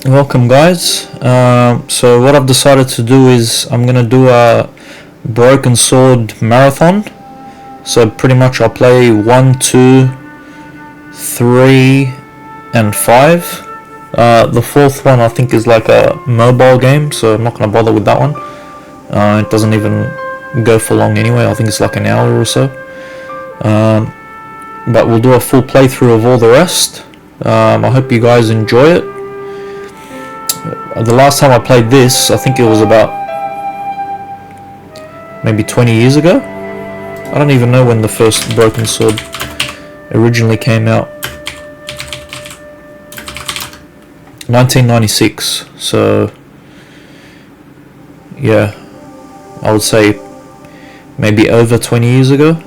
Welcome guys. So what I've decided to do is I'm gonna do a Broken Sword marathon. So pretty much I'll play 1, 2, 3 and 5. The fourth one I think is like a mobile game, so I'm not gonna bother with that one. It doesn't even go for long anyway. I think it's like an hour or so. But we'll do a full playthrough of all the rest. I hope you guys enjoy it. The last time I played this, I think it was about maybe 20 years ago. I don't even know when the first Broken Sword originally came out. 1996. So yeah, I would say maybe over 20 years ago.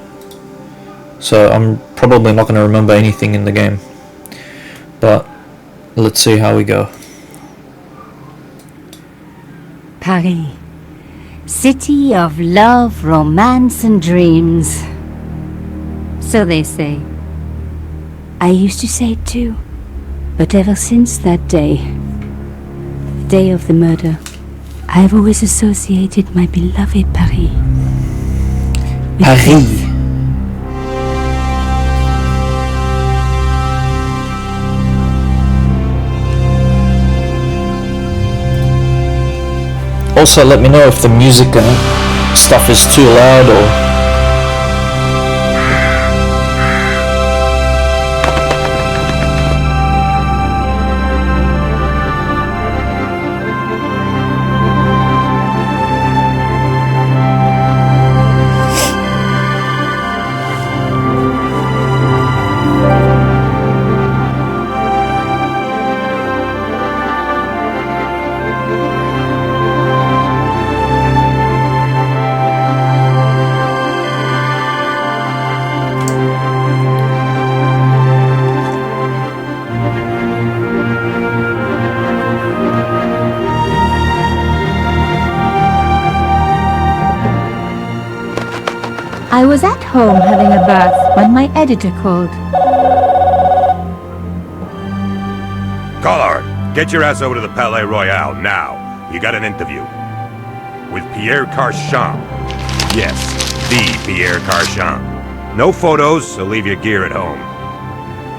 So I'm probably not going to remember anything in the game. But let's see how we go. Paris, city of love, romance and dreams. So they say. I used to say it too. But ever since that day of the murder, I have always associated my beloved Paris with Paris. Also, let me know if the music and stuff is too loud or... I was at home having a bath when my editor called. Collard, get your ass over to the Palais Royal now. You got an interview. With Pierre Carchon. Yes, the Pierre Carchon. No photos, so leave your gear at home.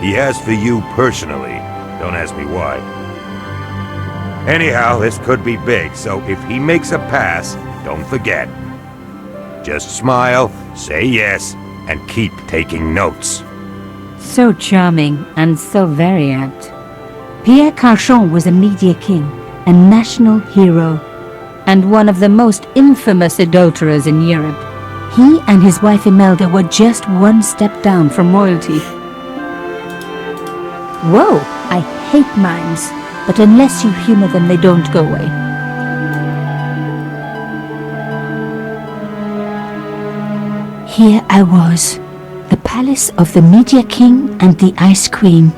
He asked for you personally. Don't ask me why. Anyhow, this could be big, so if he makes a pass, don't forget. Just smile, say yes, and keep taking notes. So charming and so very apt. Pierre Carchon was a media king, a national hero, and one of the most infamous adulterers in Europe. He and his wife Imelda were just one step down from royalty. Whoa, I hate mimes, but unless you humor them, they don't go away. Here I was, the palace of the Media King and the Ice Queen.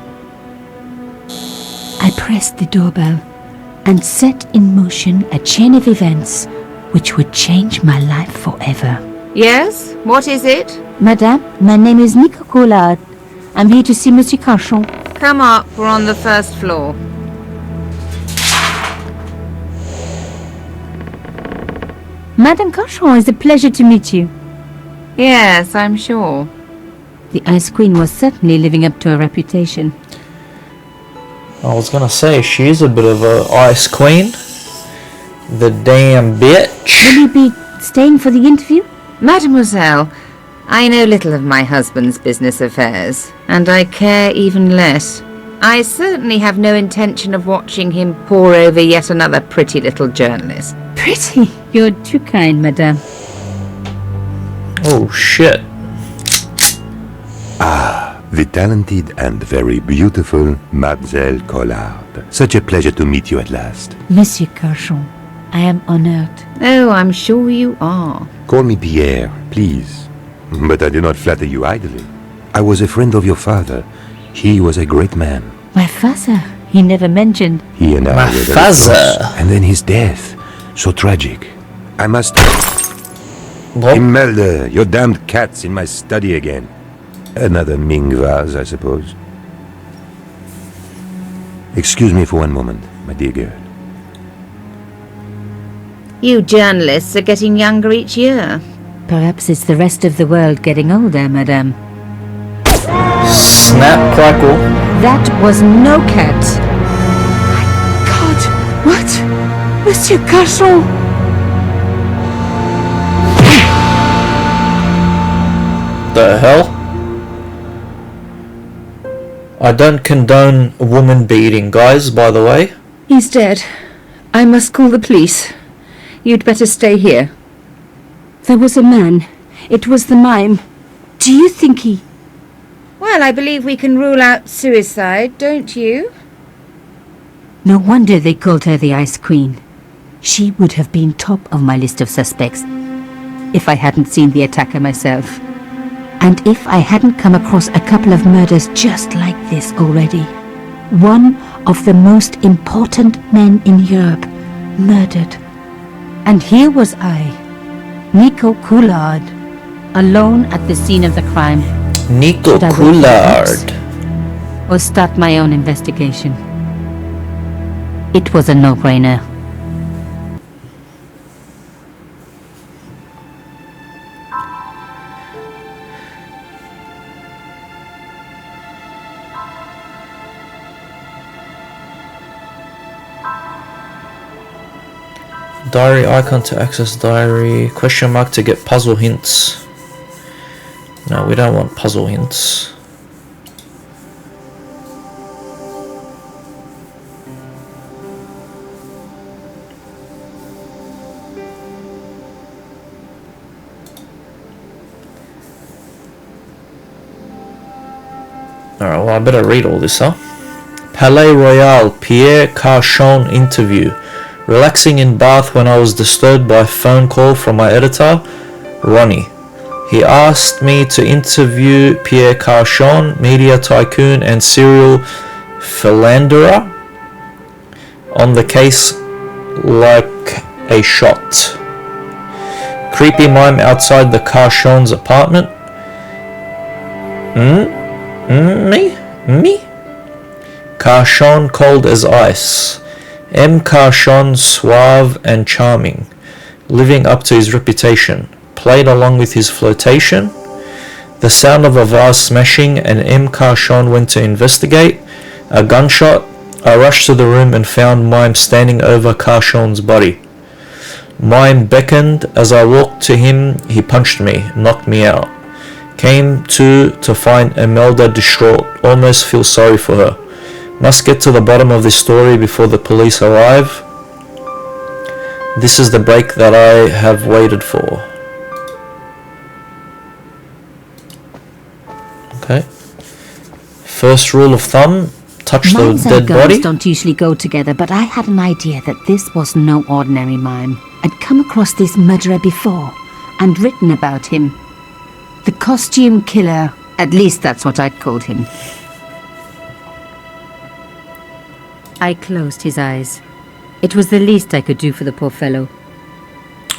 I pressed the doorbell and set in motion a chain of events which would change my life forever. Yes? What is it? Madame, my name is Nico Collard. I'm here to see Monsieur Carchon. Come up, we're on the first floor. Madame Carchon, it's a pleasure to meet you. Yes, I'm sure. The Ice Queen was certainly living up to her reputation. I was gonna say, she is a bit of a ice queen. The damn bitch. Will you be staying for the interview? Mademoiselle, I know little of my husband's business affairs, and I care even less. I certainly have no intention of watching him pore over yet another pretty little journalist. Pretty? You're too kind, madame. Oh shit. The talented and very beautiful Mademoiselle Collard. Such a pleasure to meet you at last. Monsieur Carchon, I am honored. Oh, I'm sure you are. Call me Pierre, please. But I do not flatter you idly. I was a friend of your father. He was a great man. My father, he never mentioned. He and I My were very father. close. And then his death. So tragic. I must... Well, Imelda, your damned cat's in my study again. Another Ming vase, I suppose. Excuse me for one moment. my dear girl. You journalists are getting younger each year. Perhaps it's the rest of the world getting older, madame. Snap crackle. That was no cat. God, what? Monsieur Carson! The hell? I don't condone woman beating, guys, by the way. He's dead. I must call the police. You'd better stay here. There was a man. It was the mime. Do you think he... Well, I believe we can rule out suicide, don't you? No wonder they called her the Ice Queen. She would have been top of my list of suspects if I hadn't seen the attacker myself. And if I hadn't come across a couple of murders just like this already. One of the most important men in Europe murdered. And here was I, Nico Coulard, alone at the scene of the crime. Nico Should I wait for the Coulard. cops? Or start my own investigation? It was a no-brainer. Diary icon to access diary. Question mark to get puzzle hints. No, we don't want puzzle hints. Alright, well I better read all this, huh? Palais Royal, Pierre Carchon interview. Relaxing in bath when I was disturbed by a phone call from my editor, Ronnie. He asked me to interview Pierre Carchon, media tycoon and serial philanderer, on the case like a shot. Creepy mime outside the Carchon's apartment. Me? Carchon cold as ice. M. Carchon suave and charming, living up to his reputation. Played along with his flirtation. The sound of a vase smashing and M. Carchon went to investigate. A gunshot. I rushed to the room and found Mime standing over Carchon's body. Mime beckoned. As I walked to him, he punched me, knocked me out. Came to find Imelda distraught. Almost feel sorry for her. Must get to the bottom of this story before the police arrive. This is the break that I have waited for. Okay. First rule of thumb, touch Mimes the and dead body. ghosts don't usually go together, but I had an idea that this was no ordinary mime. I'd come across this murderer before, and written about him. The costume killer, at least that's what I'd called him. I closed his eyes. It was the least I could do for the poor fellow.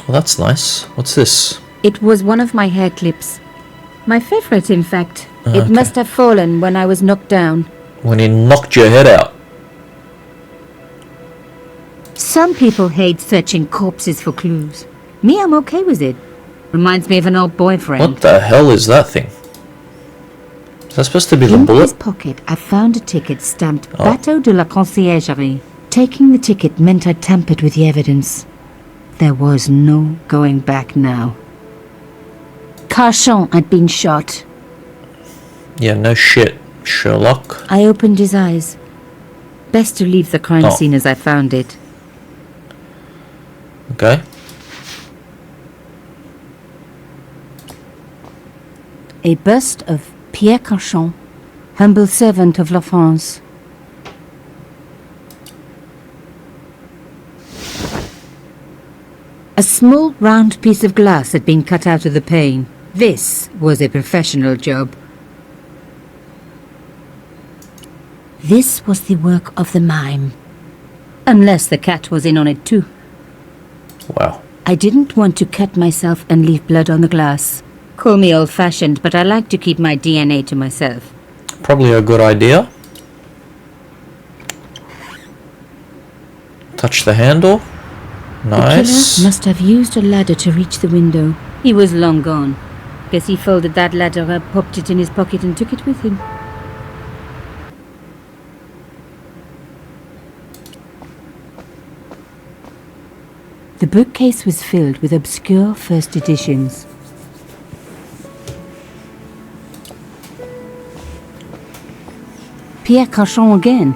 Well, that's nice. What's this? It was one of my hair clips. My favorite, in fact. Okay. It must have fallen when I was knocked down. When he knocked your head out. Some people hate searching corpses for clues. Me, I'm okay with it. Reminds me of an old boyfriend. What the hell is that thing? Is that supposed to be the In his bullet? pocket, I found a ticket stamped Oh. Bateau de la Conciergerie. Taking the ticket meant I tampered with the evidence. There was no going back now. Carchon had been shot. Yeah, no shit, Sherlock. I opened his eyes. Best to leave the crime Oh. scene as I found it. Okay. A bust of Pierre Carchon, humble servant of La France. A small round piece of glass had been cut out of the pane. This was a professional job. This was the work of the mime. Unless the cat was in on it too. Wow. I didn't want to cut myself and leave blood on the glass. Call me old-fashioned, but I like to keep my DNA to myself. Probably a good idea. Touch the handle. The Nice. killer must have used a ladder to reach the window. He was long gone. Guess he folded that ladder up, popped it in his pocket and took it with him. The bookcase was filled with obscure first editions. Pierre Cauchon again.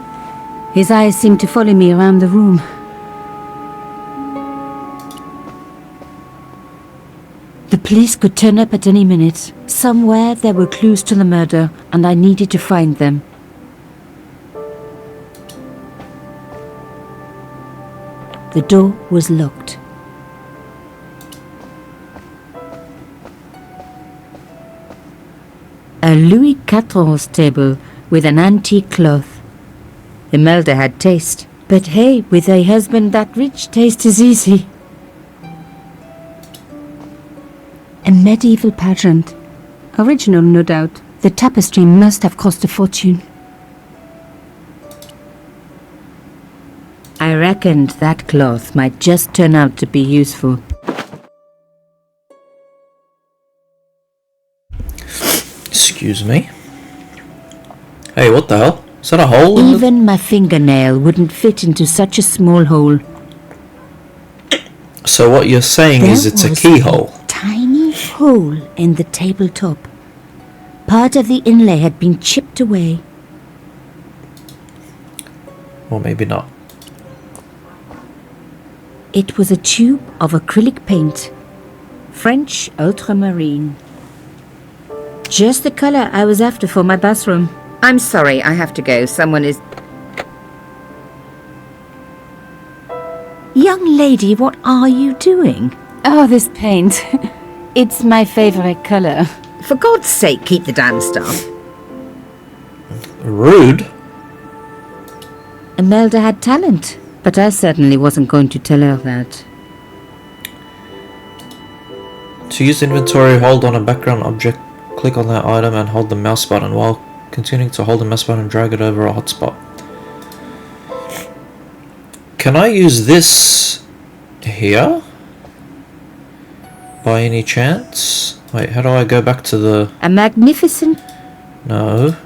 His eyes seemed to follow me around the room. The police could turn up at any minute. Somewhere there were clues to the murder, and I needed to find them. The door was locked. A Louis XIV table with an antique cloth. Imelda had taste. But hey, with a husband that rich, taste is easy. A medieval pageant. Original, no doubt. The tapestry must have cost a fortune. I reckoned that cloth might just turn out to be useful. Excuse me. Hey, what the hell? Is that a hole? Even my fingernail wouldn't fit into such a small hole. So what you're saying is it's a keyhole. Tiny hole in the tabletop. Part of the inlay had been chipped away. Or maybe not. It was a tube of acrylic paint. French ultramarine. Just the color I was after for my bathroom. I'm sorry, I have to go. Someone is... Young lady, what are you doing? Oh, this paint. It's my favorite color. For God's sake, keep the damn stuff. Rude. Imelda had talent, but I certainly wasn't going to tell her that. To use inventory, hold on a background object, click on that item and hold the mouse button while continuing to hold the mouse button and drag it over a hotspot. Can I use this here? By any chance? Wait, how do I go back to the... A magnificent... No.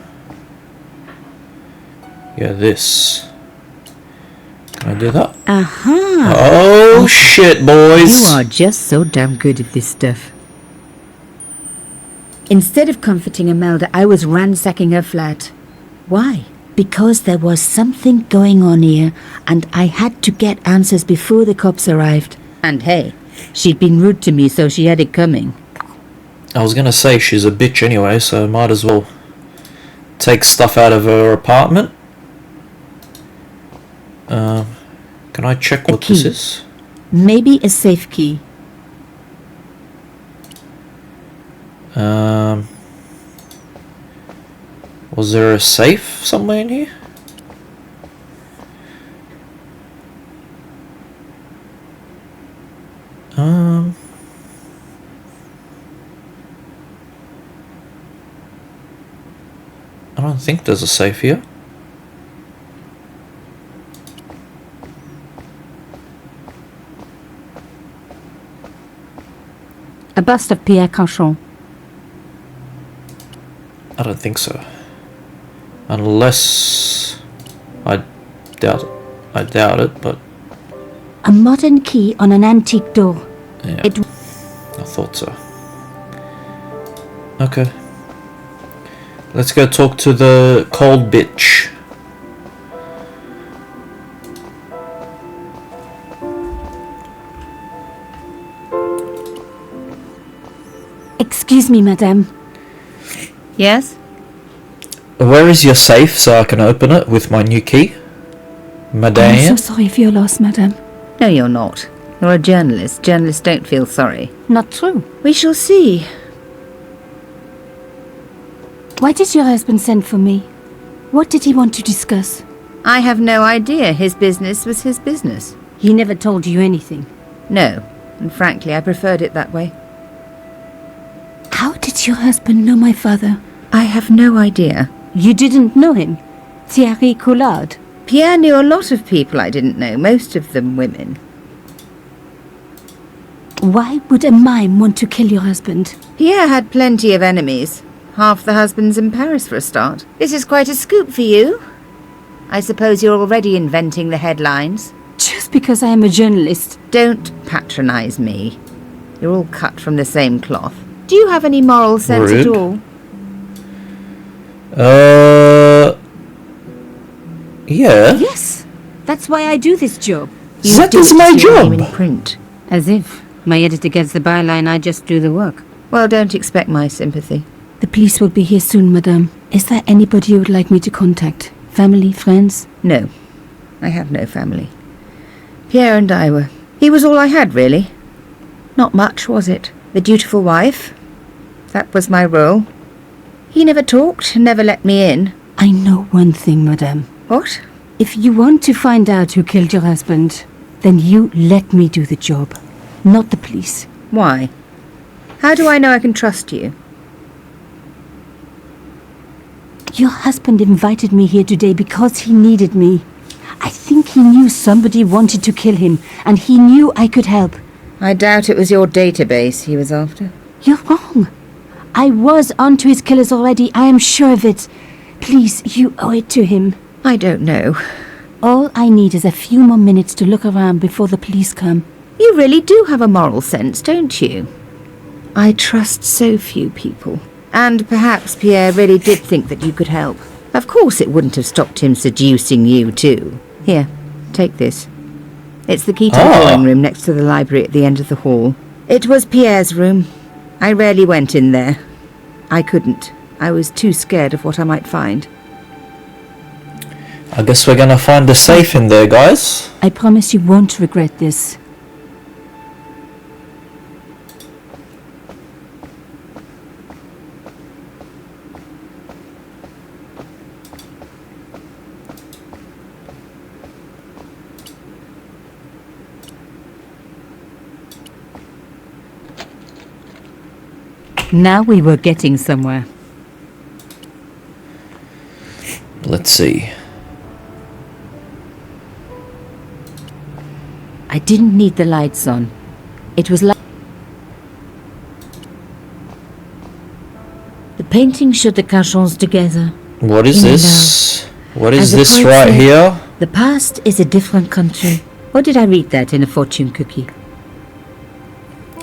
Yeah, this. Can I do that? Aha! Oh shit, boys! You are just so damn good at this stuff. Instead of comforting Imelda, I was ransacking her flat. Why? Because there was something going on here, and I had to get answers before the cops arrived. And hey, she'd been rude to me, so she had it coming. I was gonna say she's a bitch anyway, so might as well take stuff out of her apartment. Can I check what this is? Maybe a safe key. Was there a safe somewhere in here? I don't think there's a safe here. A bust of Pierre Cauchon. I don't think so. Unless... I doubt it, but... A modern key on an antique door. Yeah, It I thought so. Okay. Let's go talk to the cold bitch. Excuse me, madame. Yes? Where is your safe so I can open it with my new key? Madame? I'm so sorry for your loss, madame. No, you're not. You're a journalist. Journalists don't feel sorry. Not true. We shall see. Why did your husband send for me? What did he want to discuss? I have no idea. His business was his business. He never told you anything. No, and frankly, I preferred it that way. How did your husband know my father? I have no idea. You didn't know him? Thierry Collard? Pierre knew a lot of people I didn't know, most of them women. Why would a mime want to kill your husband? Pierre had plenty of enemies. Half the husbands in Paris for a start. This is quite a scoop for you. I suppose you're already inventing the headlines. Just because I am a journalist. Don't patronise me. You're all cut from the same cloth. Do you have any moral sense Rude. at all? Yeah. Yes, that's why I do this job. That is my Your name job. in print. As if my editor gets the byline, I just do the work. Well, don't expect my sympathy. The police will be here soon, madame. Is there anybody you would like me to contact? Family, friends? No, I have no family. Pierre and I were... He was all I had, really. Not much, was it? The dutiful wife. That was my role. He never talked, never let me in. I know one thing, madame. What? If you want to find out who killed your husband, then you let me do the job, not the police. Why? How do I know I can trust you? Your husband invited me here today because he needed me. I think he knew somebody wanted to kill him, and he knew I could help. I doubt it was your database he was after. You're wrong. I was onto his killers already, I am sure of it. Please, you owe it to him. I don't know. All I need is a few more minutes to look around before the police come. You really do have a moral sense, don't you? I trust so few people. And perhaps Pierre really did think that you could help. Of course it wouldn't have stopped him seducing you too. Here, take this. It's the key to the drawing room next to the library at the end of the hall. It was Pierre's room. I rarely went in there. I couldn't. I was too scared of what I might find. I guess we're gonna find the safe in there, guys. I promise you won't regret this. Now we were getting somewhere. Let's see. I didn't need the lights on. It was like... The painting showed the Cachons together. What is In this? What is As the this poet right said, here? The past is a different country. Or did I read that in a fortune cookie?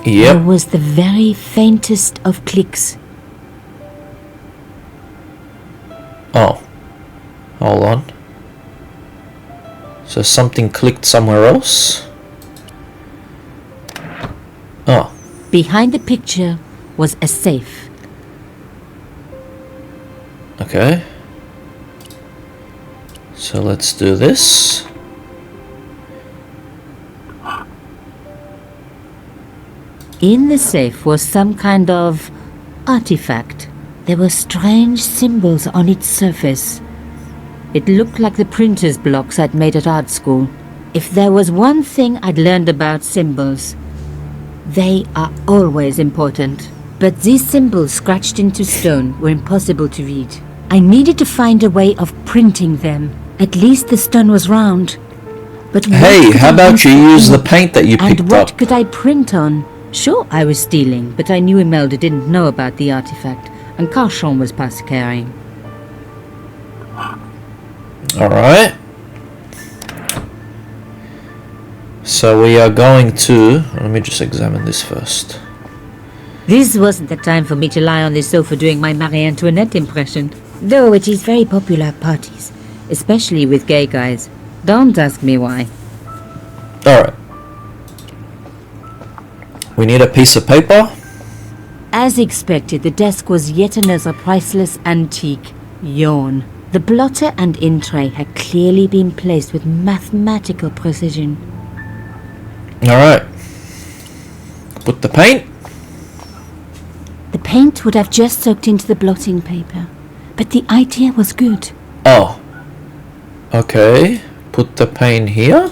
There Yep. was the very faintest of clicks. Oh. Hold on. So something clicked somewhere else? Oh. Behind the picture was a safe. Okay. So let's do this. In the safe was some kind of artifact. There were strange symbols on its surface. It looked like the printer's blocks I'd made at art school. If there was one thing I'd learned about symbols, they are always important. But these symbols scratched into stone were impossible to read. I needed to find a way of printing them. At least the stone was round. But what Hey, could how I about you print use the on? paint that you And picked what up? could I print on? Sure, I was stealing, but I knew Imelda didn't know about the artifact, and Carchon was past caring. Alright. So we are going to... Let me just examine this first. This wasn't the time for me to lie on the sofa doing my Marie Antoinette impression, though it is very popular at parties, especially with gay guys. Don't ask me why. Alright. We need a piece of paper. As expected, the desk was yet another priceless antique. Yawn. The blotter and in tray had clearly been placed with mathematical precision. Alright. Put the paint. The paint would have just soaked into the blotting paper, but the idea was good. Oh. Okay. Put the paint here.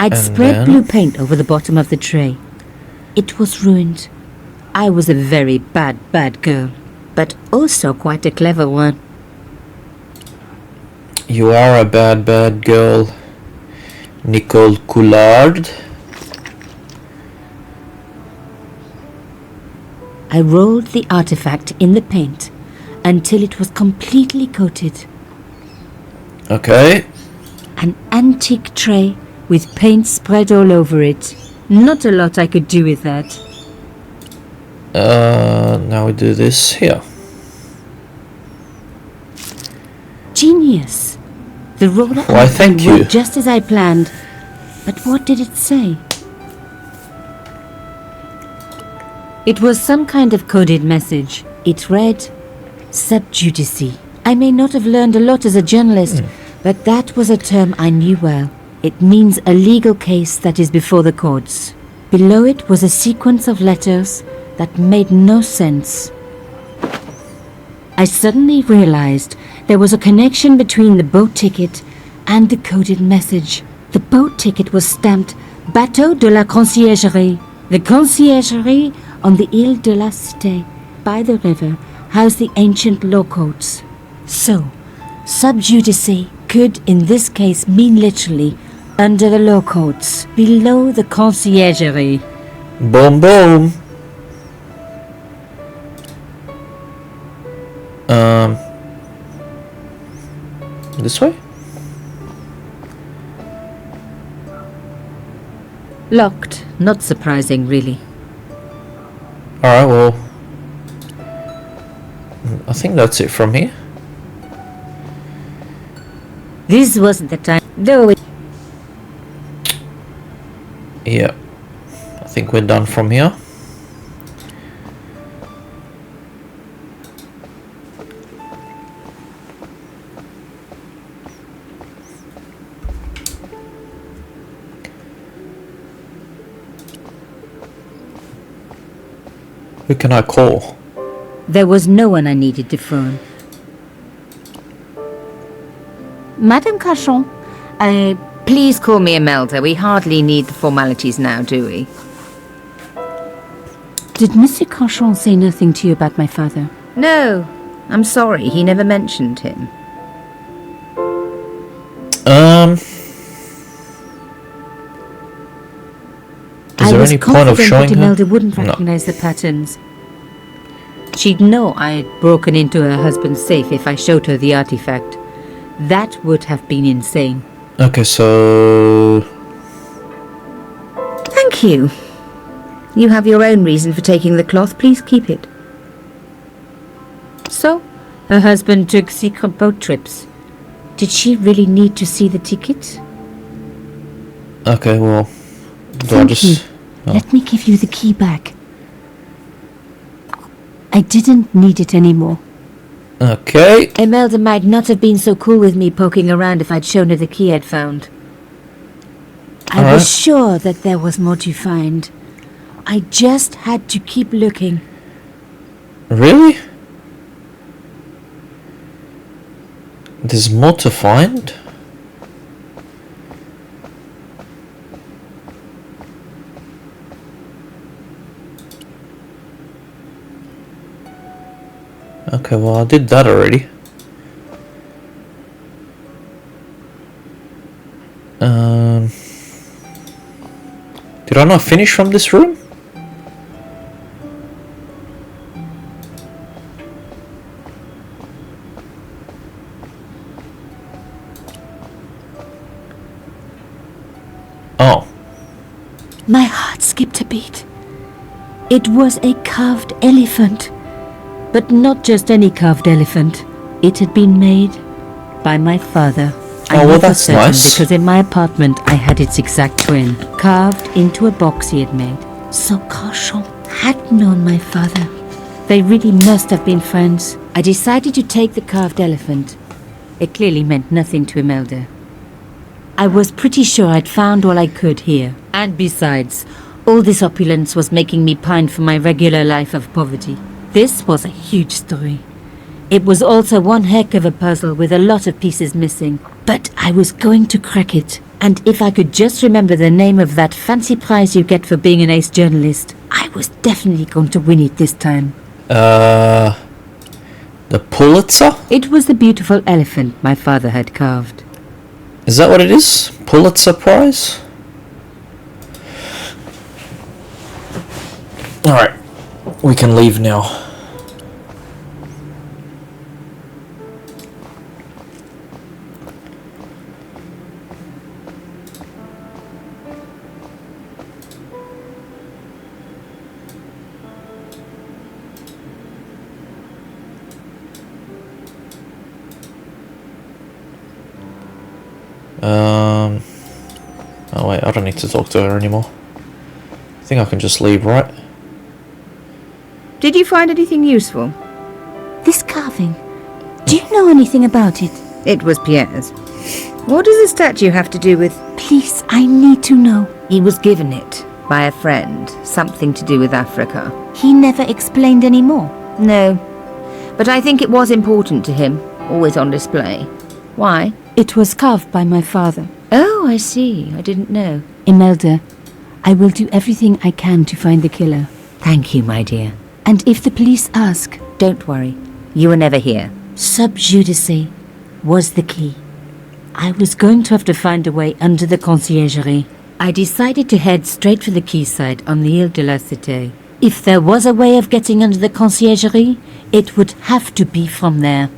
I'd And spread then- blue paint over the bottom of the tray. It was ruined. I was a very bad girl. but also quite a clever one. You are a bad, bad girl, Nicole Coulard. I rolled the artifact in the paint until it was completely coated. Okay. An antique tray with paint spread all over it. Not a lot I could do with that. Now we do this here. Genius! The roller Why, thank you. worked just as I planned. But what did it say? It was some kind of coded message. It read, "Sub judice." I may not have learned a lot as a journalist, but that was a term I knew well. It means a legal case that is before the courts. Below it was a sequence of letters that made no sense. I suddenly realized there was a connection between the boat ticket and the coded message. The boat ticket was stamped Bateau de la Conciergerie. The conciergerie on the Ile de la Cité, by the river, housed the ancient law courts. So, sub judice could in this case mean literally under the law courts, below the conciergerie. Boom, boom. This way? Locked. Not surprising, really. Alright, well, I think that's it from here. This wasn't the time, though it... Yeah, I think we're done from here. Who can I call? There was no one I needed to phone. Madame Cachon, Please call me Imelda. We hardly need the formalities now, do we? did Monsieur Cachon say nothing to you about my father? No. I'm sorry, he never mentioned him. Is there any point of showing that her? Imelda wouldn't No. recognize the patterns. She'd know I had broken into her husband's safe if I showed her the artifact. That would have been insane. Okay, so... Thank you. You have your own reason for taking the cloth. Please keep it. So, her husband took secret boat trips. Did she really need to see the ticket? Okay, well... Do I Thank just... you. Oh. Let me give you the key back. I didn't need it anymore. Okay. Imelda might not have been so cool with me poking around if I'd shown her the key I'd found. I All right. was sure that there was more to find. I just had to keep looking. Really? There's more to find? Okay, well, I did that already. Did I not finish from this room? Oh. My heart skipped a beat. It was a carved elephant. But not just any carved elephant. It had been made by my father. I Oh, know well, for that's certain nice. because in my apartment I had its exact twin, carved into a box he had made. So Cachon had known my father. They really must have been friends. I decided to take the carved elephant. It clearly meant nothing to Imelda. I was pretty sure I'd found all I could here. And besides, all this opulence was making me pine for my regular life of poverty. This was a huge story. It was also one heck of a puzzle with a lot of pieces missing. But I was going to crack it. And if I could just remember the name of that fancy prize you get for being an ace journalist, I was definitely going to win it this time. The Pulitzer? It was the beautiful elephant my father had carved. Is that what it is? Pulitzer Prize? Alright, we can leave now. Oh wait, I don't need to talk to her anymore. I think I can just leave, right? Did you find anything useful? This carving. Do you know anything about it? It was Pierre's. What does the statue have to do with... Please, I need to know. He was given it by a friend. Something to do with Africa. He never explained any more. No. But I think it was important to him. Always on display. Why? It was carved by my father. Oh, I see. I didn't know. Imelda, I will do everything I can to find the killer. Thank you, my dear. And if the police ask, Don't worry. You were never here. sub judice was the key. I was going to have to find a way under the conciergerie. I decided to head straight for the quayside on the Ile de la Cité. If there was a way of getting under the conciergerie, it would have to be from there.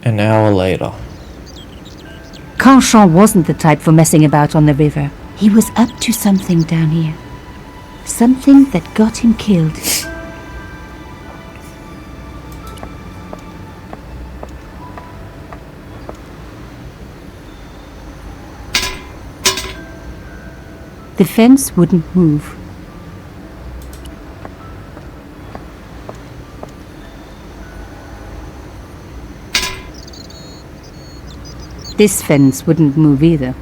An hour later. Canchon wasn't the type for messing about on the river. He was up to something down here. Something that got him killed. The fence wouldn't move. This fence wouldn't move either.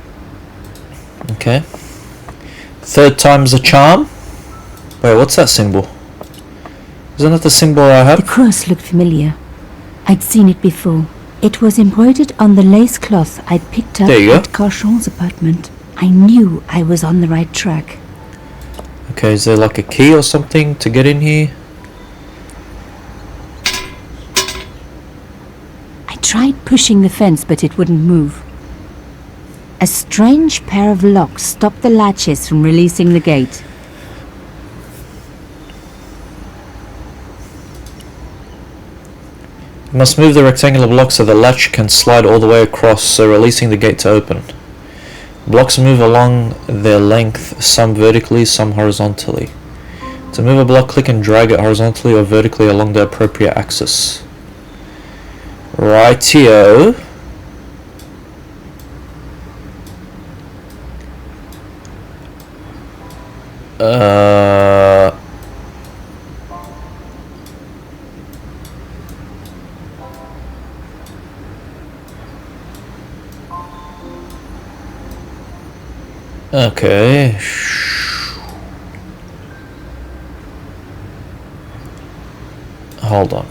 Okay. Third time's a charm? Wait, what's that symbol? Isn't that the symbol I The have? cross looked familiar. I'd seen it before. It was embroidered on the lace cloth I'd picked up There you go. at Carchon's apartment. I knew I was on the right track. Okay, is there like a key or something to get in here? I tried pushing the fence, but it wouldn't move. A strange pair of locks stopped the latches from releasing the gate. You must move the rectangular block so the latch can slide all the way across, so releasing the gate to open. Blocks move along their length, some vertically, some horizontally. To move a block, click and drag it horizontally or vertically along the appropriate axis. Rightio. Okay. Hold on.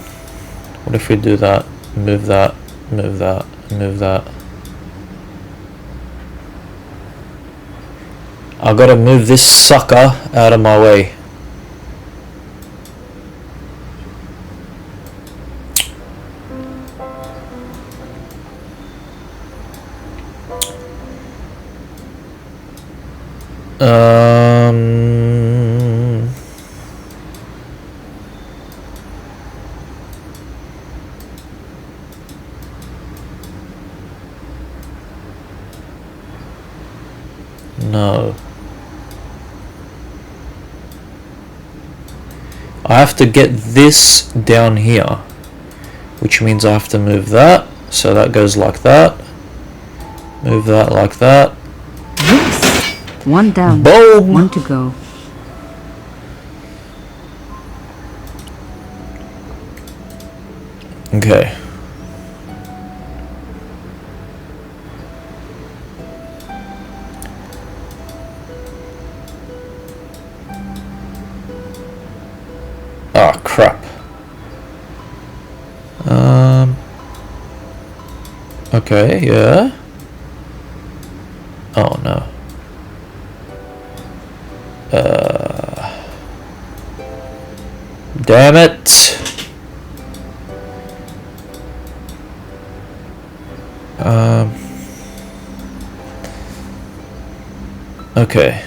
What if we do that? Move that, move that, move that. I gotta move this sucker out of my way. No. I have to get this down here, which means I have to move that, so that goes like that. Move that like that. Yes! One down. Boom! One to go. Okay. Oh crap. Okay, yeah. Oh no. Damn it. Okay.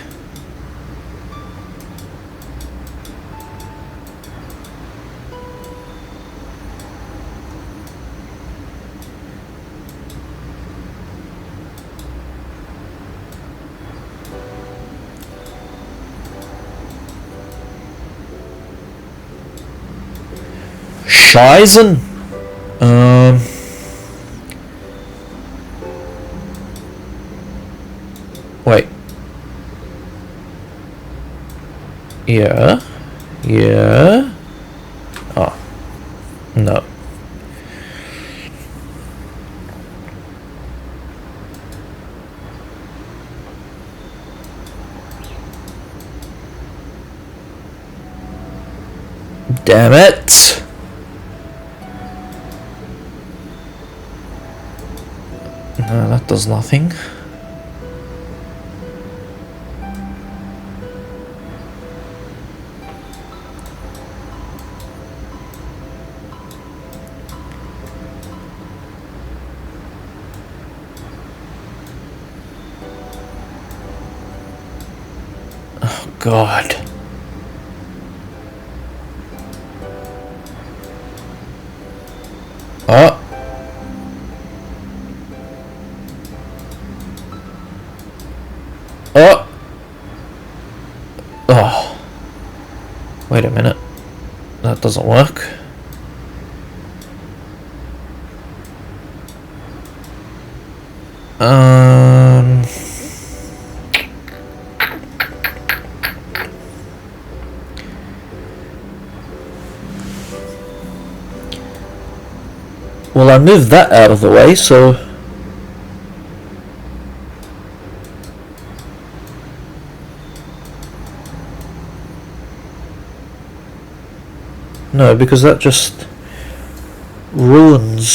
Scheißen. Wait. Yeah. Yeah. Oh. No. Damn it. No, that does nothing. Oh, God. Oh. Oh. Oh. Wait a minute. That doesn't work. Well, I moved that out of the way, so... No, because that just ruins...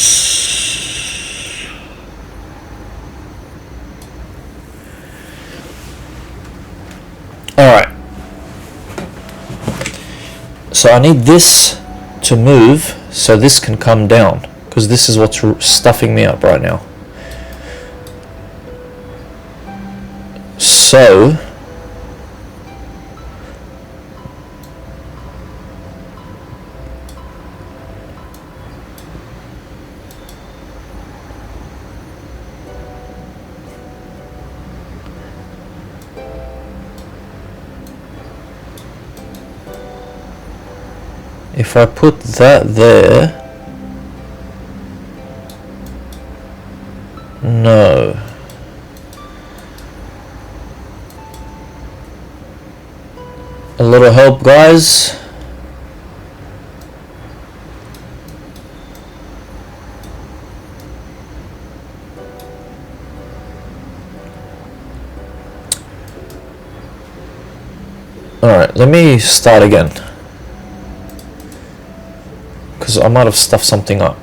Alright. So I need this to move so this can come down, because this is what's stuffing me up right now. So... if I put that there... No. A little help, guys. Alright, let me start again. Because I might have stuffed something up.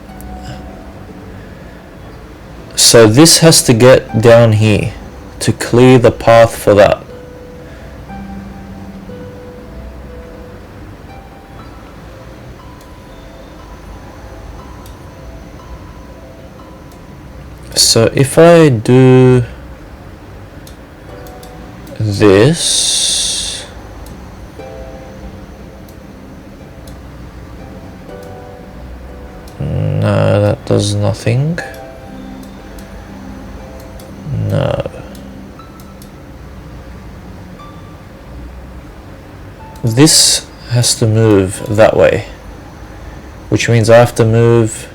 So this has to get down here to clear the path for that. So if I do this, no, that does nothing. No. This has to move that way, which means I have to move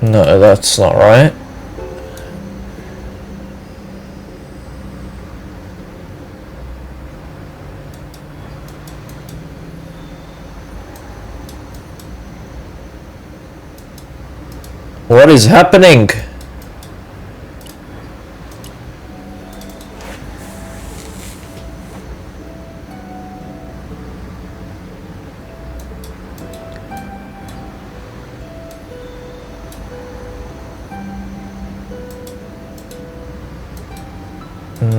no, that's not right. What is happening?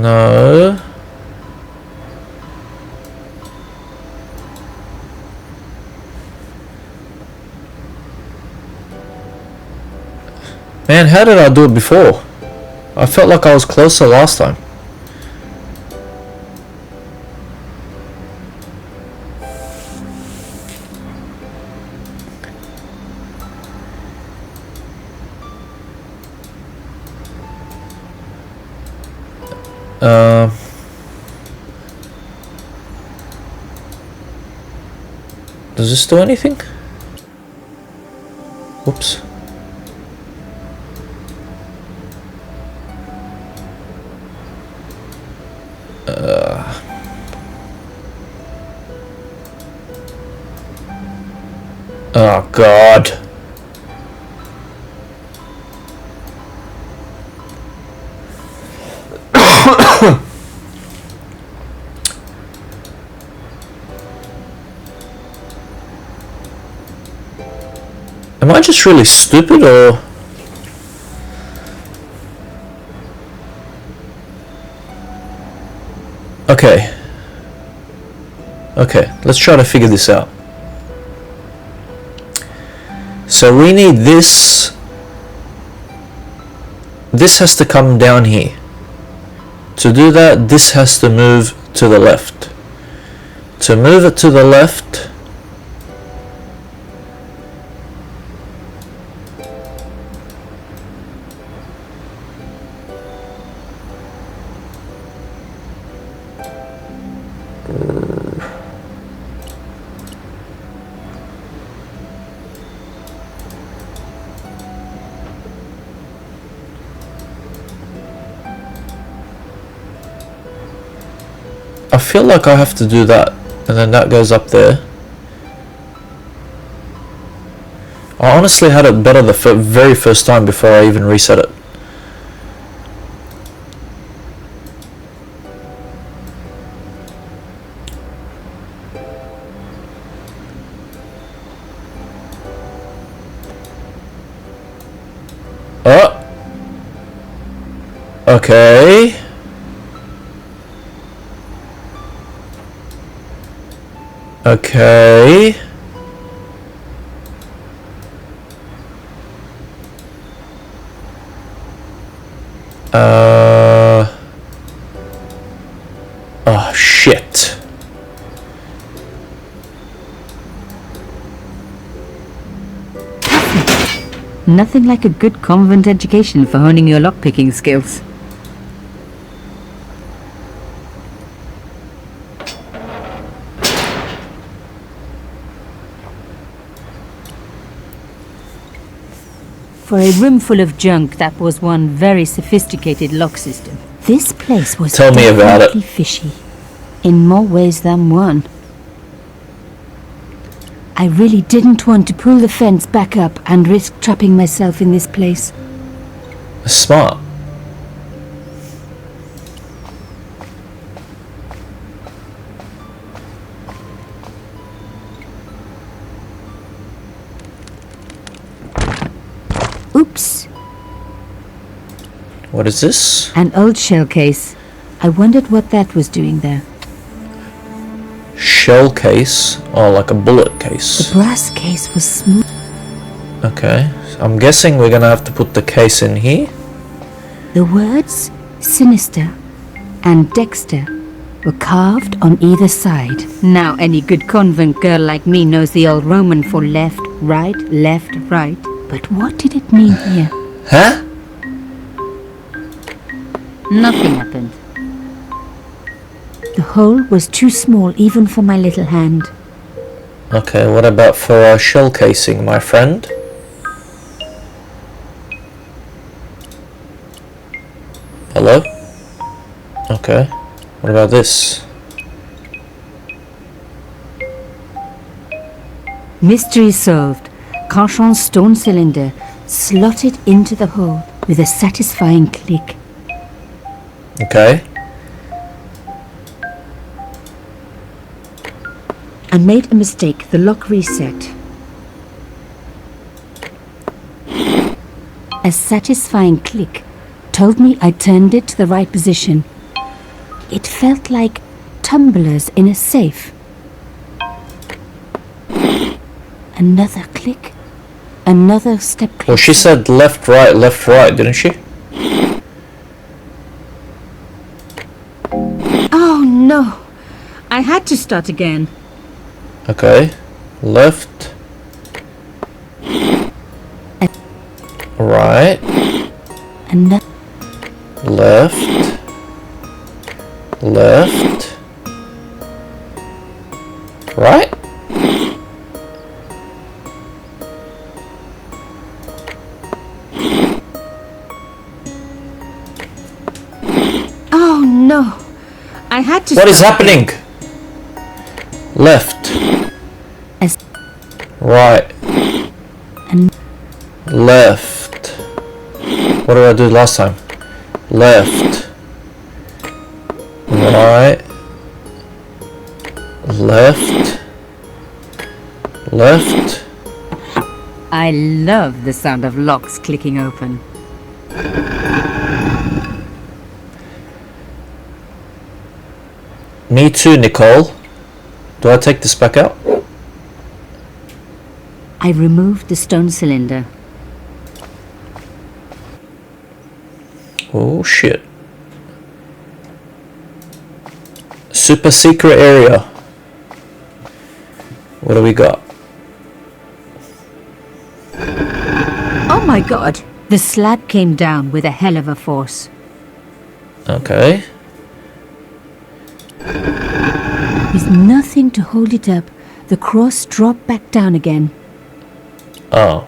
No. Man, how did I do it before? I felt like I was closer last time. Does this do anything? Whoops. Oh God. Am I just really stupid, or? Okay. Okay, let's try to figure this out. So we need this. This has to come down here. To do that, this has to move to the left. To move it to the left, I feel like I have to do that, and then that goes up there. I honestly had it better the very first time before I even reset it. Oh! Okay. Okay. Oh shit. Nothing like a good convent education for honing your lockpicking skills. For a room full of junk, that was one very sophisticated lock system. This place was Tell me about it. definitely fishy, in more ways than one. I really didn't want to pull the fence back up and risk trapping myself in this place. Smart. Oops. What is this? An old shell case. I wondered what that was doing there. Shell case? Oh, like a bullet The case. brass case was smooth. Okay. I'm guessing we're gonna have to put the case in here. The words Sinister and Dexter were carved on either side. Now any good convent girl like me knows the old Roman for left, right. But what did it mean here? Huh? Nothing happened. The hole was too small even for my little hand. Okay, what about for our shell casing, my friend? Hello? Okay. What about this? Mystery solved. Carchon's stone cylinder slotted into the hole with a satisfying click. Okay. I made a mistake. The lock reset. A satisfying click told me I turned it to the right position. It felt like tumblers in a safe. Another click. Another step closer. Well, she said left, right, didn't she? Oh no! I had to start again. Okay. Left. Right. Another. Left. Left. Right? Oh no! I had to What is start happening? Left. As- Right. And- Left. What did I do last time? Left. Right. Left. Left. I love the sound of locks clicking open. Me too, Nicole. Do I take this back out? I removed the stone cylinder. Oh shit. Super secret area. What do we got? Oh my god! The slab came down with a hell of a force. Okay. With nothing to hold it up, the cross dropped back down again. Oh.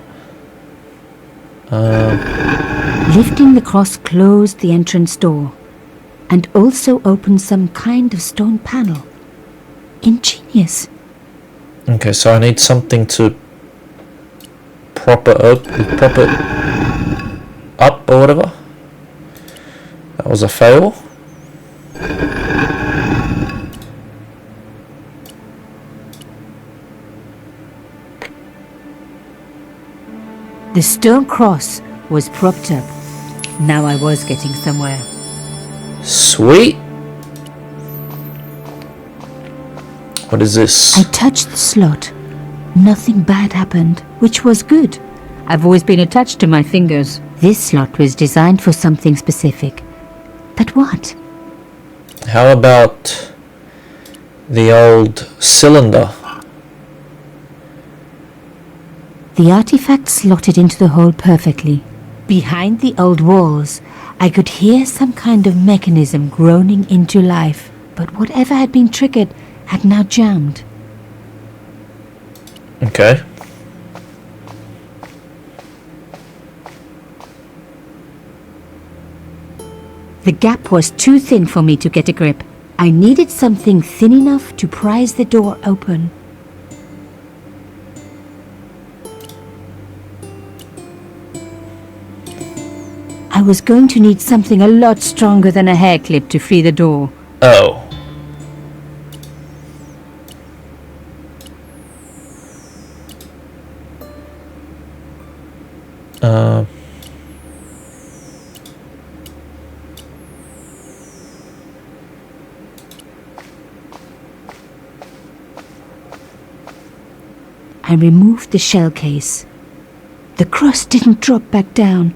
Lifting the cross closed the entrance door and also opened some kind of stone panel. Ingenious. Okay, so I need something to prop it up or whatever. That was a fail. The stone cross was propped up. Now I was getting somewhere. Sweet. What is this? I touched the slot. Nothing bad happened, which was good. I've always been attached to my fingers. This slot was designed for something specific. But what? How about the old cylinder? The artifact slotted into the hole perfectly. Behind the old walls, I could hear some kind of mechanism groaning into life, but whatever had been triggered had now jammed. Okay. The gap was too thin for me to get a grip. I needed something thin enough to prise the door open. I was going to need something a lot stronger than a hair clip to free the door. Oh. I removed the shell case. The cross didn't drop back down.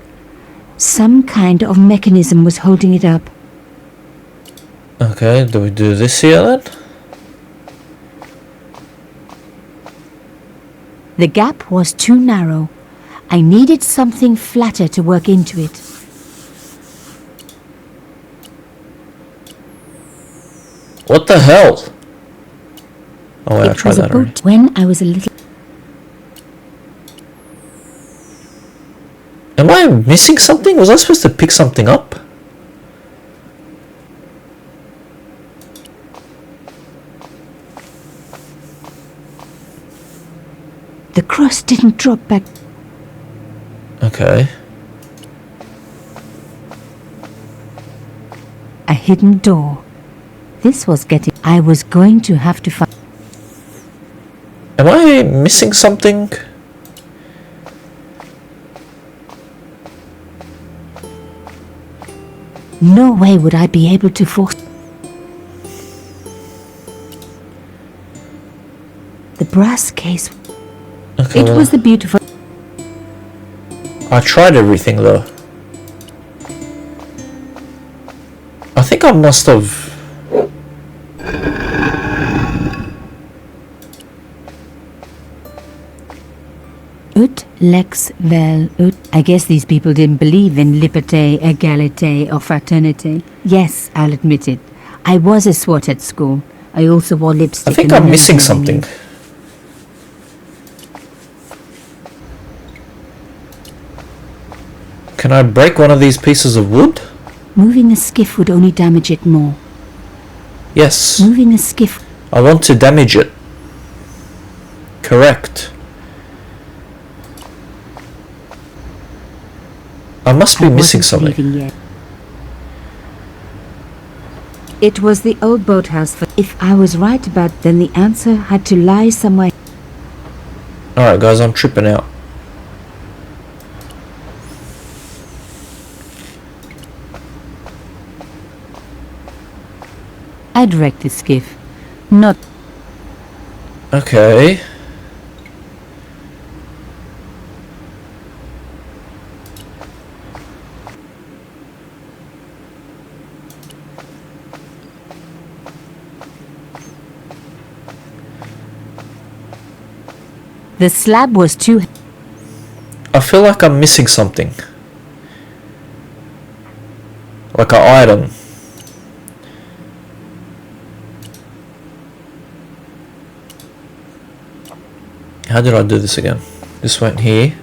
Some kind of mechanism was holding it up. Okay, do we do this here then? The gap was too narrow. I needed something flatter to work into it. What the hell? Oh wait, I It tried was a that already. boat when I was a little... Am I missing something? Was I supposed to pick something up? The cross didn't drop back. Okay. A hidden door. This was getting... I was going to have to find... Am I missing something? No way would I be able to force... brass case. Okay, It well, was the beautiful... I tried everything though. I think I must have... Ut lex vel ut. I guess these people didn't believe in liberté, égalité, or fraternity. Yes, I'll admit it. I was a swot at school. I also wore lipstick. I think and I'm a missing nose ring. something. Can I break one of these pieces of wood? Moving a skiff would only damage it more. Yes. Moving a skiff... I want to damage it. Correct. I must be I missing wasn't something. leaving yet. It was the old boathouse. If I was right about, then the answer had to lie somewhere. Alright guys, I'm tripping out. I'd wrecked the skiff. Not... Okay. The slab was too... I feel like I'm missing something. Like an item. How did I do this again? This went here.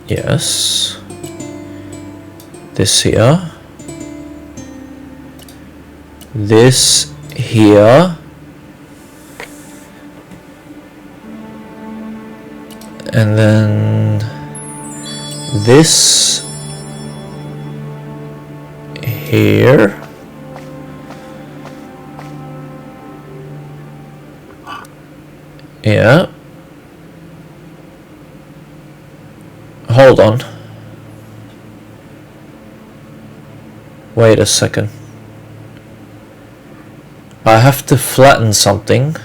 Yes. This here. This here. And then this here. Yeah. Hold on. Wait a second. I have to flatten something.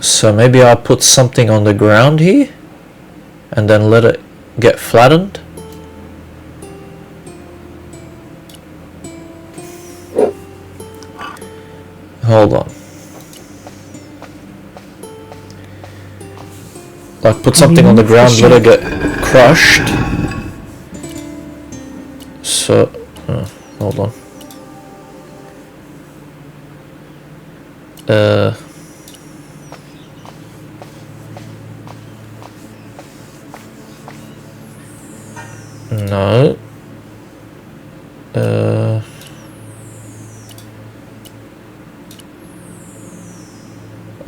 So maybe I'll put something on the ground here and then let it get flattened. Hold on. Like put something on the ground, let it get crushed. So, hold on. No.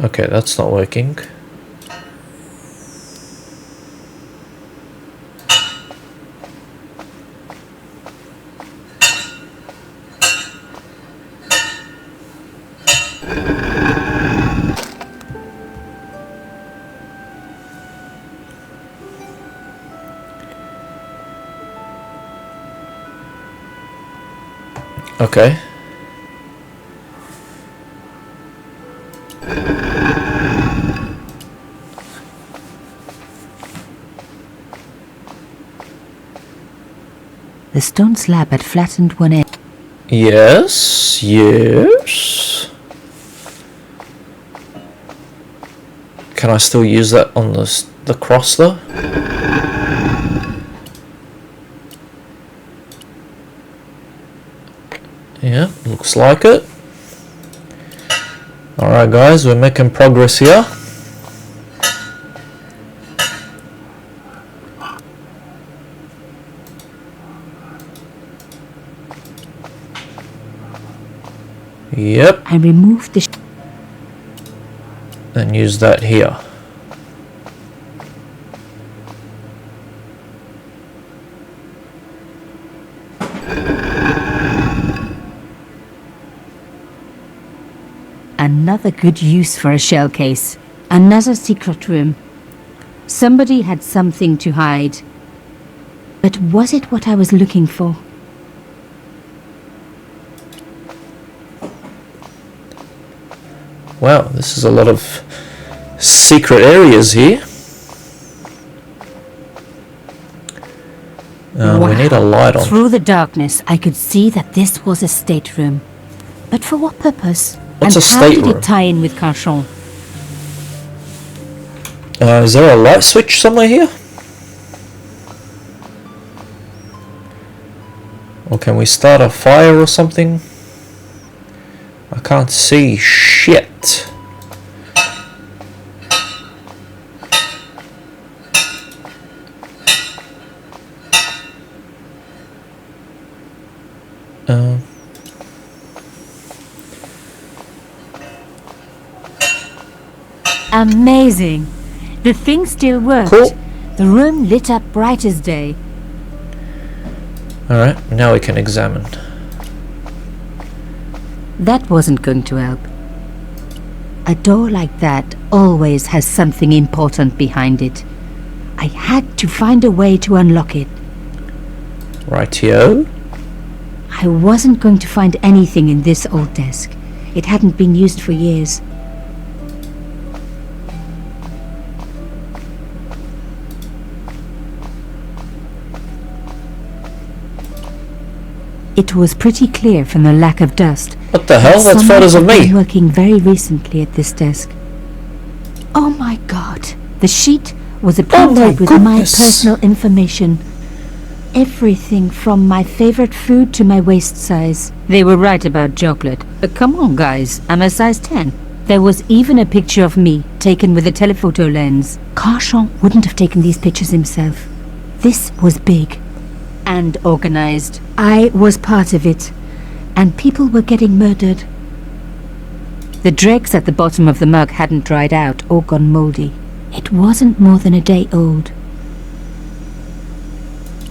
Okay, that's not working. Okay. The stone slab had flattened one end. Yes, yes. Can I still use that on the cross though? Yeah, looks like it. Alright guys, we're making progress here. Yep, I removed the... and use that here. Another good use for a shell case. Another secret room. Somebody had something to hide. But was it what I was looking for? Wow, this is a lot of secret areas here. We need a light on. Through the darkness, I could see that this was a stateroom. But for what purpose? What's and a how did stateroom? it tie in with Carchon? Is there a light switch somewhere here? Or can we start a fire or something? I can't see shit. Amazing. The thing still worked. Cool. The room lit up bright as day. Alright, now we can examine. That wasn't going to help. A door like that always has something important behind it. I had to find a way to unlock it. Rightio. I wasn't going to find anything in this old desk. It hadn't been used for years. It was pretty clear from the lack of dust. What the hell? that That's someone photos of had been me. working very recently at this desk. Oh my god. The sheet was a printout with my goodness. personal information. Everything from my favorite food to my waist size. They were right about chocolate. But come on, guys. I'm a size 10. There was even a picture of me, taken with a telephoto lens. Carchon wouldn't have taken these pictures himself. This was big. And organized. I was part of it. And people were getting murdered. The dregs at the bottom of the mug hadn't dried out or gone moldy. It wasn't more than a day old.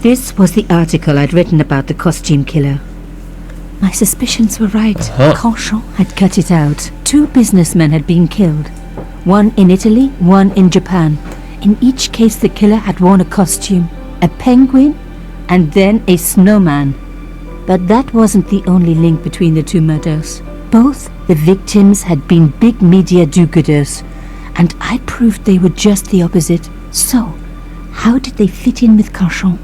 This was the article I'd written about the costume killer. My suspicions were right. Carchon had cut it out. 2 businessmen had been killed. One in Italy, one in Japan. In each case the killer had worn a costume. A penguin and then a snowman. But that wasn't the only link between the 2 murders. Both the victims had been big media do-gooders, and I proved they were just the opposite. So, how did they fit in with Carchon?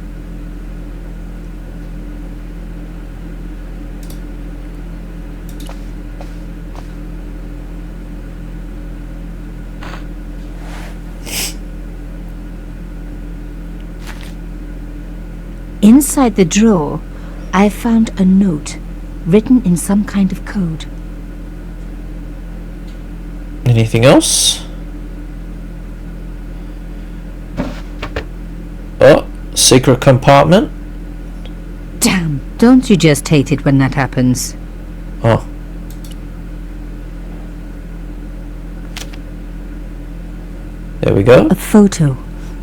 Inside the drawer, I found a note written in some kind of code. Anything else? Oh, secret compartment. Damn, don't you just hate it when that happens? Oh. There we go. A photo,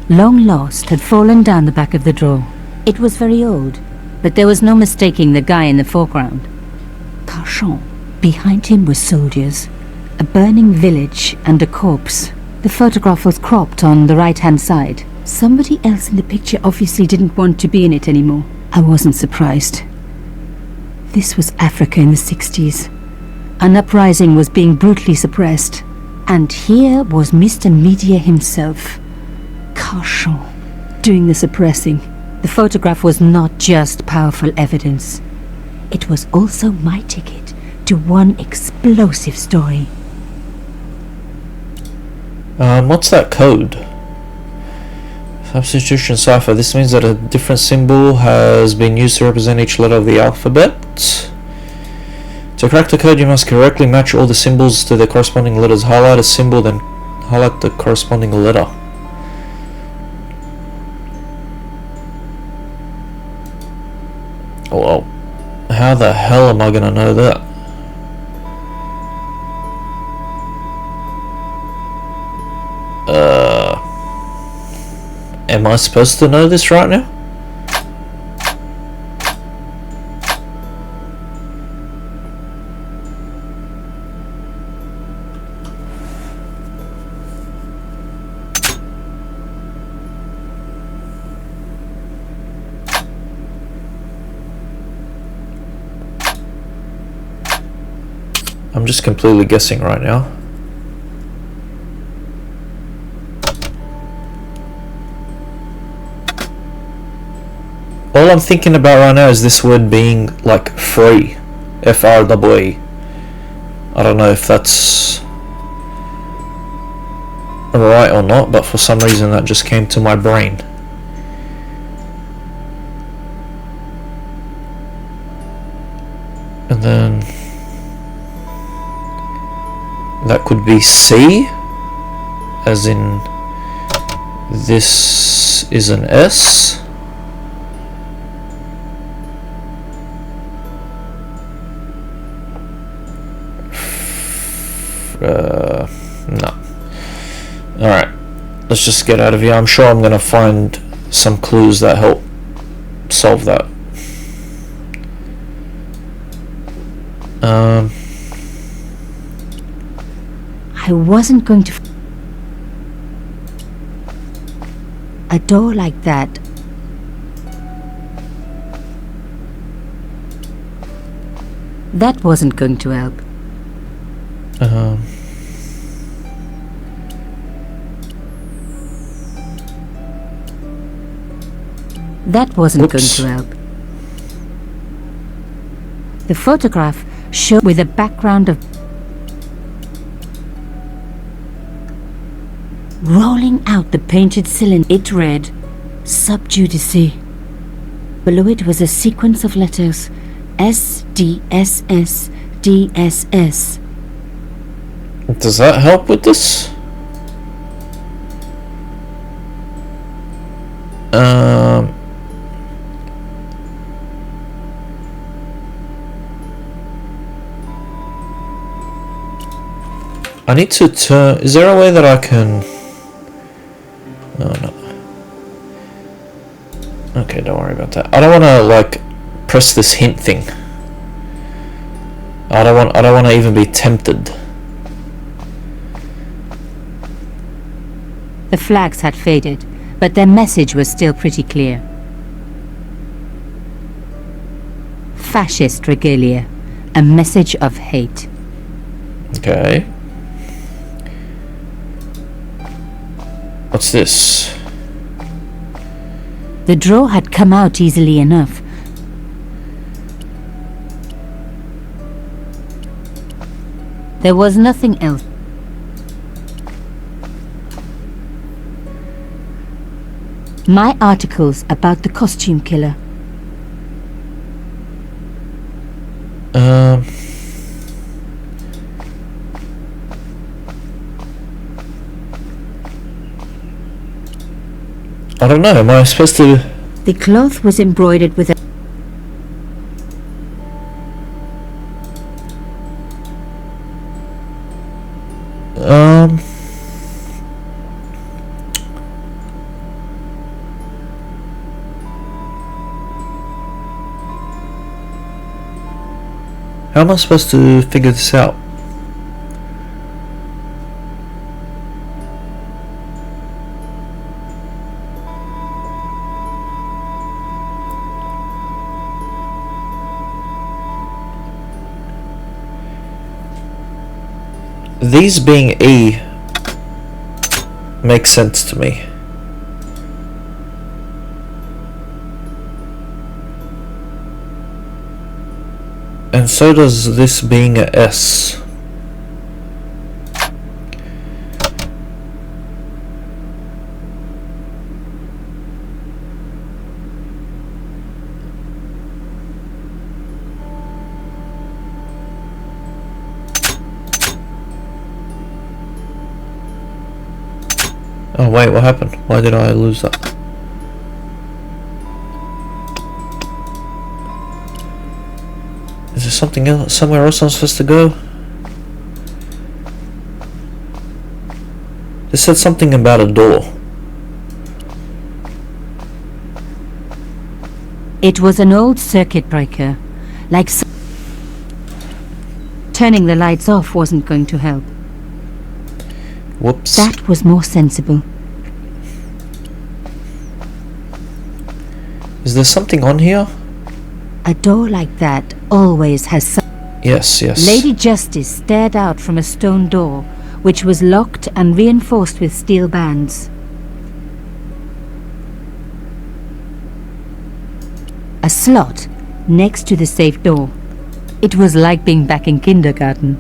long lost, had fallen down the back of the drawer. It was very old, but there was no mistaking the guy in the foreground. Carchon. Behind him were soldiers, a burning village and a corpse. The photograph was cropped on the right-hand side. Somebody else in the picture obviously didn't want to be in it anymore. I wasn't surprised. This was Africa in the 60s. An uprising was being brutally suppressed. And here was Mr. Media himself, Carchon, doing the suppressing. The photograph was not just powerful evidence. It was also my ticket to one explosive story. What's that code? Substitution cipher. This means that a different symbol has been used to represent each letter of the alphabet. To crack the code, you must correctly match all the symbols to their corresponding letters. Highlight a symbol, then highlight the corresponding letter. Oh, well. How the hell am I gonna know that? Am I supposed to know this right now? I'm just completely guessing right now. All I'm thinking about right now is this word being like free. F-R-E-E. I don't know if that's right or not, but for some reason that just came to my brain. And then that could be C, as in this is an S. No. Alright, let's just get out of here. I'm sure I'm gonna find some clues that help solve that. I wasn't going to... A door like that. That wasn't going to help. That wasn't going to help. The photograph showed with a background of rolling out the painted cylinder. It read Subjudice. Below it was a sequence of letters SDSS DSS. Does that help with this? I need to turn... Is there a way that I can... No, no. Okay, don't worry about that. I don't want to, like, press this hint thing. I don't want to even be tempted. The flags had faded, but their message was still pretty clear. Fascist regalia, a message of hate. Okay. What's this? The draw had come out easily enough. There was nothing else. My articles about the costume killer. I don't know, am I supposed to... The cloth was embroidered with a... How am I supposed to figure this out? These being E makes sense to me. And so does this being a S. Oh wait, what happened? Why did I lose that? Is there something else, somewhere else I'm supposed to go? They said something about a door. It was an old circuit breaker, like... Turning the lights off wasn't going to help. Whoops. That was more sensible. Is there something on here? A door like that always has some... Yes, yes. Lady Justice stared out from a stone door, which was locked and reinforced with steel bands. A slot next to the safe door. It was like being back in kindergarten.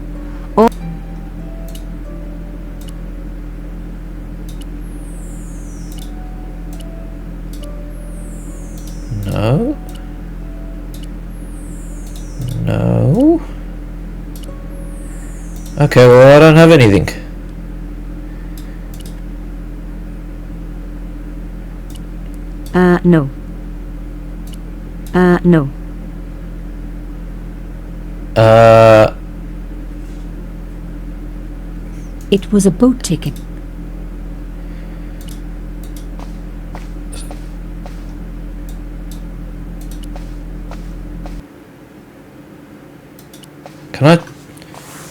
No. No. Okay, well, I don't have anything. No. No. It was a boat ticket.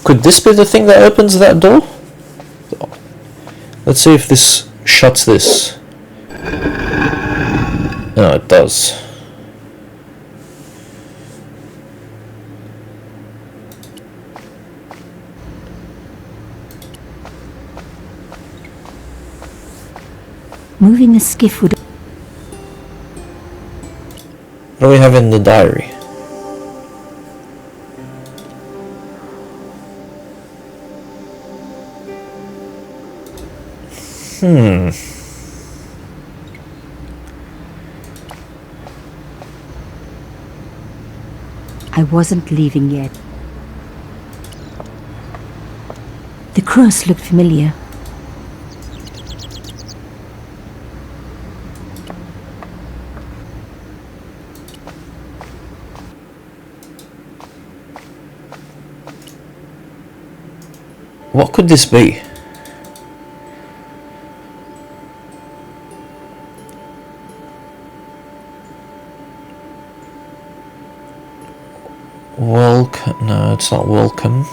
Could this be the thing that opens that door? Let's see if this shuts this. No, it does. Moving a skiff would... What do we have in the diary? I wasn't leaving yet. The cross looked familiar. What could this be? Welcome. No, it's not welcome.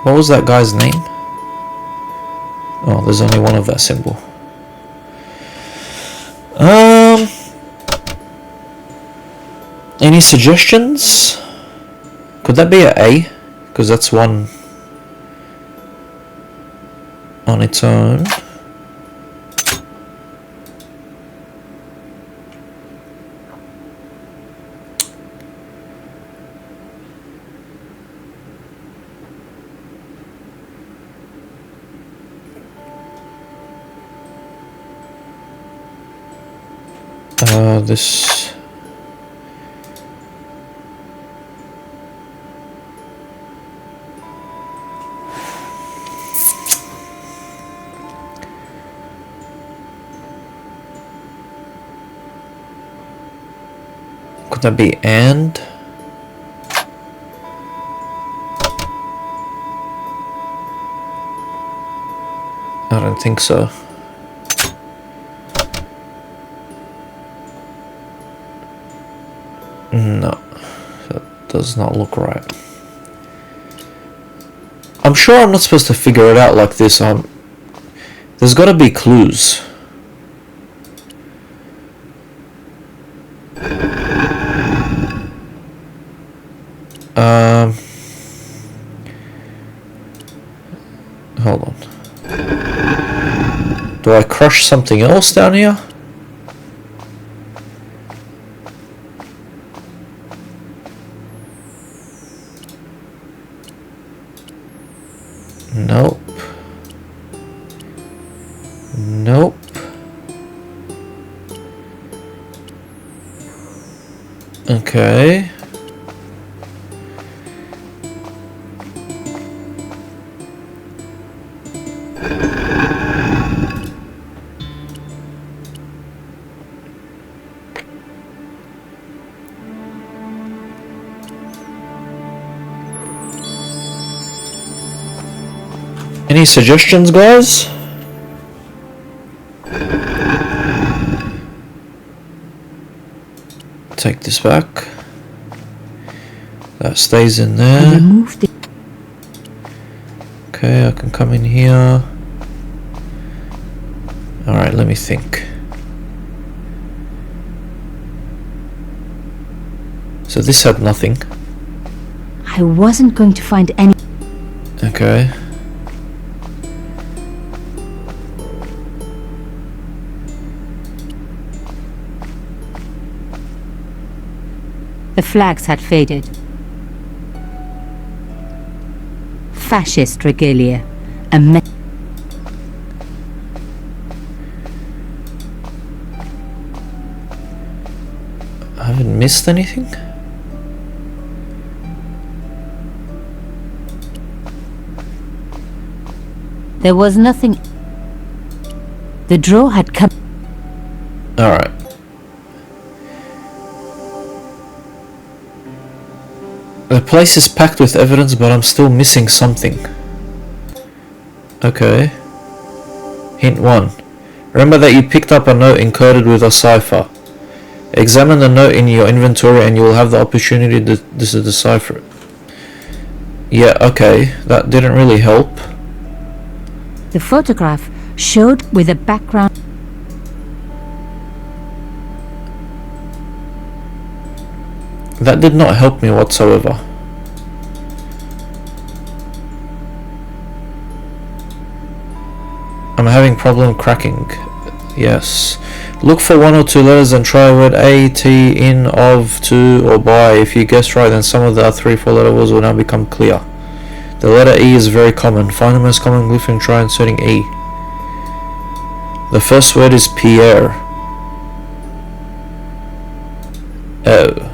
What was that guy's name? Oh, there's only one of that symbol. Any suggestions? Could that be an A? Because that's one on its own. This... Could that be and? I don't think so. No, that does not look right. I'm sure I'm not supposed to figure it out like this. There's got to be clues. Hold on. Do I crush something else down here? Nope. Nope. Okay. Any suggestions, guys? Take this back. That stays in there. I removed it. Okay, I can come in here. Alright, let me think. So this had nothing. I wasn't going to find any. Okay. The flags had faded. Fascist regalia. A I haven't missed anything? There was nothing. The drawer had come. Alright. The place is packed with evidence, but I'm still missing something. Okay. Hint 1. Remember that you picked up a note encoded with a cipher. Examine the note in your inventory and you will have the opportunity to decipher it. Yeah, okay. That didn't really help. The photograph showed with a background. That did not help me whatsoever. I'm having problem cracking. Yes. Look for 1 or 2 letters and try word A, T, in, of, to, or by. If you guess right, then some of the 3-4 letter words will now become clear. The letter E is very common. Find the most common glyph and try inserting E. The first word is Pierre. Oh.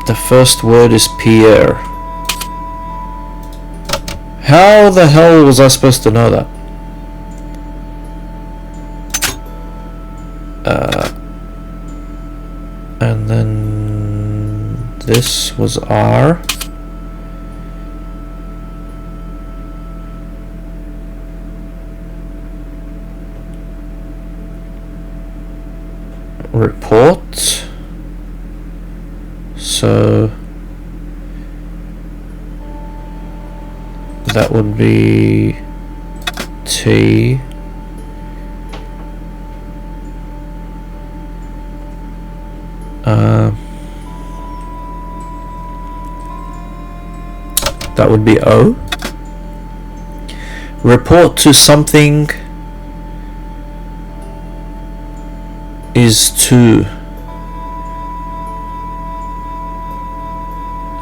The first word is Pierre. How the hell was I supposed to know that? And then this was R. Report. So that would be T. That would be O. Report to something is to.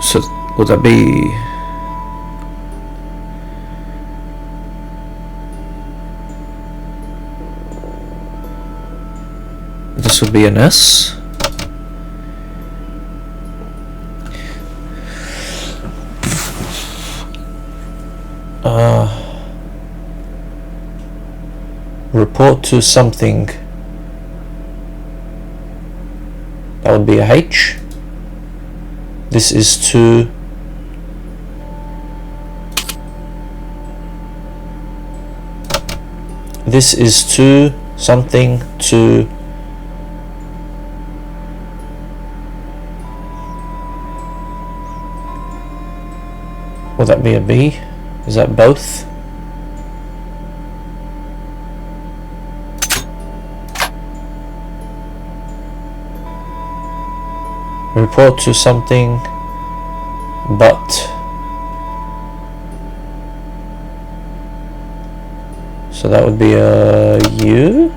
So would that be this would be an S. Report to something, that would be a H. This is to something to will that be a B? Is that both? Report to something but. So that would be a U.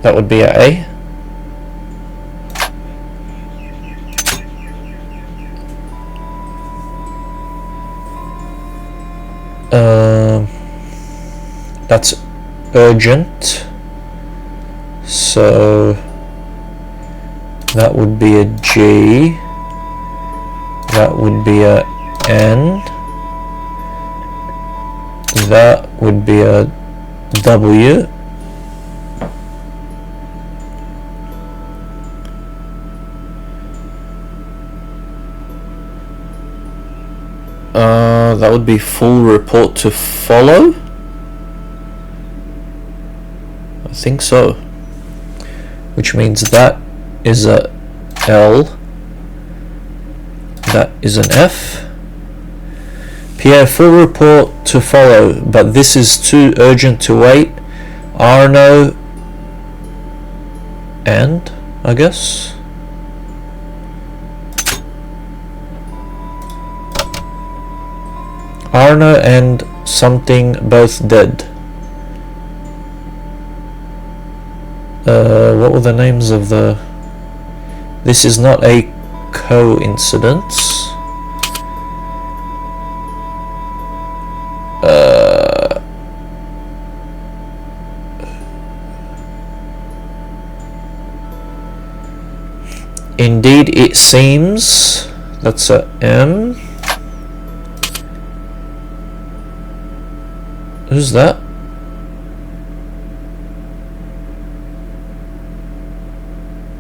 That would be a A. That's urgent, so that would be a G, that would be a N, that would be a W, that would be full report to follow. I think so. Which means that is a L. That is an F. Pierre, full report to follow, but this is too urgent to wait. Arno and, I guess. Arno and something both dead. What were the names of the... This is not a coincidence. Indeed, it seems. That's a M. Who's that?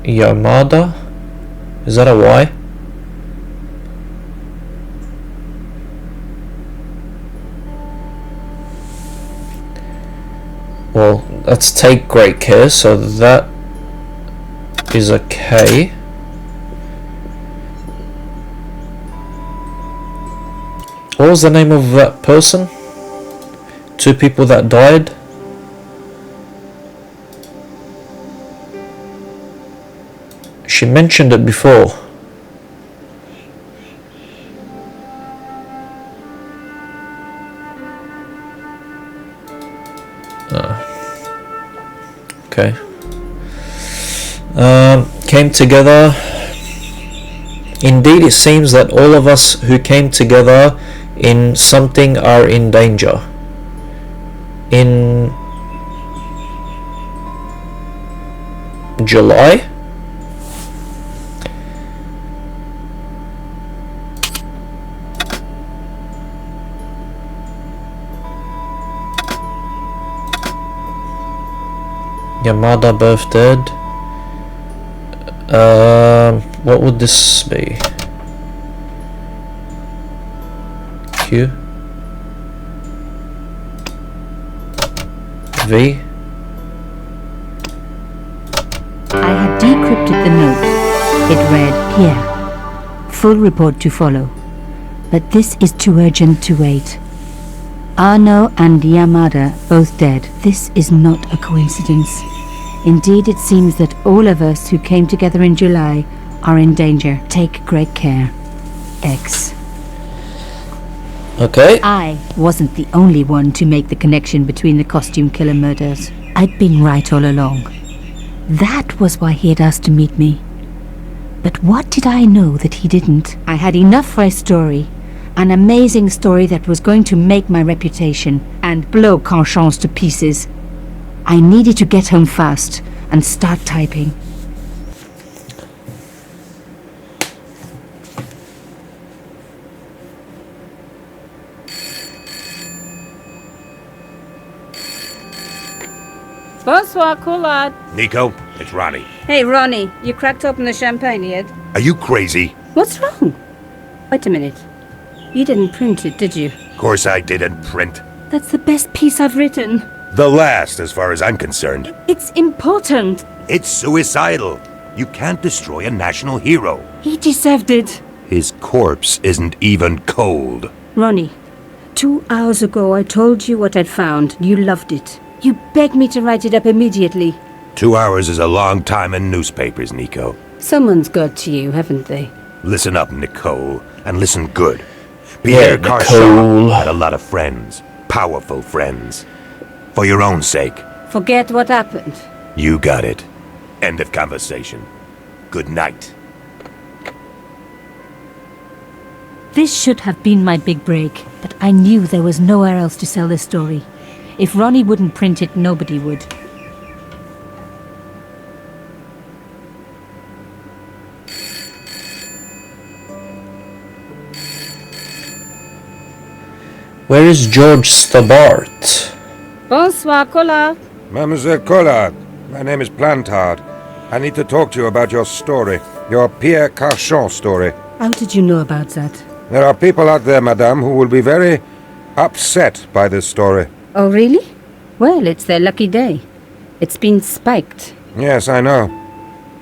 Yamada? Is that a Y? Well, let's take great care. So that is a K. What was the name of that person? Two people that died? She mentioned it before. Okay. Came together. Indeed, it seems that all of us who came together in something are in danger. In July? Yamada both dead. What would this be? Q V. I had decrypted the note. It read, Pierre, full report to follow. But this is too urgent to wait. Arno and Yamada both dead. This is not a coincidence. Indeed, it seems that all of us who came together in July are in danger. Take great care. X. Okay. I wasn't the only one to make the connection between the costume killer murders. I'd been right all along. That was why he had asked to meet me. But what did I know that he didn't? I had enough for a story. An amazing story that was going to make my reputation and blow Conchance to pieces. I needed to get home fast and start typing. Bonsoir, Collard. Nico, it's Ronnie. Hey, Ronnie, you cracked open the champagne yet? Are you crazy? What's wrong? Wait a minute. You didn't print it, did you? Of course I didn't print. That's the best piece I've written. The last, as far as I'm concerned. It's important. It's suicidal. You can't destroy a national hero. He deserved it. His corpse isn't even cold. Ronnie, 2 hours ago I told you what I'd found. You loved it. You begged me to write it up immediately. 2 hours is a long time in newspapers, Nico. Someone's got to you, haven't they? Listen up, Nicole, and listen good. Pierre Nicole. Carchon had a lot of friends. Powerful friends. For your own sake. Forget what happened. You got it. End of conversation. Good night. This should have been my big break, but I knew there was nowhere else to sell this story. If Ronnie wouldn't print it, nobody would. Where is George Stabart? Bonsoir, Collard. Mademoiselle Collard, my name is Plantard. I need to talk to you about your story. Your Pierre Carchon story. How did you know about that? There are people out there, madame, who will be very upset by this story. Oh, really? Well, it's their lucky day. It's been spiked. Yes, I know.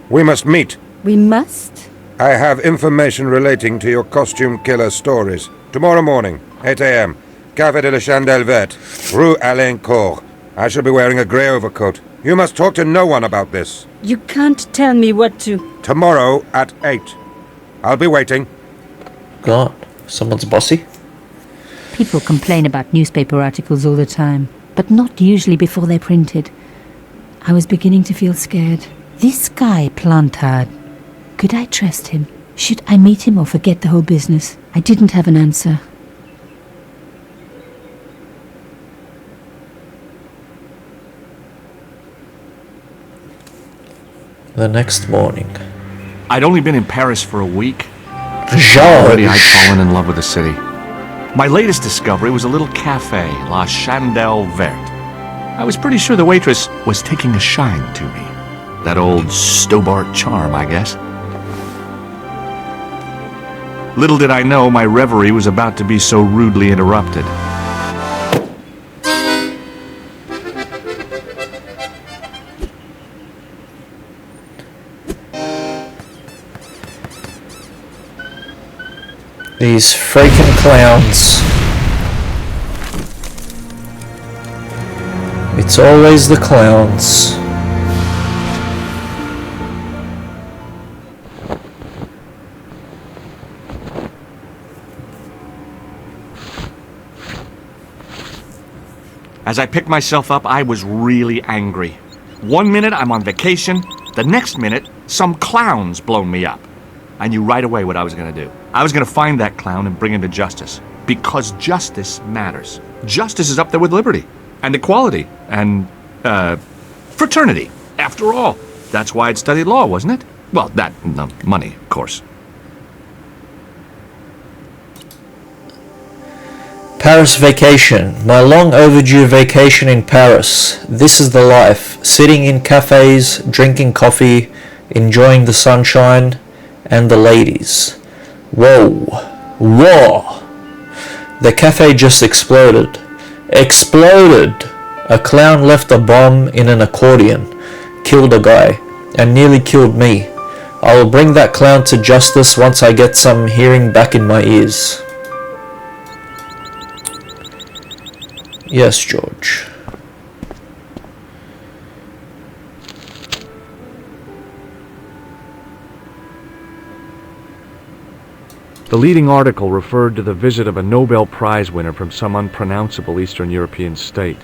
We must meet. We must? I have information relating to your costume killer stories. Tomorrow morning, 8 a.m. Café de la Chandelle Verte, Rue Alain Court. I shall be wearing a grey overcoat. You must talk to no one about this. You can't tell me what to... Tomorrow at 8. I'll be waiting. God, someone's bossy. People complain about newspaper articles all the time, but not usually before they're printed. I was beginning to feel scared. This guy, Plantard, could I trust him? Should I meet him or forget the whole business? I didn't have an answer. The next morning. I'd only been in Paris for a week. George! Already I'd fallen in love with the city. My latest discovery was a little cafe, La Chandelle Verte. I was pretty sure the waitress was taking a shine to me. That old Stobart charm, I guess. Little did I know my reverie was about to be so rudely interrupted. These freaking clowns. It's always the clowns. As I picked myself up, I was really angry. One minute I'm on vacation, the next minute some clown's blown me up. I knew right away what I was going to do. I was going to find that clown and bring him to justice. Because justice matters. Justice is up there with liberty. And equality. And, fraternity. After all, that's why I'd studied law, wasn't it? Well, that, no, money, of course. Paris vacation. My long overdue vacation in Paris. This is the life. Sitting in cafes, drinking coffee, enjoying the sunshine and the ladies. Whoa. Whoa. The cafe just exploded. Exploded! A clown left a bomb in an accordion, killed a guy, and nearly killed me. I will bring that clown to justice once I get some hearing back in my ears. Yes, George. The leading article referred to the visit of a Nobel Prize winner from some unpronounceable Eastern European state.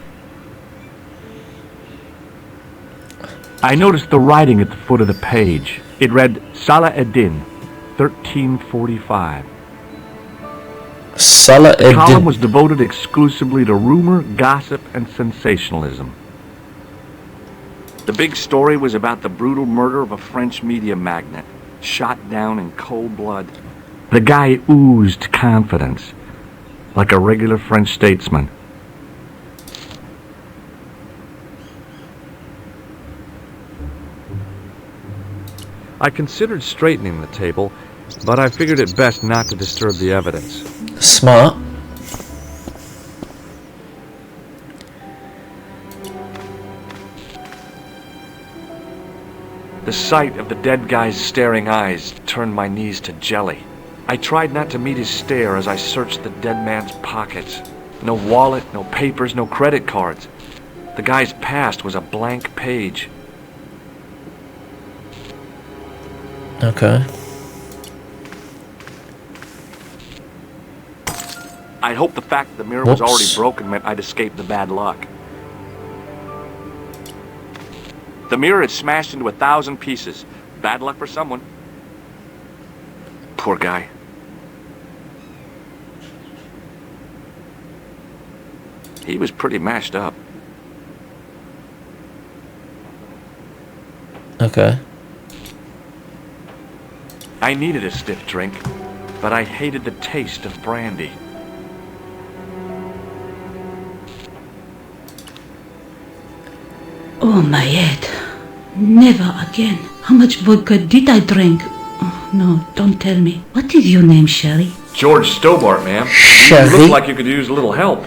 I noticed the writing at the foot of the page. It read, Salah Eddin, 1345. Salah The column Eddin. was devoted exclusively to rumor, gossip, and sensationalism. The big story was about the brutal murder of a French media magnate, shot down in cold blood. The guy oozed confidence, like a regular French statesman. I considered straightening the table, but I figured it best not to disturb the evidence. Smart. The sight of the dead guy's staring eyes turned my knees to jelly. I tried not to meet his stare as I searched the dead man's pockets. No wallet, no papers, no credit cards. The guy's past was a blank page. Okay. I'd hoped the fact that the mirror was already Whoops. broken meant I'd escape the bad luck. The mirror had smashed into 1,000 pieces. Bad luck for someone. Poor guy. He was pretty mashed up. Okay. I needed a stiff drink, but I hated the taste of brandy. Oh, my head. Never again. How much vodka did I drink? Oh, no, don't tell me. What is your name, Sherry? George Stobart, ma'am. You Sherry? look like you could use a little help.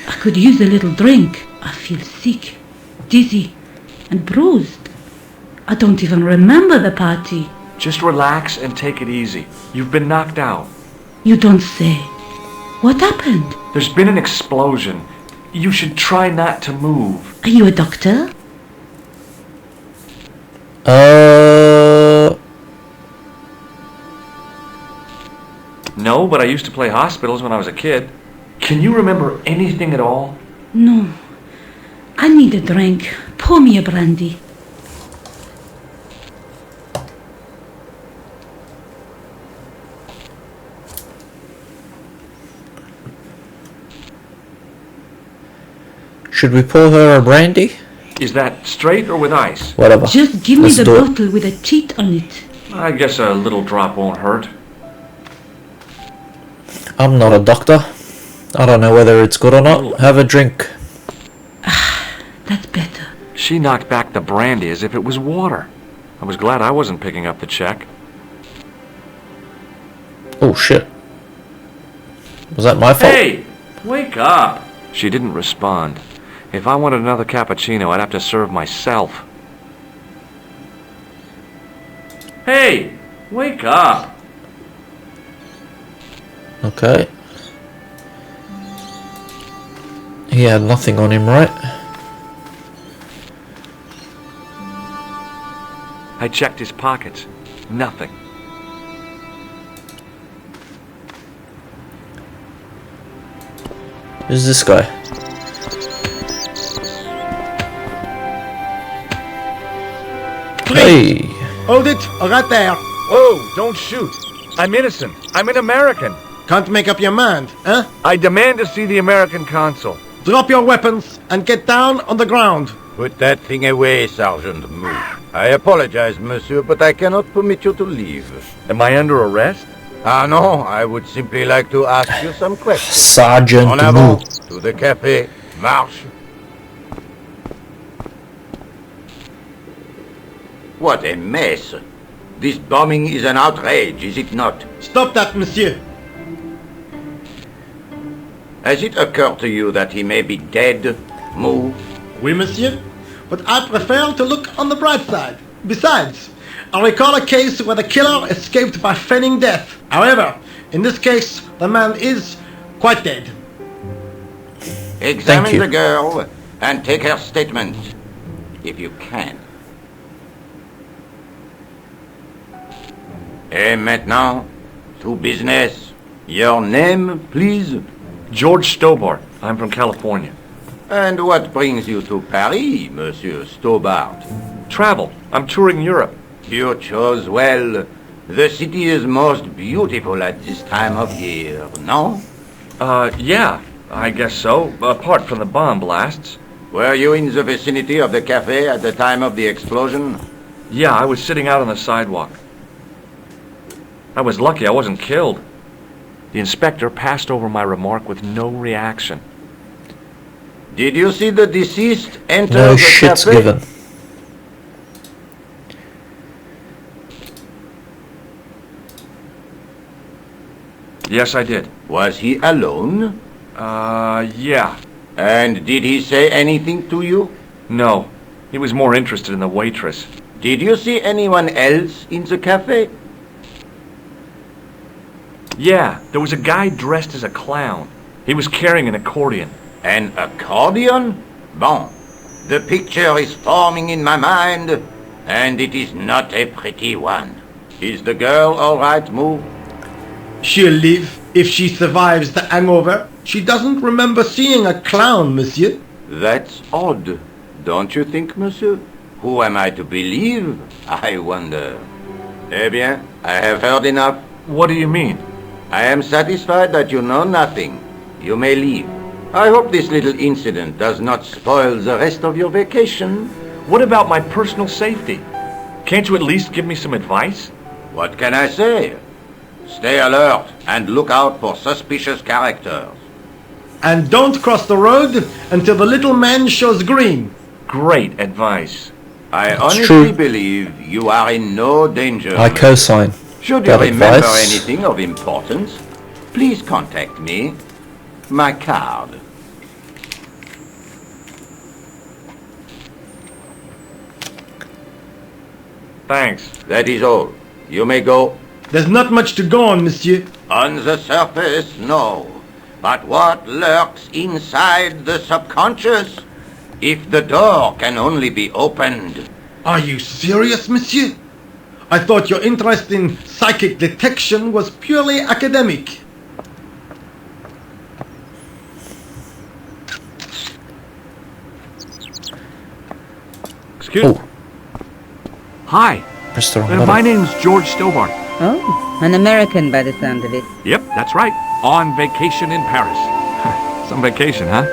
I could use a little drink. I feel sick, dizzy, and bruised. I don't even remember the party. Just relax and take it easy. You've been knocked out. You don't say. What happened? There's been an explosion. You should try not to move. Are you a doctor? No, but I used to play hospitals when I was a kid. Can you remember anything at all? No. I need a drink. Pour me a brandy. Should we pour her a brandy? Is that straight or with ice? Whatever. Just give me Let's the do it. bottle with a cheat on it. I guess a little drop won't hurt. I'm not a doctor. I don't know whether it's good or not. Have a drink. That's better. She knocked back the brandy as if it was water. I was glad I wasn't picking up the check. Oh shit. Was that my fault? Hey! Wake up! She didn't respond. If I wanted another cappuccino, I'd have to serve myself. Hey! Wake up! Okay. He had nothing on him, right? I checked his pockets. Nothing. Who's this guy? Hey! Hold it, right there. Whoa! Don't shoot! I'm innocent. I'm an American. Can't make up your mind, huh? I demand to see the American consul. Drop your weapons and get down on the ground. Put that thing away, Sergeant. Move. I apologize, monsieur, but I cannot permit you to leave. Am I under arrest? Ah, no, I would simply like to ask you some questions. Sergeant En avant, to the café. Marche. What a mess. This bombing is an outrage, is it not? Stop that, monsieur. Has it occurred to you that he may be dead? Move. Oui, monsieur. But I prefer to look on the bright side. Besides, I recall a case where the killer escaped by feigning death. However, in this case, the man is quite dead. Examine the girl and take her statement, if you can. Et maintenant, to business. Your name, please? George Stobart. I'm from California. And what brings you to Paris, Monsieur Stobart? Travel. I'm touring Europe. You chose well. The city is most beautiful at this time of year, no? Yeah, I guess so, apart from the bomb blasts. Were you in the vicinity of the cafe at the time of the explosion? Yeah, I was sitting out on the sidewalk. I was lucky I wasn't killed. The inspector passed over my remark with no reaction. Did you see the deceased enter No the shit's cafe? given. Yes, I did. Was he alone? Yeah. And did he say anything to you? No. He was more interested in the waitress. Did you see anyone else in the cafe? Yeah, there was a guy dressed as a clown. He was carrying an accordion. An accordion? Bon. The picture is forming in my mind, and it is not a pretty one. Is the girl all right, Moo? She'll live if she survives the hangover. She doesn't remember seeing a clown, monsieur. That's odd, don't you think, monsieur? Who am I to believe, I wonder? Eh bien, I have heard enough. What do you mean? I am satisfied that you know nothing. You may leave. I hope this little incident does not spoil the rest of your vacation. What about my personal safety? Can't you at least give me some advice? What can I say? Stay alert and look out for suspicious characters. And don't cross the road until the little man shows green. Great advice. I It's honestly true. believe you are in no danger. I co-sign. Should you that remember advice. anything of importance, please contact me. My card. Thanks. That is all. You may go. There's not much to go on, monsieur. On the surface, no. But what lurks inside the subconscious? If the door can only be opened. Are you serious, monsieur? I thought your interest in psychic detection was purely academic. Excuse Oh, me. Hi. Mr. My name's George Stobart. Oh, an American by the sound of it. Yep, that's right. On vacation in Paris. Some vacation, huh?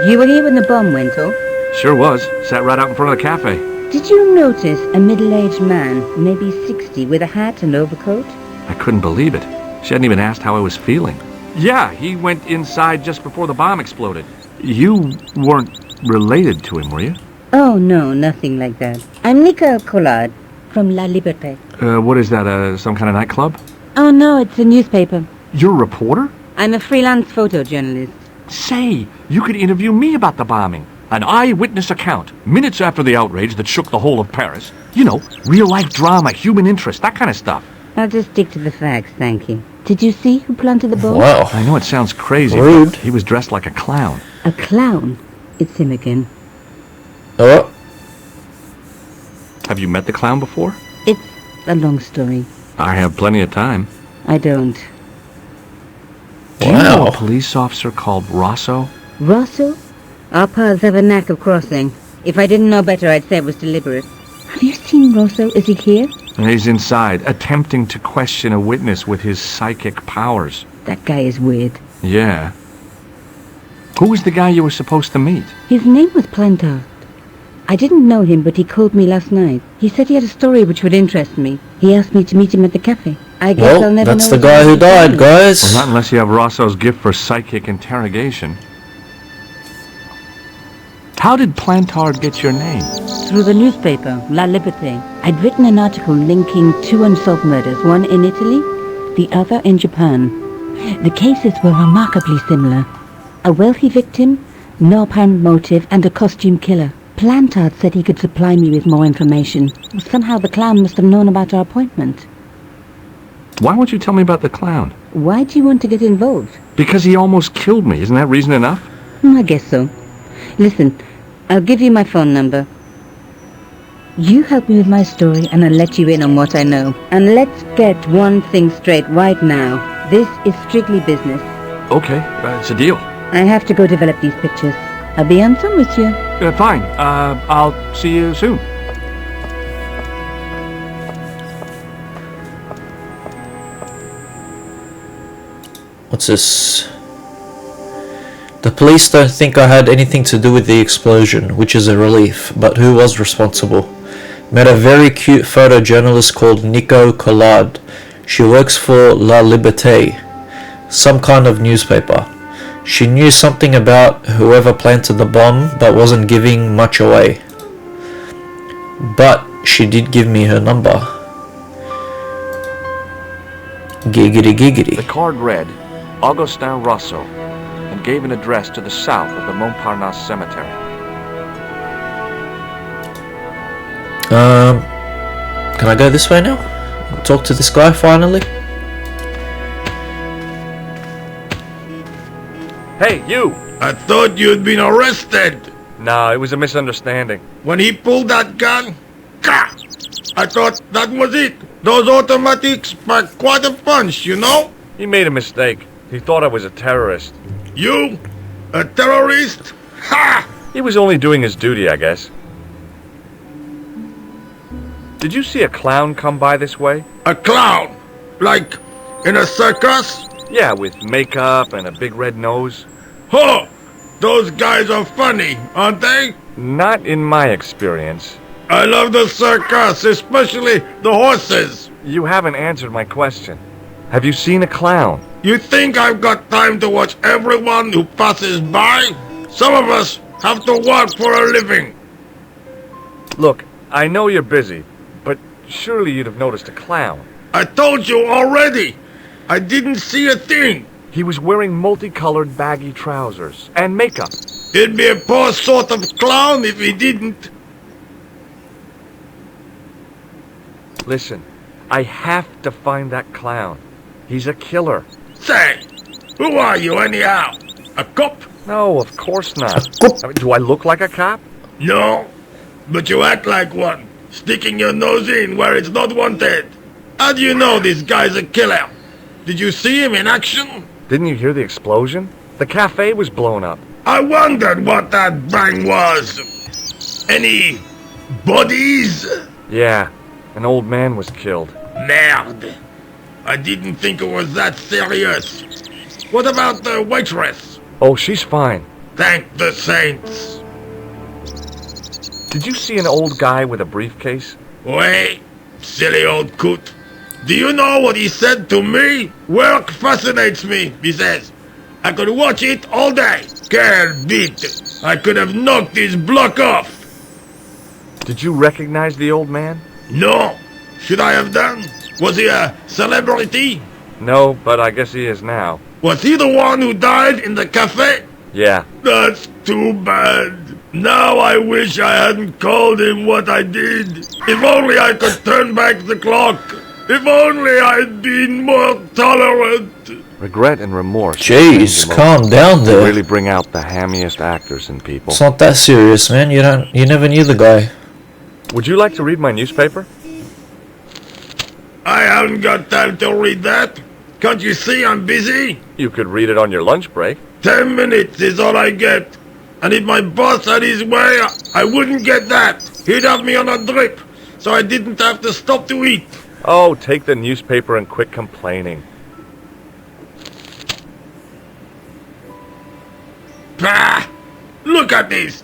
You were here when the bomb went off? Sure was. Sat right out in front of the cafe. Did you notice a middle-aged man, maybe 60, with a hat and overcoat? I couldn't believe it. She hadn't even asked how I was feeling. Yeah, he went inside just before the bomb exploded. You weren't related to him, were you? Oh, no, nothing like that. I'm Nicole Collard from La Liberté. What is that, some kind of nightclub? Oh, no, it's a newspaper. You're a reporter? I'm a freelance photojournalist. Say, you could interview me about the bombing. An eyewitness account, minutes after the outrage that shook the whole of Paris. You know, real-life drama, human interest, that kind of stuff. I'll just stick to the facts, thank you. Did you see who planted the bomb? wow. I know it sounds crazy, Rude. but he was dressed like a clown. A clown? It's him again. Oh, Have you met the clown before? It's a long story. I have plenty of time. I don't. Do you know Wow. a police officer called Rosso? Rosso? Our paths have a knack of crossing. If I didn't know better, I'd say it was deliberate. Have you seen Rosso? Is he here? He's inside, attempting to question a witness with his psychic powers. That guy is weird. Yeah. Who was the guy you were supposed to meet? His name was Plantard. I didn't know him, but he called me last night. He said he had a story which would interest me. He asked me to meet him at the cafe. I guess I'll well, never that's know the what guy who he's died, doing. guys. Well, not unless you have Rosso's gift for psychic interrogation. How did Plantard get your name? Through the newspaper, La Liberté. I'd written an article linking two unsolved murders, one in Italy, the other in Japan. The cases were remarkably similar. A wealthy victim, no apparent motive, and a costume killer. Plantard said he could supply me with more information. Somehow the clown must have known about our appointment. Why won't you tell me about the clown? Why do you want to get involved? Because he almost killed me. Isn't that reason enough? I guess so. Listen, I'll give you my phone number. You help me with my story and I'll let you in on what I know. And let's get one thing straight right now. This is strictly business. Okay, it's a deal. I have to go develop these pictures. I'll be on some, monsieur. Fine. I'll see you soon. What's this? The police don't think I had anything to do with the explosion, which is a relief, but who was responsible? Met a very cute photojournalist called Nicole Collard. She works for La Liberté, some kind of newspaper. She knew something about whoever planted the bomb, but wasn't giving much away. But she did give me her number. Giggity giggity. The card read, Augustin Rosso, and gave an address to the south of the Montparnasse Cemetery. Can I go this way now? Talk to this guy finally? Hey, you! I thought you'd been arrested. No, it was a misunderstanding. When he pulled that gun, gah! I thought that was it. Those automatics pack quite a punch, you know? He made a mistake. He thought I was a terrorist. You? A terrorist? Ha! He was only doing his duty, I guess. Did you see a clown come by this way? A clown? Like in a circus? Yeah, with makeup and a big red nose. Huh! Those guys are funny, aren't they? Not in my experience. I love the circus, especially the horses. You haven't answered my question. Have you seen a clown? You think I've got time to watch everyone who passes by? Some of us have to work for a living. Look, I know you're busy, but surely you'd have noticed a clown. I told you already. I didn't see a thing. He was wearing multicolored baggy trousers and makeup. He'd be a poor sort of clown if he didn't. Listen, I have to find that clown. He's a killer. Say, who are you anyhow? A cop? No, of course not. cop? I mean, do I look like a cop? No, but you act like one, sticking your nose in where it's not wanted. How do you know this guy's a killer? Did you see him in action? Didn't you hear the explosion? The cafe was blown up. I wondered what that bang was. Any bodies? Yeah, an old man was killed. Merde. I didn't think it was that serious. What about the waitress? Oh, she's fine. Thank the saints. Did you see an old guy with a briefcase? Wait, silly old coot. Do you know what he said to me? Work fascinates me, he says. I could watch it all day. Quelle bite. I could have knocked his block off. Did you recognize the old man? No. Should I have done? Was he a celebrity? No, but I guess he is now. Was he the one who died in the cafe? Yeah. That's too bad. Now I wish I hadn't called him what I did. If only I could turn back the clock. If only I'd been more tolerant. Regret and remorse. Jeez, calm down there. Really bring out the hammiest actors in people. It's not that serious, man. You never knew the guy. Would you like to read my newspaper? I haven't got time to read that. Can't you see I'm busy? You could read it on your lunch break. 10 minutes is all I get. And if my boss had his way, I wouldn't get that. He'd have me on a drip, so I didn't have to stop to eat. Oh, take the newspaper and quit complaining. Bah! Look at this!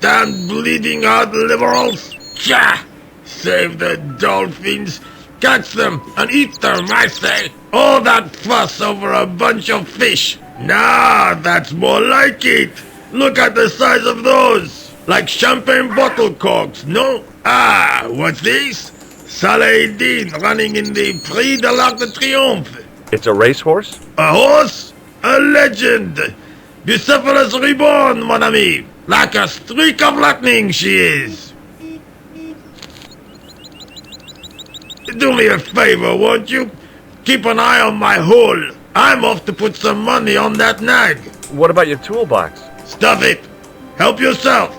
Damn bleeding heart liberals! Tcha! Save the dolphins, catch them and eat them, I say! All that fuss over a bunch of fish! Nah, that's more like it! Look at the size of those! Like champagne bottle corks, no? Ah, what's this? Saladin running in the Prix de l'Arc de Triomphe. It's a racehorse? A horse? A legend! Bucephalus reborn, mon ami! Like a streak of lightning she is! Do me a favor, won't you? Keep an eye on my hole. I'm off to put some money on that nag. What about your toolbox? Stuff it. Help yourself.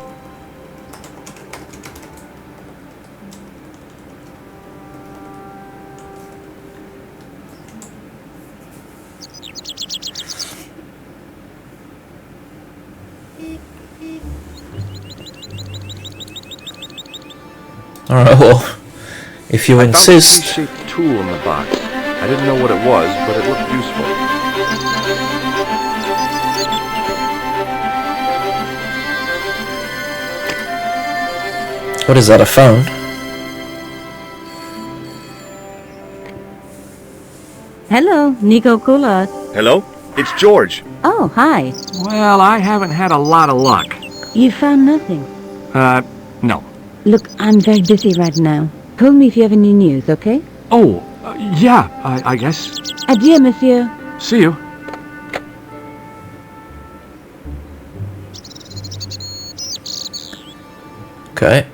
Alright, well, if you insist. I found a T-shaped tool in the box. I didn't know what it was, but it looked useful. What is that, a phone? Hello, Nico Coulard. Hello? It's George. Oh, hi. Well, I haven't had a lot of luck. You found nothing? No. Look, I'm very busy right now. Call me if you have any news, okay? Oh, yeah, I guess. Adieu, monsieur. See you. Okay.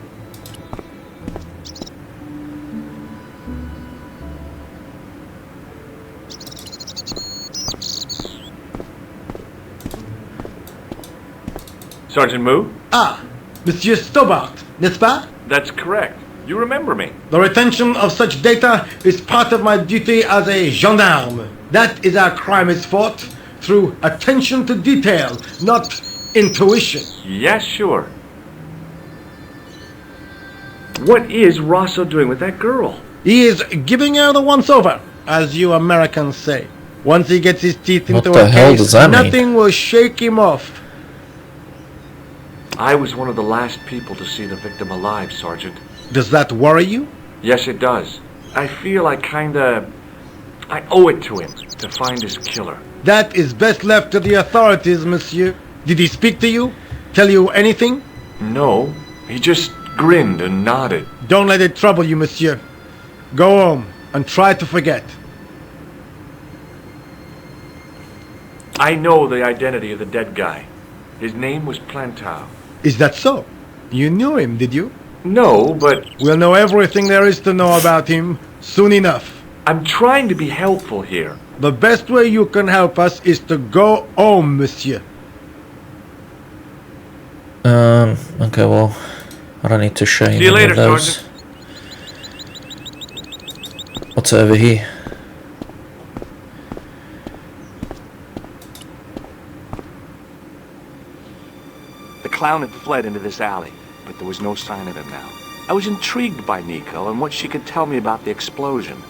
Sergeant Moo? Ah, Monsieur Stobart, n'est-ce pas? That's correct. You remember me. The retention of such data is part of my duty as a gendarme. That is how crime is fought, through attention to detail, not intuition. Yes, sure. What is Rosso doing with that girl? He is giving her the once-over, as you Americans say. Once he gets his teeth What into the a hell case, does that mean? nothing will shake him off. I was one of the last people to see the victim alive, Sergeant. Does that worry you? Yes, it does. I feel I owe it to him to find his killer. That is best left to the authorities, monsieur. Did he speak to you? Tell you anything? No, he just grinned and nodded. Don't let it trouble you, monsieur. Go home and try to forget. I know the identity of the dead guy. His name was Plantal. Is that so? You knew him, did you? No, but We'll know everything there is to know about him soon enough. I'm trying to be helpful here. The best way you can help us is to go home, monsieur. Okay, well, I don't need to show you See you any later, of those. Sergeant. What's over here? The clown had fled into this alley, but there was no sign of him now. I was intrigued by Nico and what she could tell me about the explosion.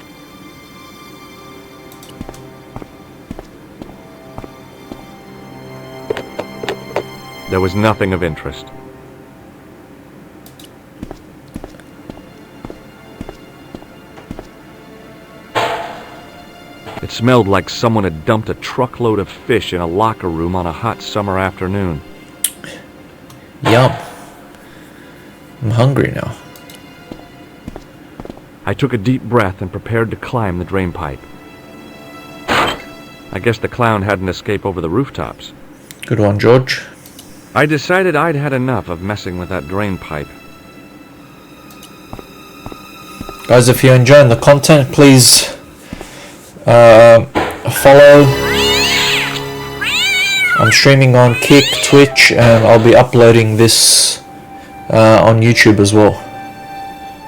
There was nothing of interest. It smelled like someone had dumped a truckload of fish in a locker room on a hot summer afternoon. Yum. I'm hungry now. I took a deep breath and prepared to climb the drain pipe. I guess the clown had an escape over the rooftops. Good one, George. I decided I'd had enough of messing with that drain pipe. Guys, if you're enjoying the content, please follow. I'm streaming on Kick, Twitch, and I'll be uploading this on YouTube as well.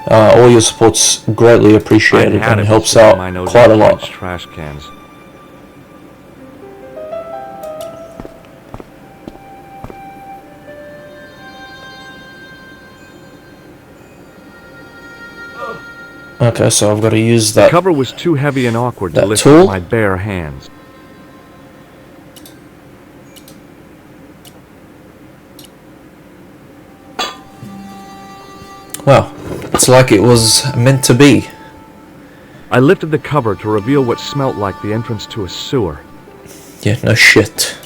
All your support's greatly appreciated and helps out quite a lot. Trash cans. Okay, so I've got to use that. The cover was too heavy and awkward to that lift tool? with my bare hands. Well, it's like it was meant to be. I lifted the cover to reveal what smelt like the entrance to a sewer. Yeah, no shit.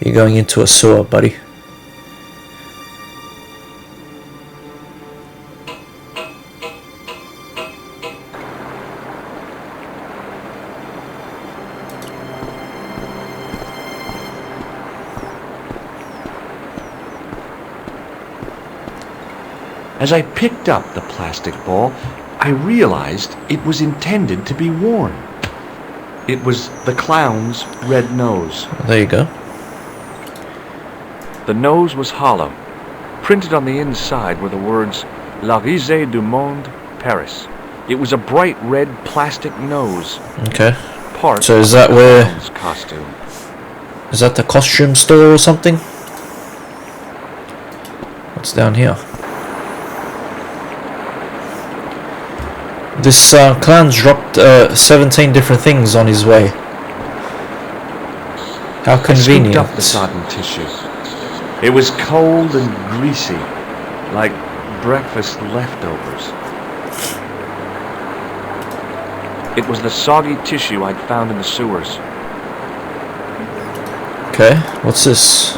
You're going into a sewer, buddy. As I picked up the plastic ball, I realized it was intended to be worn. It was the clown's red nose. There you go. The nose was hollow. Printed on the inside were the words, La Risée du Monde, Paris. It was a bright red plastic nose. Okay. Part So is of that the where... clown's costume. Is that the costume store or something? What's down here? This clown's dropped 17 different things on his way. How convenient. I scooped up the sodden tissues. It was cold and greasy, like breakfast leftovers. It was the soggy tissue I'd found in the sewers. Okay, what's this?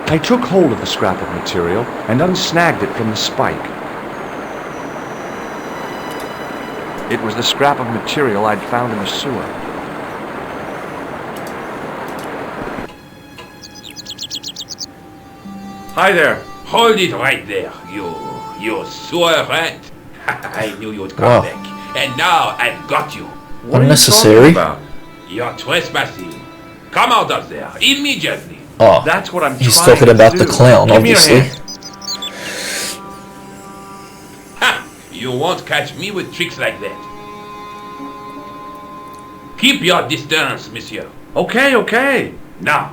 I took hold of the scrap of material and unsnagged it from the spike. It was the scrap of material I'd found in the sewer. Hi there. Hold it right there, you sewer rat. I knew you'd come Wow. back. And now I've got you. What unnecessary. Are you talking about? You're trespassing. Come out of there, immediately. Oh, That's what I'm he's trying talking to about do. the clown, Give me your obviously. hand. Ha! You won't catch me with tricks like that. Keep your distance, monsieur. Okay, okay. Now,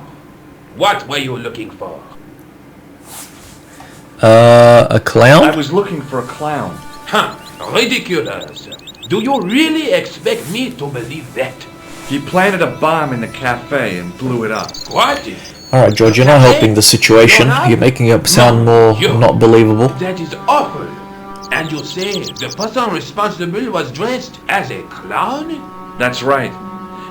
what were you looking for? A clown? I was looking for a clown. Huh, ridiculous. Do you really expect me to believe that? He planted a bomb in the cafe and blew it up. What? Alright, George, you're not helping the situation. You're making it sound more not believable. That is awful. And you say the person responsible was dressed as a clown? That's right.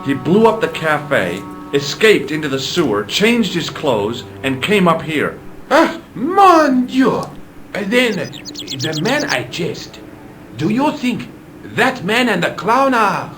He blew up the cafe, escaped into the sewer, changed his clothes, and came up here. Ah, mon Dieu! Then, the man I chased, do you think that man and the clown are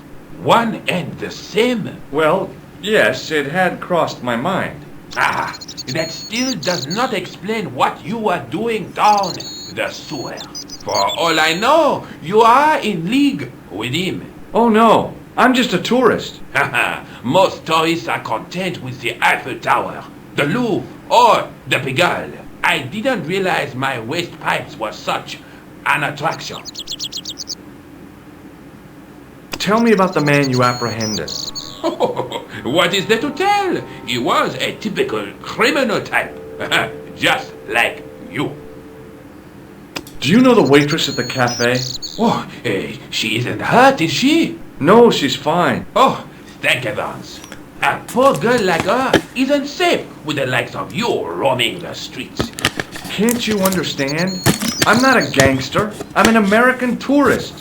one and the same? Well, yes, it had crossed my mind. Ah, that still does not explain what you are doing down the sewer. For all I know, you are in league with him. Oh no, I'm just a tourist. Haha, most tourists are content with the Eiffel Tower, the Louvre, or the Pigalle. I didn't realize my waste pipes were such an attraction. Tell me about the man you apprehended. What is there to tell? He was a typical criminal type, just like you. Do you know the waitress at the cafe? Oh, she isn't hurt, is she? No, she's fine. Oh, thank heavens. A poor girl like her isn't safe with the likes of you roaming the streets. Can't you understand? I'm not a gangster. I'm an American tourist.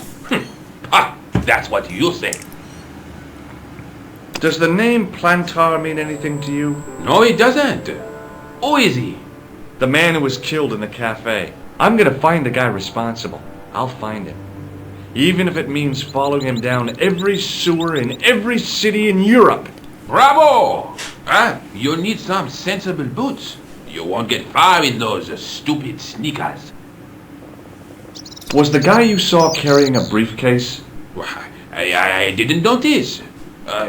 Ah, that's what you say. Does the name Plantar mean anything to you? No, it doesn't. Who is he? The man who was killed in the cafe. I'm gonna find the guy responsible. I'll find him. Even if it means following him down every sewer in every city in Europe. Bravo! You need some sensible boots. You won't get far in those stupid sneakers. Was the guy you saw carrying a briefcase? I didn't notice.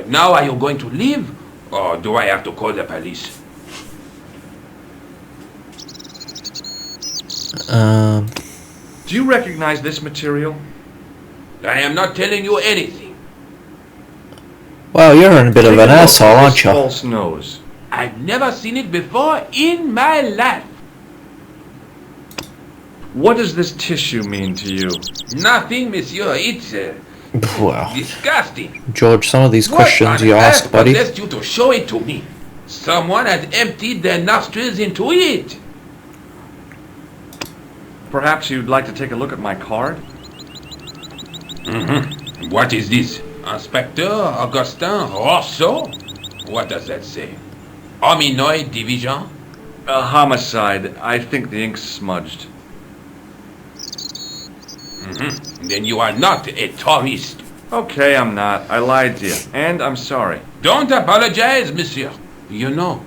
Now are you going to leave? Or do I have to call the police? Do you recognize this material? I am not telling you anything. Well, you're a bit of an asshole, aren't you? False nose. I've never seen it before in my life. What does this tissue mean to you? Nothing, monsieur. It's Wow. disgusting. George, some of these What questions on you ask, earth buddy. possessed you to show it to me? Someone has emptied their nostrils into it. Perhaps you'd like to take a look at my card? Mm-hmm. What is this? Inspector Augustin Rousseau? What does that say? Hominoid Division? A homicide. I think the ink's smudged. Mm-hmm. Then you are not a tourist. Okay, I'm not. I lied to you. And I'm sorry. Don't apologize, monsieur. You know,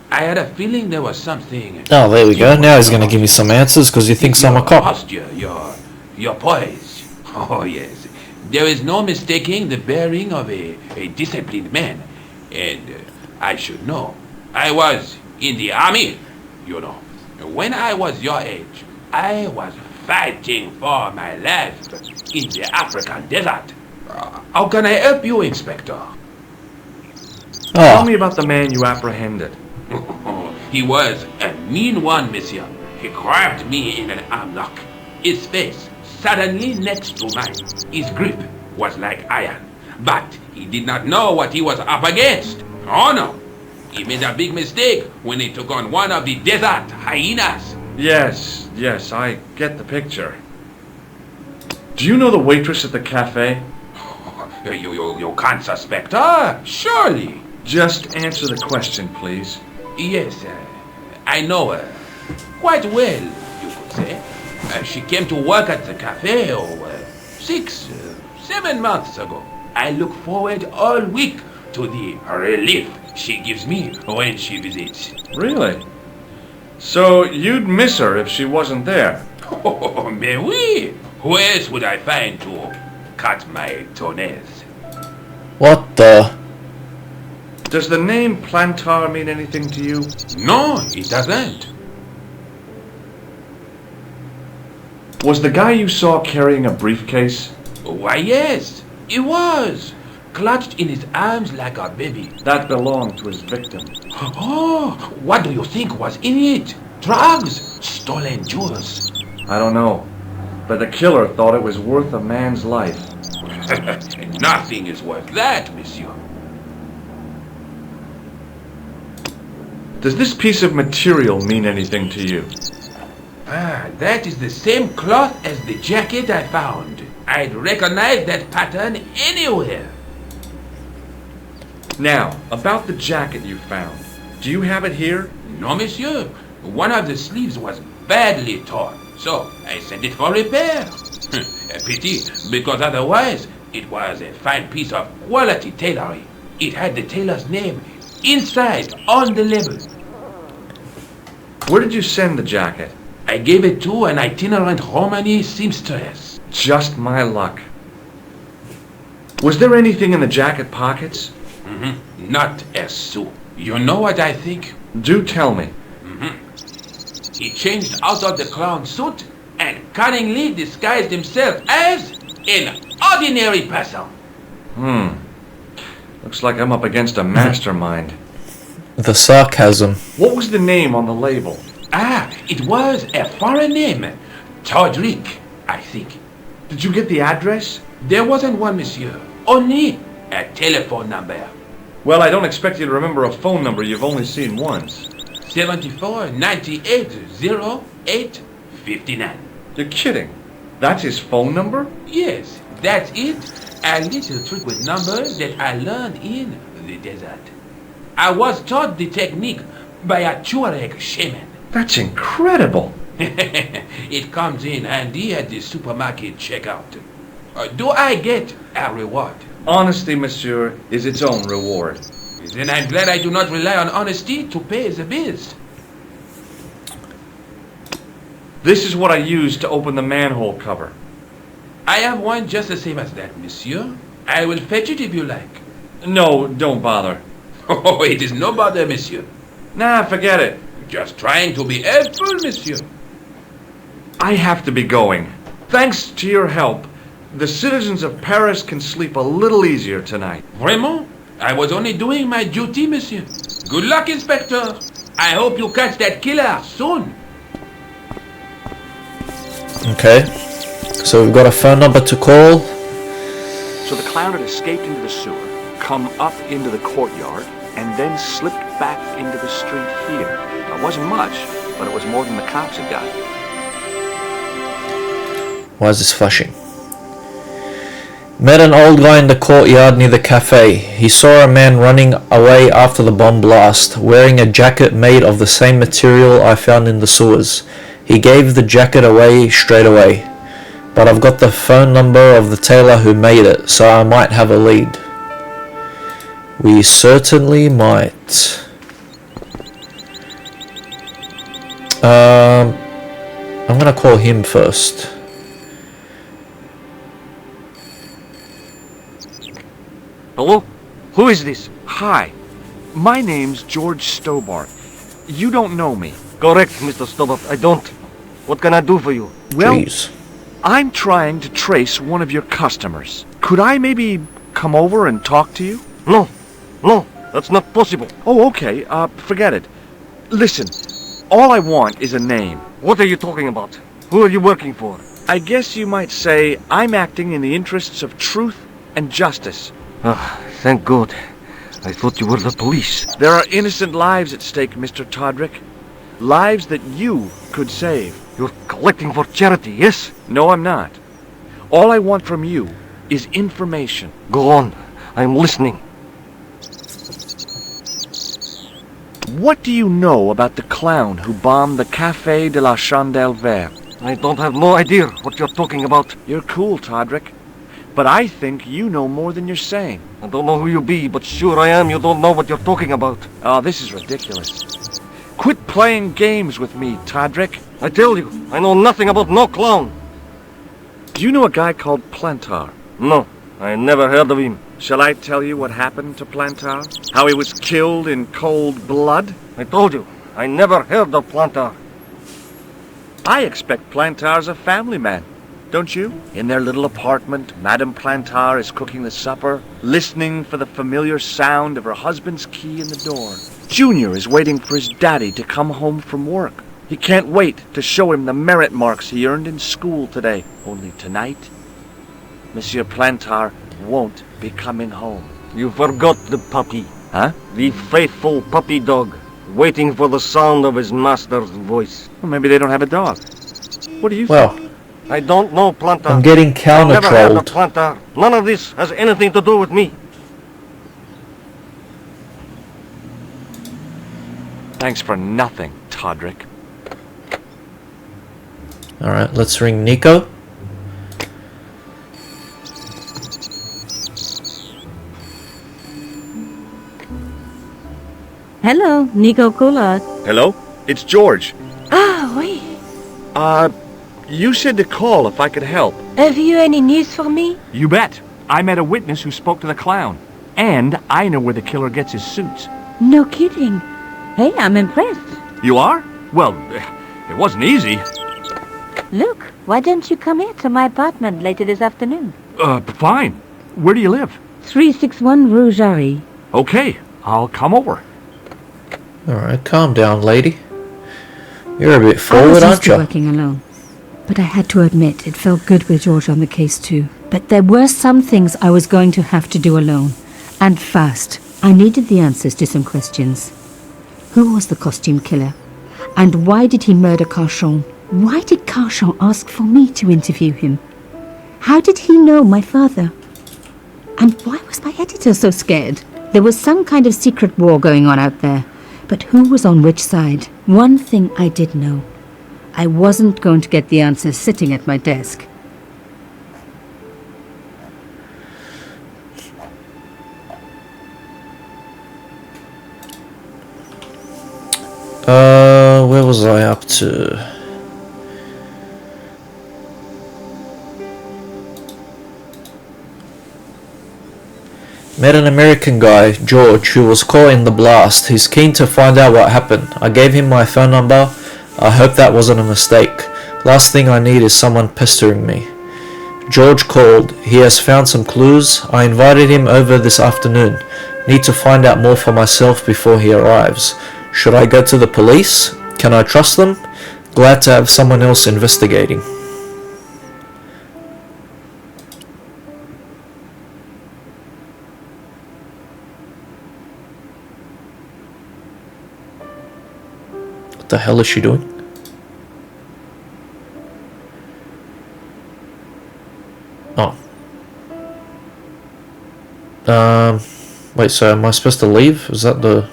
I had a feeling there was something... Oh, there we go. Now he's gonna give me some answers because he thinks I'm a cop. Posture, your poise. Oh, yes. There is no mistaking the bearing of a disciplined man. And I should know. I was in the army, you know. When I was your age, I was fighting for my life in the African desert. How can I help you, Inspector? Tell me about the man you apprehended. He was a mean one, monsieur. He grabbed me in an armlock. His face suddenly next to mine. His grip was like iron. But he did not know what he was up against. Oh no! He made a big mistake when he took on one of the desert hyenas. Yes, I get the picture. Do you know the waitress at the cafe? You can't suspect her, surely. Just answer the question, please. Yes, I know her. Quite well, you could say. She came to work at the cafe 6, 7 months ago. I look forward all week to the relief she gives me when she visits. Really? So you'd miss her if she wasn't there? Oh, mais oui! Who else would I find to cut my toenails? What the? Does the name Plantar mean anything to you? No, it doesn't. Was the guy you saw carrying a briefcase? Why, yes, he was. Clutched in his arms like a baby. That belonged to his victim. Oh, what do you think was in it? Drugs? stolen jewels. I don't know, but the killer thought it was worth a man's life. Nothing is worth that, monsieur. Does this piece of material mean anything to you? Ah, that is the same cloth as the jacket I found. I'd recognize that pattern anywhere. Now, about the jacket you found. Do you have it here? No, monsieur. One of the sleeves was badly torn, so I sent it for repair. A pity, because otherwise it was a fine piece of quality tailoring. It had the tailor's name inside on the label. Where did you send the jacket? I gave it to an itinerant Romani seamstress. Just my luck. Was there anything in the jacket pockets? Not a sou. You know what I think? Do tell me. He changed out of the clown suit and cunningly disguised himself as an ordinary person. Looks like I'm up against a mastermind. The sarcasm. What was the name on the label? Ah, it was a foreign name. Todrick, I think. Did you get the address? There wasn't one, monsieur. Only a telephone number. Well, I don't expect you to remember a phone number you've only seen once. 74 98 08 59. You're kidding. That's his phone number? Yes, that's it. A little trick with numbers that I learned in the desert. I was taught the technique by a Tuareg shaman. That's incredible. It comes in handy at the supermarket checkout. Do I get a reward? Honesty, monsieur, is its own reward. Then I'm glad I do not rely on honesty to pay the bills. This is what I used to open the manhole cover. I have one just the same as that, monsieur. I will fetch it if you like. No, don't bother. Oh, it is no bother, monsieur. Nah, forget it. Just trying to be helpful, monsieur. I have to be going. Thanks to your help, the citizens of Paris can sleep a little easier tonight. Vraiment? I was only doing my duty, monsieur. Good luck, Inspector. I hope you catch that killer soon. Okay. So we've got a phone number to call. So the clown had escaped into the sewer, come up into the courtyard, and then slipped back into the street here. It wasn't much, but it was more than the cops had got. Why is this flashing? Met an old guy in the courtyard near the cafe. He saw a man running away after the bomb blast, wearing a jacket made of the same material I found in the sewers. He gave the jacket away straight away. But I've got the phone number of the tailor who made it, so I might have a lead. We certainly might. I'm gonna call him first. Hello? Who is this? Hi. My name's George Stobart. You don't know me. Correct, Mr. Stobart. I don't. What can I do for you? Well, Jeez. I'm trying to trace one of your customers. Could I maybe come over and talk to you? No. No, that's not possible. Oh, okay. Forget it. Listen, all I want is a name. What are you talking about? Who are you working for? I guess you might say I'm acting in the interests of truth and justice. Ah, thank God. I thought you were the police. There are innocent lives at stake, Mr. Todrick. Lives that you could save. You're collecting for charity, yes? No, I'm not. All I want from you is information. Go on. I'm listening. What do you know about the clown who bombed the Café de la Chandelle Verte? I don't have no idea what you're talking about. You're cool, Todrick. But I think you know more than you're saying. I don't know who you be, but sure I am you don't know what you're talking about. Oh, this is ridiculous. Quit playing games with me, Todrick. I tell you, I know nothing about no clown. Do you know a guy called Plantar? No, I never heard of him. Shall I tell you what happened to Plantar? How he was killed in cold blood? I told you, I never heard of Plantar. I expect Plantar's a family man, don't you? In their little apartment, Madame Plantar is cooking the supper, listening for the familiar sound of her husband's key in the door. Junior is waiting for his daddy to come home from work. He can't wait to show him the merit marks he earned in school today. Only tonight, Monsieur Plantard won't be coming home. You forgot the puppy. Huh? The faithful puppy dog, waiting for the sound of his master's voice. Well, maybe they don't have a dog. What do you Well, think? I don't know, Plantard. I'm getting I've never had a counter-trolled. Plantard. None of this has anything to do with me. Thanks for nothing, Todrick. Alright, let's ring Nico. Hello, Nico Collard. Hello? It's George. Ah, oui. You said to call if I could help. Have you any news for me? You bet. I met a witness who spoke to the clown. And I know where the killer gets his suits. No kidding. Hey, I'm impressed. You are? Well, it wasn't easy. Look, why don't you come here to my apartment later this afternoon? Fine. Where do you live? 361 Rue Jarry. Okay, I'll come over. Alright, calm down, lady. You're a bit I was forward, used aren't to you? working alone. But I had to admit, it felt good with George on the case too. But there were some things I was going to have to do alone. And fast. I needed the answers to some questions. Who was the costume killer? And why did he murder Carchon? Why did Carchon ask for me to interview him? How did he know my father? And why was my editor so scared? There was some kind of secret war going on out there. But who was on which side? One thing I did know. I wasn't going to get the answers sitting at my desk. Where was I up to? Met an American guy, George, who was caught in the blast. He's keen to find out what happened. I gave him my phone number. I hope that wasn't a mistake. Last thing I need is someone pestering me. George called. He has found some clues. I invited him over this afternoon. Need to find out more for myself before he arrives. Should I go to the police? Can I trust them? Glad to have someone else investigating. What the hell is she doing? Oh. Wait, so am I supposed to leave? Is that the...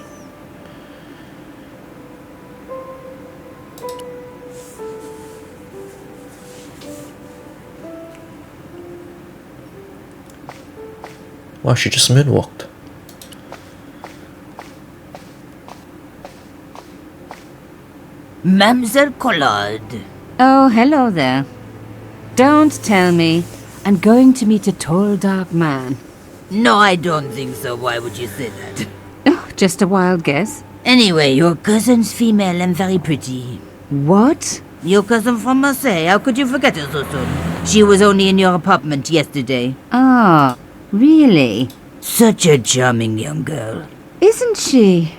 Wow, she just moonwalked. Mademoiselle Collard. Oh, hello there. Don't tell me. I'm going to meet a tall, dark man. No, I don't think so. Why would you say that? Oh, just a wild guess. Anyway, your cousin's female and very pretty. What? Your cousin from Marseille. How could you forget her so soon? She was only in your apartment yesterday. Ah, really? Such a charming young girl. Isn't she?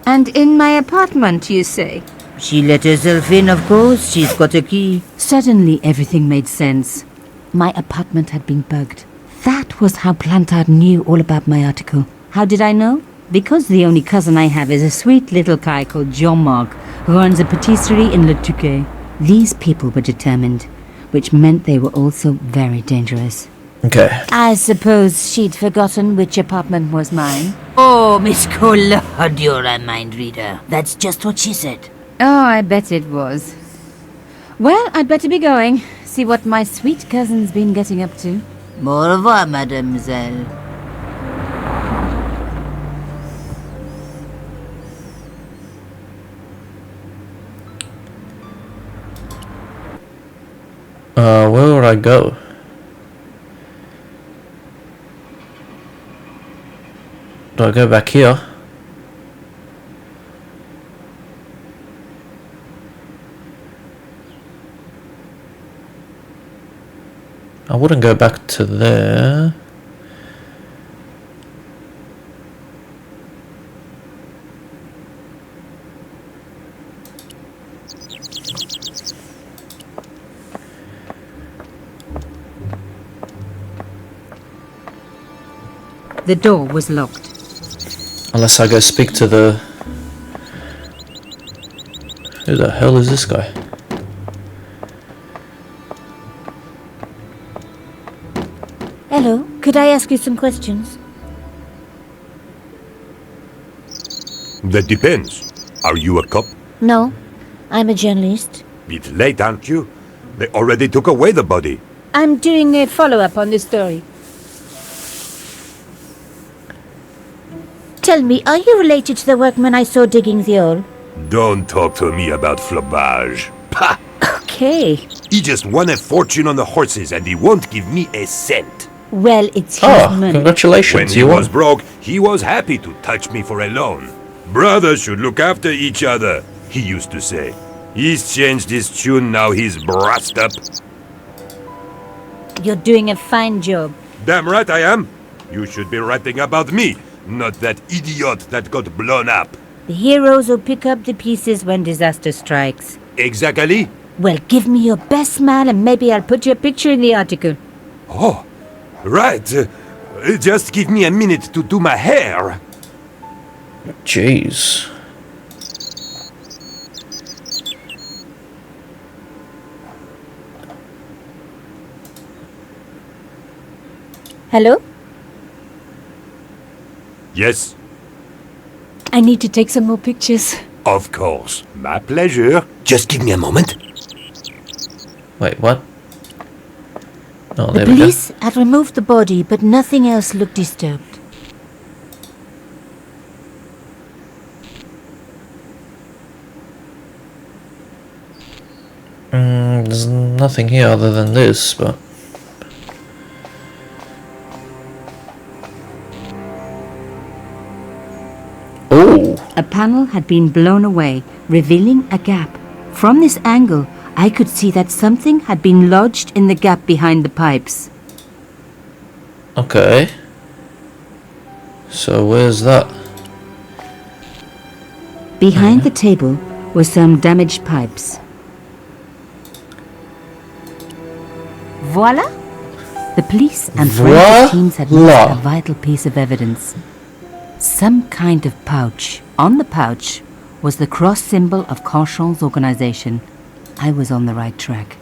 And in my apartment, you say? She let herself in, of course. She's got a key. Suddenly, everything made sense. My apartment had been bugged. That was how Plantard knew all about my article. How did I know? Because the only cousin I have is a sweet little guy called Jean-Marc, who runs a patisserie in Le Touquet. These people were determined, which meant they were also very dangerous. Okay. I suppose she'd forgotten which apartment was mine. Oh, Miss Collard, you're a mind reader. That's just what she said. Oh, I bet it was. Well, I'd better be going. See what my sweet cousin's been getting up to. Au revoir, mademoiselle. Where would I go? Do I go back here? I wouldn't go back to there. The door was locked. Unless I go speak to the... Who the hell is this guy? Hello, could I ask you some questions? That depends. Are you a cop? No, I'm a journalist. Bit late, aren't you? They already took away the body. I'm doing a follow-up on this story. Tell me, are you related to the workman I saw digging the hole? Don't talk to me about flobage. Pah! Okay. He just won a fortune on the horses and he won't give me a cent. Well, it's his Oh, money. congratulations, When he you was won. broke, he was happy to touch me for a loan. Brothers should look after each other, he used to say. He's changed his tune, now he's brassed up. You're doing a fine job. Damn right I am. You should be writing about me, not that idiot that got blown up. The heroes who pick up the pieces when disaster strikes. Exactly. Well, give me your best smile and maybe I'll put your picture in the article. Oh, right. Just give me a minute to do my hair. Jeez. Hello? Yes, I need to take some more pictures. of course. My pleasure. Just give me a moment. Wait, what? Oh, The there we go. police had removed the body, but nothing else looked disturbed. There's nothing here other than this, but... Oh! A panel had been blown away, revealing a gap. From this angle, I could see that something had been lodged in the gap behind the pipes. Okay. So where's that? Behind the table were some damaged pipes. Voila! The police and forensic teams had missed a vital piece of evidence. Some kind of pouch. On the pouch was the cross symbol of Carchon's organization. I was on the right track.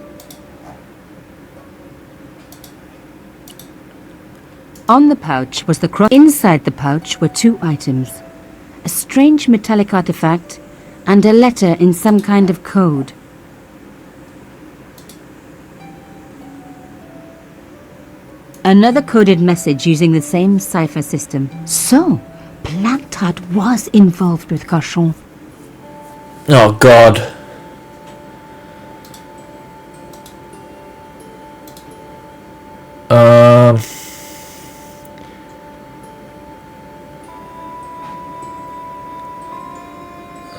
On the pouch was the cross. Inside the pouch were two items. A strange metallic artifact and a letter in some kind of code. Another coded message using the same cipher system. So, Plantard was involved with Carchon. Oh god.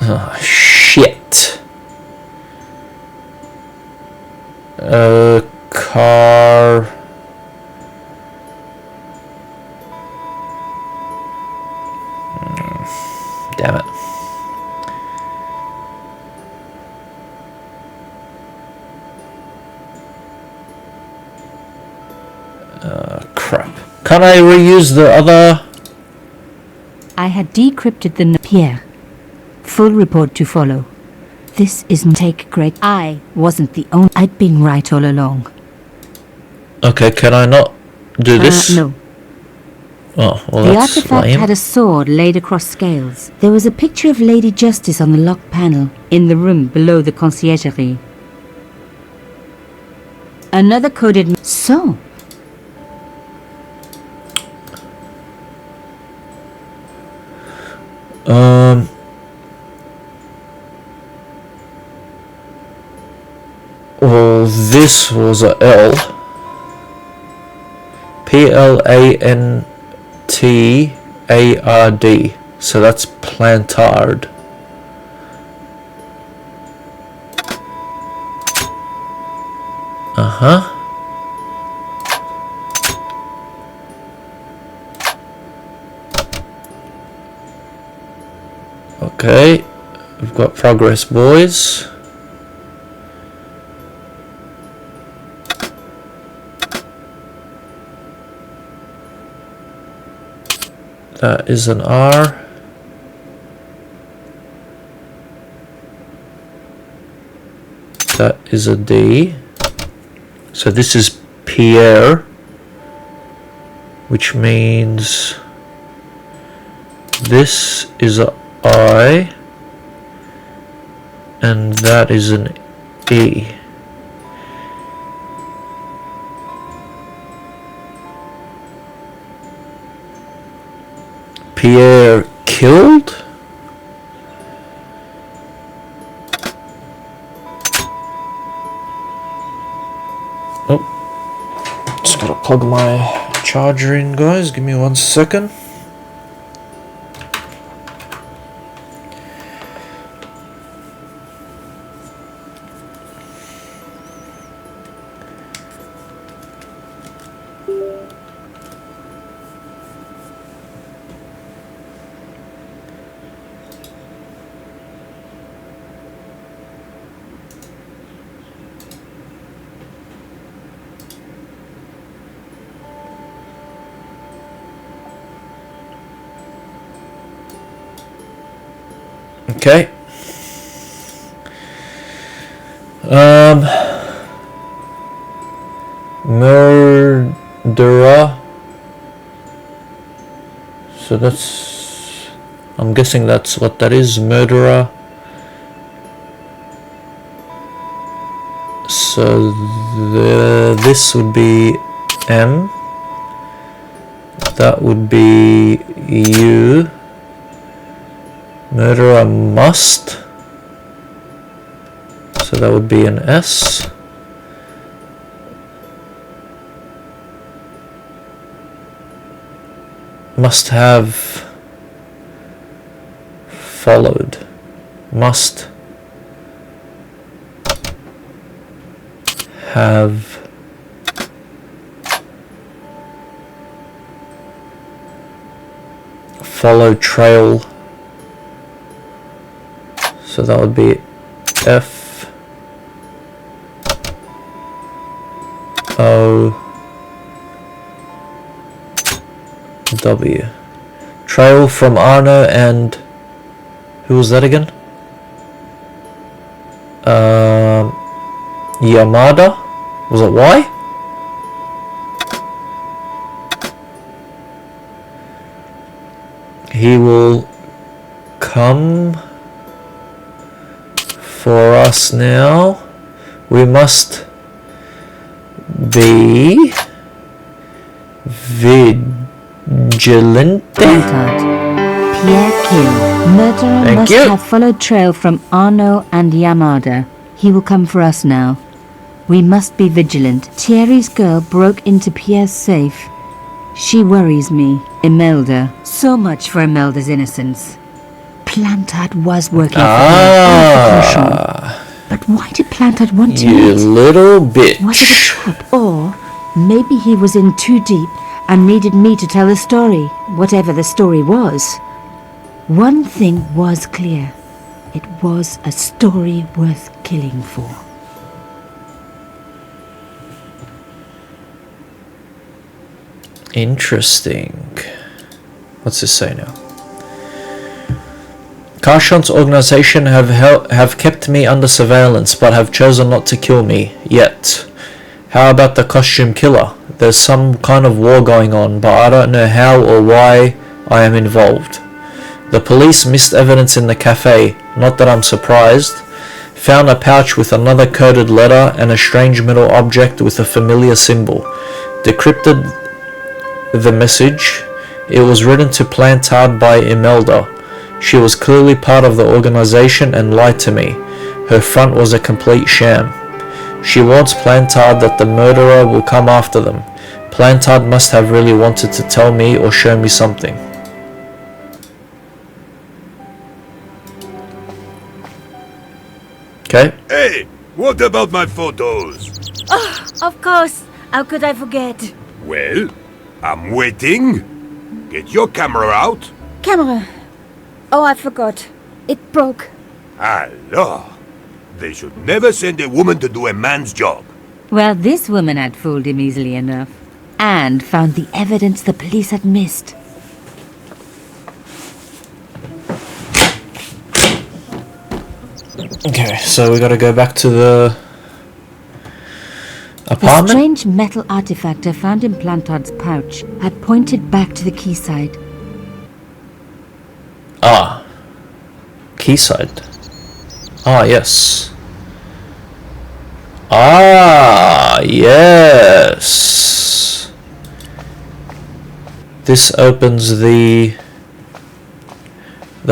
Oh, shit. Car... Damn it. Crap. Can't I reuse the other... I had decrypted the Pierre. Full report to follow. This isn't take great. I wasn't the only. I'd been right all along. Okay, can I not do this? No. Oh, well The that's artifact lame. had a sword laid across scales. There was a picture of Lady Justice on the locked panel in the room below the conciergerie. Another coded... So... Well, this was a L. Plantard. So that's Plantard. Uh-huh. Okay. We've got progress, boys. That is an R. That is a D. So this is Pierre, which means this is a I, and that is an E. Pierre killed? Oh, just gotta plug my charger in, guys. Give me 1 second. Okay. Murderer. So that's, I'm guessing that's what that is, murderer. So this would be M. That would be U. Murderer must. So that would be an S. Must have followed. Must have followed trail. So that would be F O W. Trail from Arno and who was that again? Yamada? Was it Y? He will come for us now. We must be vigilant. Pierre killed. Murderer Thank must you. have followed trail from Arno and Yamada. He will come for us now. We must be vigilant. Thierry's girl broke into Pierre's safe. She worries me. Imelda. So much for Imelda's innocence. Plantard was working for her. But why did Plantard want to You meet? little bitch. Was it a trap? Or maybe he was in too deep and needed me to tell the story, whatever the story was. One thing was clear. It was a story worth killing for. Interesting. What's this say now? Karshant's organization have kept me under surveillance, but have chosen not to kill me yet. How about the costume killer? There's some kind of war going on, but I don't know how or why I am involved. The police missed evidence in the cafe, not that I'm surprised. Found a pouch with another coded letter and a strange metal object with a familiar symbol. Decrypted the message. It was written to Plantard by Imelda. She was clearly part of the organization and lied to me. Her front was a complete sham. She warns Plantard that the murderer will come after them. Plantard must have really wanted to tell me or show me something. Okay. Hey, what about my photos? Oh, of course. How could I forget? Well, I'm waiting. Get your camera out. Camera. Oh, I forgot. It broke. Alors, they should never send a woman to do a man's job. Well, this woman had fooled him easily enough. And found the evidence the police had missed. So we gotta go back to the The apartment? strange metal artifact I found in Plantard's pouch had pointed back to the quayside. Ah. Quayside. Ah, yes. Ah, yes. This opens that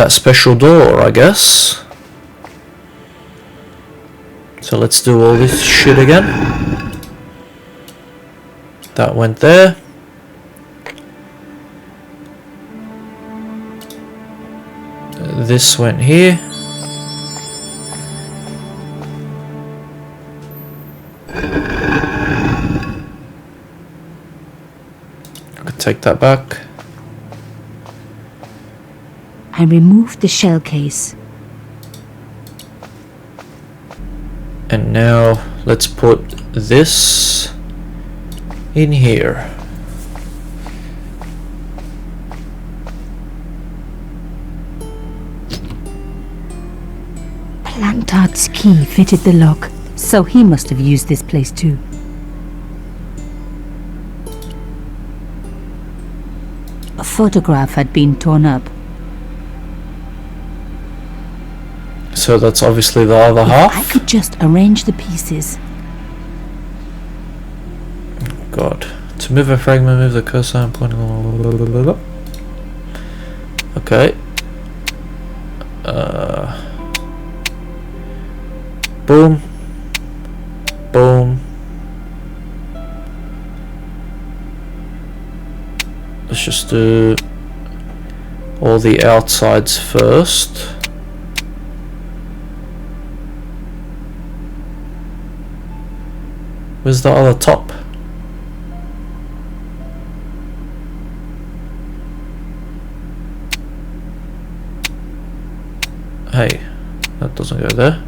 special door, I guess. So let's do all this shit again. That went there. This went here. I could take that back. I removed the shell case. And now let's put this in here. Plantard's key fitted the lock, so he must have used this place too. A photograph had been torn up. So that's obviously the other half. I could just arrange the pieces. God. To move a fragment, move the cursor and point. Okay. Boom. Boom. Let's just do all the outsides first. Where's the other top? Hey, that doesn't go there.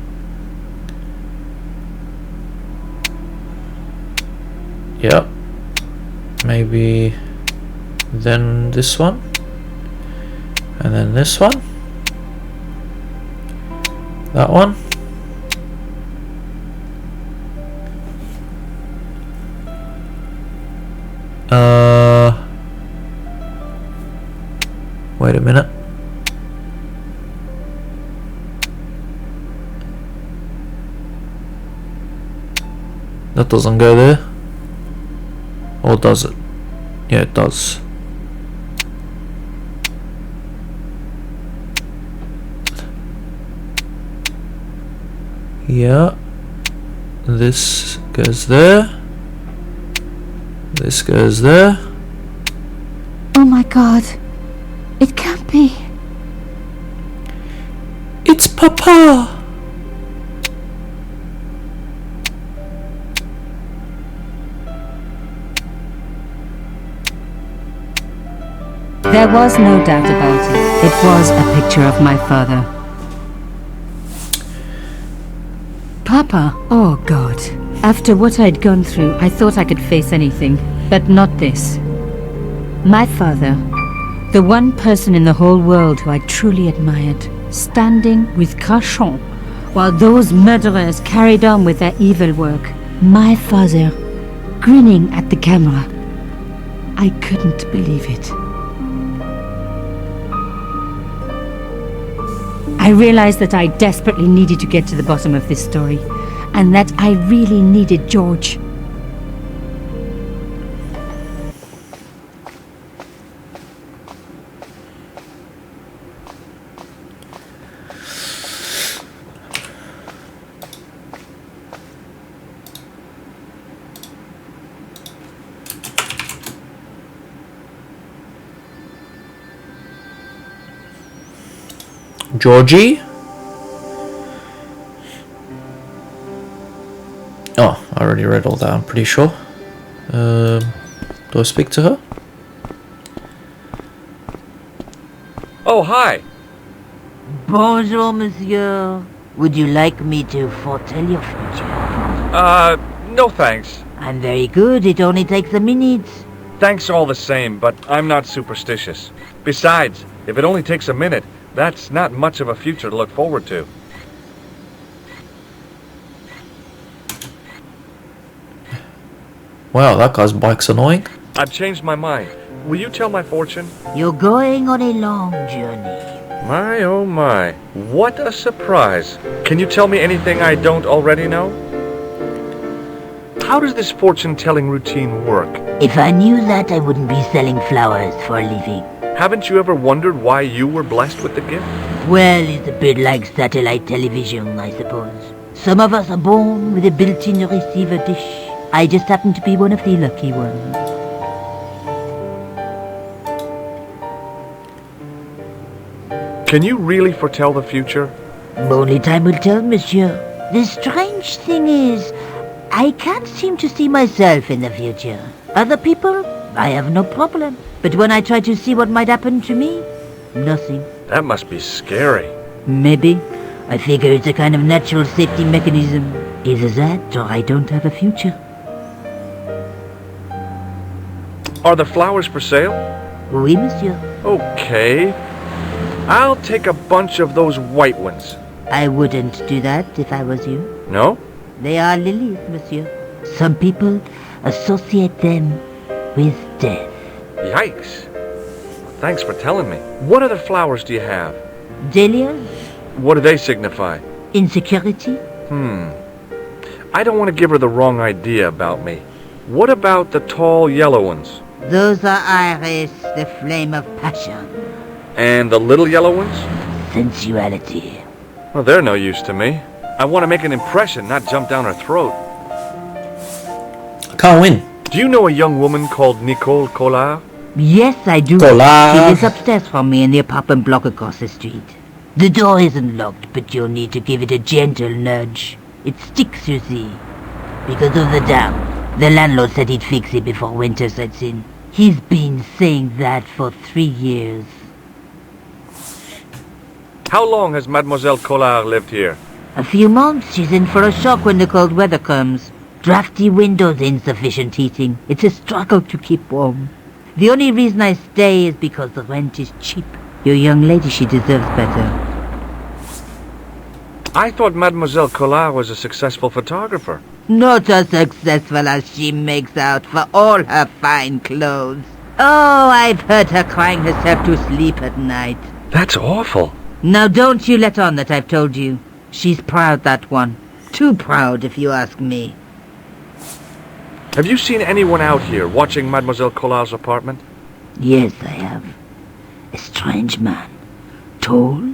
Yep. Maybe then this one. And then this one. That one. Wait a minute. That doesn't go there. Or does it? Yeah, it does. Yeah. This goes there. This goes there. Oh my god. It can't be. It's Papa! There was no doubt about it. It was a picture of my father. Papa? Oh God. After what I'd gone through, I thought I could face anything, but not this. My father, the one person in the whole world who I truly admired, standing with Crachon, while those murderers carried on with their evil work. My father, grinning at the camera. I couldn't believe it. I realized that I desperately needed to get to the bottom of this story, and that I really needed George. Georgie? Oh, I already read all that, I'm pretty sure. Do I speak to her? Oh, hi. Bonjour, monsieur. Would you like me to foretell your future? No thanks. I'm very good. It only takes a minute. Thanks all the same, but I'm not superstitious. Besides, if it only takes a minute, that's not much of a future to look forward to. Wow, that guy's bike's annoying. I've changed my mind. Will you tell my fortune? You're going on a long journey. My oh my. What a surprise. Can you tell me anything I don't already know? How does this fortune-telling routine work? If I knew that, I wouldn't be selling flowers for a living. Haven't you ever wondered why you were blessed with the gift? Well, it's a bit like satellite television, I suppose. Some of us are born with a built-in receiver dish. I just happen to be one of the lucky ones. Can you really foretell the future? Only time will tell, monsieur. The strange thing is, I can't seem to see myself in the future. Other people, I have no problem. But when I try to see what might happen to me, nothing. That must be scary. Maybe. I figure it's a kind of natural safety mechanism. Either that, or I don't have a future. Are the flowers for sale? Oui, monsieur. Okay. I'll take a bunch of those white ones. I wouldn't do that if I was you. No? They are lilies, monsieur. Some people associate them with death. Yikes. Thanks for telling me. What other flowers do you have? Dahlias? What do they signify? Insecurity? I don't want to give her the wrong idea about me. What about the tall yellow ones? Those are iris, the flame of passion. And the little yellow ones? Sensuality. Well, they're no use to me. I want to make an impression, not jump down her throat. I can't win. Do you know a young woman called Nicole Collard? Yes, I do. Collard. She lives upstairs from me in the apartment block across the street. The door isn't locked, but you'll need to give it a gentle nudge. It sticks, you see. Because of the damp. The landlord said he'd fix it before winter sets in. He's been saying that for 3 years. How long has Mademoiselle Collard lived here? A few months. She's in for a shock when the cold weather comes. Drafty windows, insufficient heating. It's a struggle to keep warm. The only reason I stay is because the rent is cheap. Your young lady, she deserves better. I thought Mademoiselle Collard was a successful photographer. Not as successful as she makes out for all her fine clothes. Oh, I've heard her crying herself to sleep at night. That's awful. Now don't you let on that I've told you. She's proud, that one. Too proud, if you ask me. Have you seen anyone out here watching Mademoiselle Collard's apartment? Yes, I have. A strange man. Tall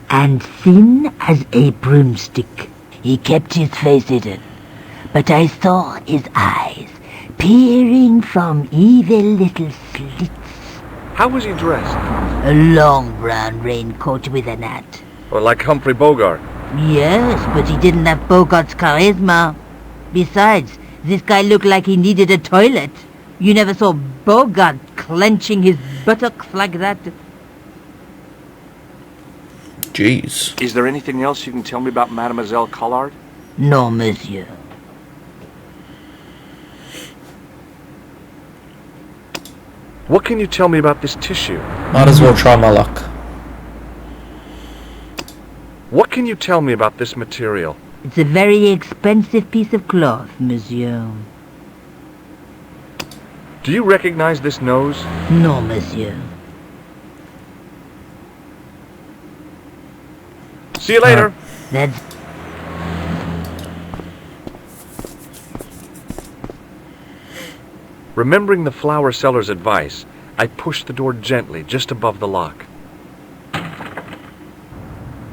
and thin as a broomstick. He kept his face hidden, but I saw his eyes peering from evil little slits. How was he dressed? A long brown raincoat with an hat. Or like Humphrey Bogart? Yes, but he didn't have Bogart's charisma. Besides, this guy looked like he needed a toilet. You never saw Bogart clenching his buttocks like that. Jeez. Is there anything else you can tell me about Mademoiselle Collard? No, monsieur. What can you tell me about this tissue? Might as well try my luck. What can you tell me about this material? It's a very expensive piece of cloth, monsieur. Do you recognize this nose? No, monsieur. See you later. That's... Remembering the flower seller's advice, I pushed the door gently just above the lock.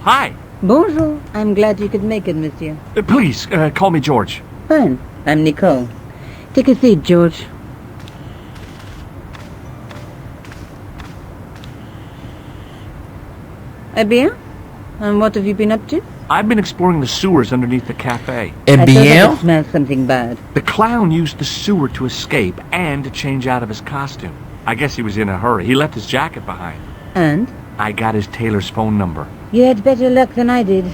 Hi. Bonjour. I'm glad you could make it, monsieur. Please, call me George. Fine. I'm Nicole. Take a seat, George. Eh bien? And what have you been up to? I've been exploring the sewers underneath the cafe. Eh I thought I bien? could smell something bad. The clown used the sewer to escape and to change out of his costume. I guess he was in a hurry. He left his jacket behind. And? I got his tailor's phone number. You had better luck than I did.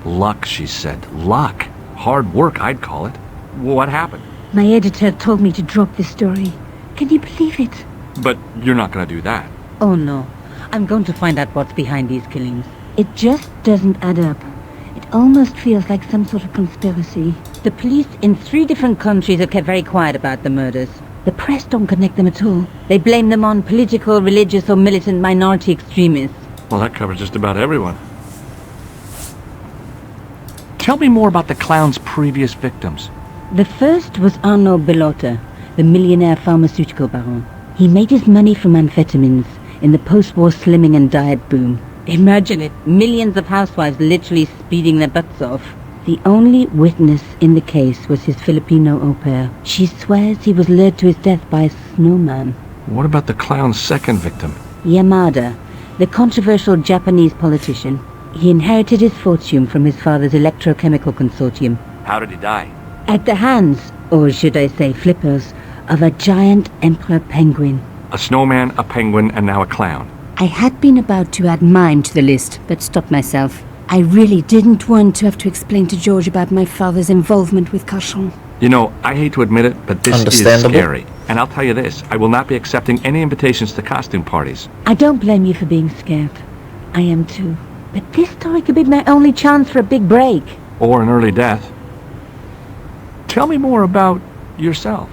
Luck, she said. Luck. Hard work, I'd call it. What happened? My editor told me to drop this story. Can you believe it? But you're not going to do that. Oh no. I'm going to find out what's behind these killings. It just doesn't add up. It almost feels like some sort of conspiracy. The police in 3 different countries have kept very quiet about the murders. The press don't connect them at all. They blame them on political, religious or militant minority extremists. Well, that covers just about everyone. Tell me more about the clown's previous victims. The first was Arno Bellotta, the millionaire pharmaceutical baron. He made his money from amphetamines in the post-war slimming and diet boom. Imagine it, millions of housewives literally speeding their butts off. The only witness in the case was his Filipino au pair. She swears he was lured to his death by a snowman. What about the clown's second victim? Yamada, the controversial Japanese politician. He inherited his fortune from his father's electrochemical consortium. How did he die? At the hands, or should I say flippers, of a giant emperor penguin. A snowman, a penguin, and now a clown. I had been about to add mime to the list, but stopped myself. I really didn't want to have to explain to George about my father's involvement with Cauchon. You know, I hate to admit it, but this is scary. And I'll tell you this, I will not be accepting any invitations to costume parties. I don't blame you for being scared. I am too. But this story could be my only chance for a big break. Or an early death. Tell me more about yourself.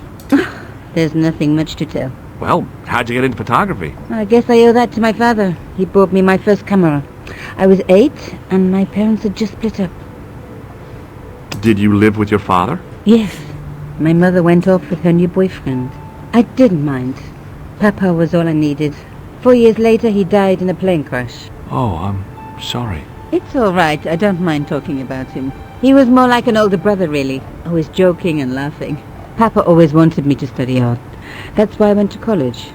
There's nothing much to tell. Well, how'd you get into photography? I guess I owe that to my father. He bought me my first camera. I was 8, and my parents had just split up. Did you live with your father? Yes. My mother went off with her new boyfriend. I didn't mind. Papa was all I needed. 4 years later, he died in a plane crash. Oh, I'm sorry. It's all right. I don't mind talking about him. He was more like an older brother, really. Always joking and laughing. Papa always wanted me to study art. That's why I went to college.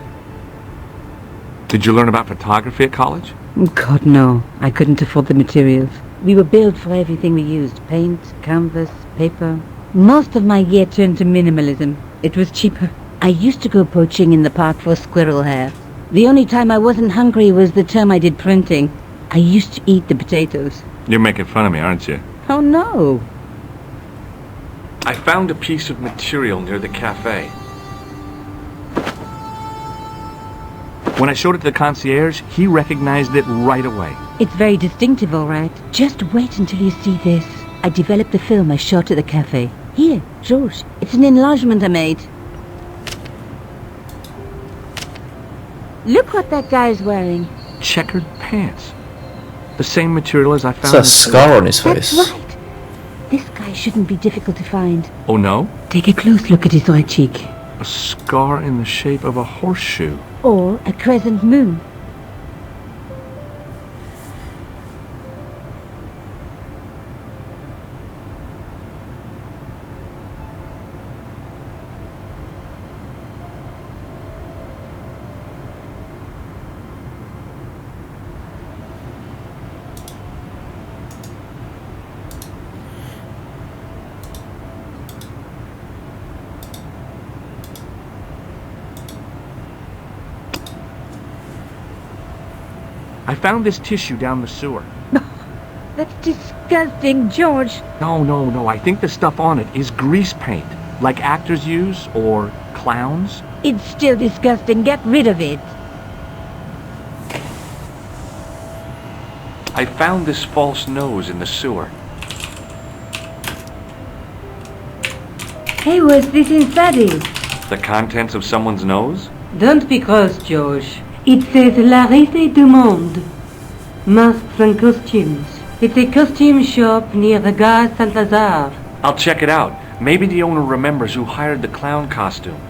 Did you learn about photography at college? God, no. I couldn't afford the materials. We were billed for everything we used. Paint, canvas, paper. Most of my year turned to minimalism. It was cheaper. I used to go poaching in the park for squirrel hair. The only time I wasn't hungry was the term I did printing. I used to eat the potatoes. You're making fun of me, aren't you? Oh, no. I found a piece of material near the cafe. When I showed it to the concierge, he recognized it right away. It's very distinctive, all right. Just wait until you see this. I developed the film I shot at the cafe. Here, George. It's an enlargement I made. Look what that guy's wearing. Checkered pants. The same material as I found. It's a scar on his face. That's right. This guy shouldn't be difficult to find. Oh, no? Take a close look at his right cheek. A scar in the shape of a horseshoe. Or a crescent moon. I found this tissue down the sewer. That's disgusting, George. No. I think the stuff on it is grease paint, like actors use, or clowns. It's still disgusting. Get rid of it. I found this false nose in the sewer. Hey, what's this inside it? The contents of someone's nose? Don't be cross, George. It says La Risée du Monde. Masks and costumes. It's a costume shop near the Gare Saint-Lazare. I'll check it out. Maybe the owner remembers who hired the clown costume.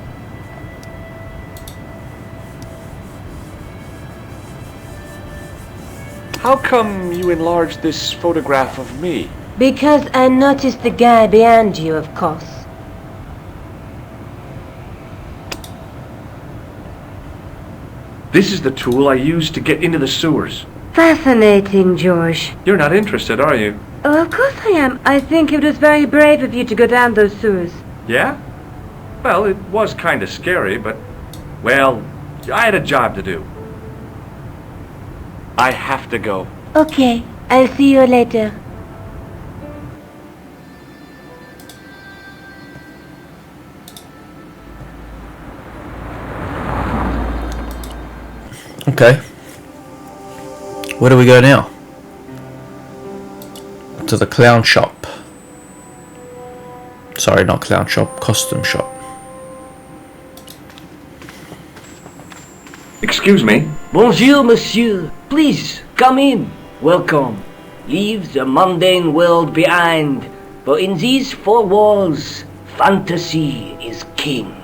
How come you enlarged this photograph of me? Because I noticed the guy behind you, of course. This is the tool I used to get into the sewers. Fascinating, George. You're not interested, are you? Oh, of course I am. I think it was very brave of you to go down those sewers. Yeah? Well, it was kind of scary, but... Well, I had a job to do. I have to go. Okay, I'll see you later. Okay. Where do we go now? To the clown shop. Sorry, not clown shop, costume shop. Excuse me. Bonjour, monsieur. Please, come in. Welcome. Leave the mundane world behind, for in these four walls, fantasy is king.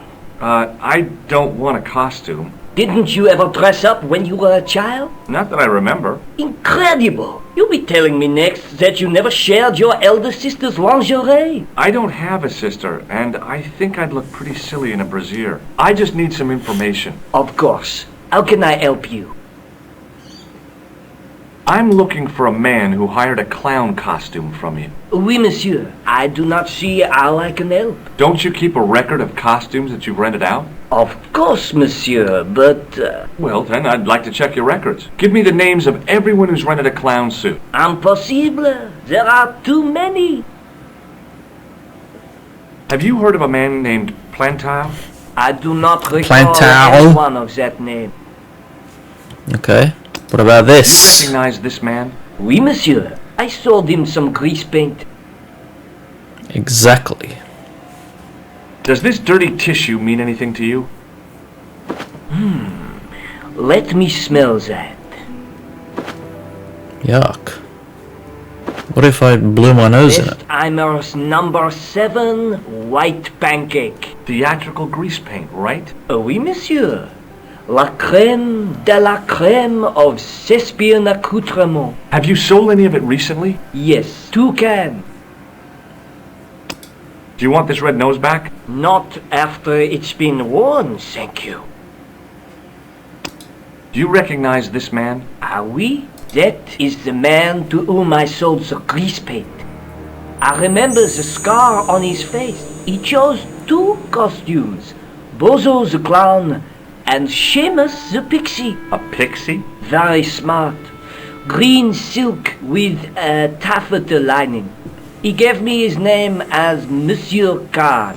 I don't want a costume. Didn't you ever dress up when you were a child? Not that I remember. Incredible! You'll be telling me next that you never shared your elder sister's lingerie. I don't have a sister, and I think I'd look pretty silly in a brassiere. I just need some information. Of course. How can I help you? I'm looking for a man who hired a clown costume from you. Oui, monsieur. I do not see how I can help. Don't you keep a record of costumes that you've rented out? Of course, monsieur, but... Well, then, I'd like to check your records. Give me the names of everyone who's rented a clown suit. Impossible. There are too many. Have you heard of a man named Plantile? I do not recall Plantile. anyone of that name. Okay. What about this? Recognize this man? Oui, monsieur. I sold him some grease paint. Exactly. Does this dirty tissue mean anything to you? Let me smell that. Yuck. What if I blew my nose in it? Bestheimer's number 7 white pancake. Theatrical grease paint, right? Oui, monsieur. La crème de la crème of Thespian accoutrement. Have you sold any of it recently? Yes, 2 cans. Do you want this red nose back? Not after it's been worn, thank you. Do you recognize this man? Ah oui? That is the man to whom I sold the grease paint. I remember the scar on his face. He chose 2 costumes. Bozo the clown and Seamus the pixie. A pixie? Very smart. Green silk with a taffeta lining. He gave me his name as Monsieur Khan.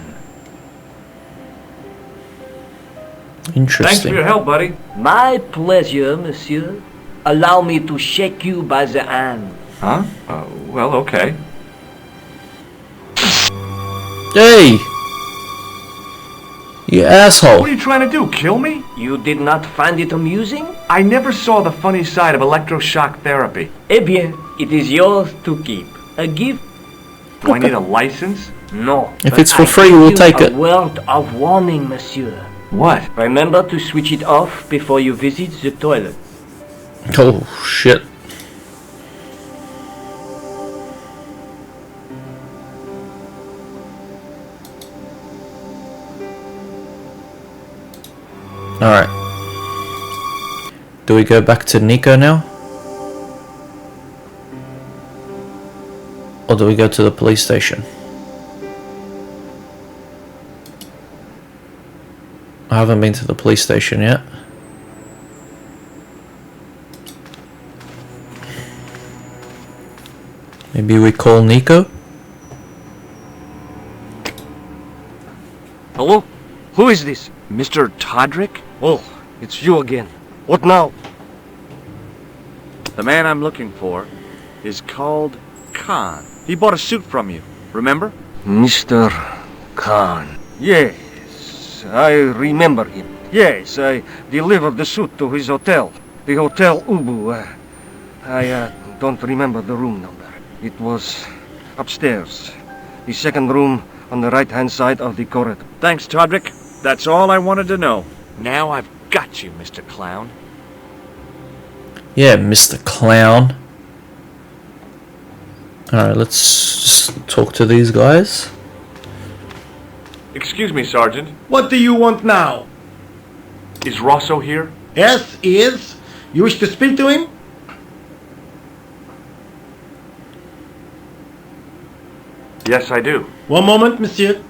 Interesting. Thanks for your help, buddy. My pleasure, monsieur. Allow me to shake you by the hand. Huh? Well, okay. Hey! You asshole. What are you trying to do, kill me? You did not find it amusing? I never saw the funny side of electroshock therapy. Eh bien, it is yours to keep. A gift? Do I need a license? No. If but it's for I free, give we'll you take a it. word of warning, monsieur. What? Remember to switch it off before you visit the toilet. Oh, shit. Alright. Do we go back to Nico now? Or do we go to the police station? I haven't been to the police station yet. Maybe we call Nico? Hello? Who is this? Mr. Todrick? Oh, it's you again. What now? The man I'm looking for is called Khan. He bought a suit from you, remember? Mr. Khan. Yes, I remember him. Yes, I delivered the suit to his hotel. The Hotel Ubu. I don't remember the room number. It was upstairs. The second room on the right-hand side of the corridor. Thanks, Todrick. That's all I wanted to know. Now I've got you, Mr. Clown. Yeah, Mr. Clown. Alright, let's just talk to these guys. Excuse me, Sergeant. What do you want now? Is Rosso here? Yes, he is. You wish to speak to him? Yes, I do. One moment, monsieur.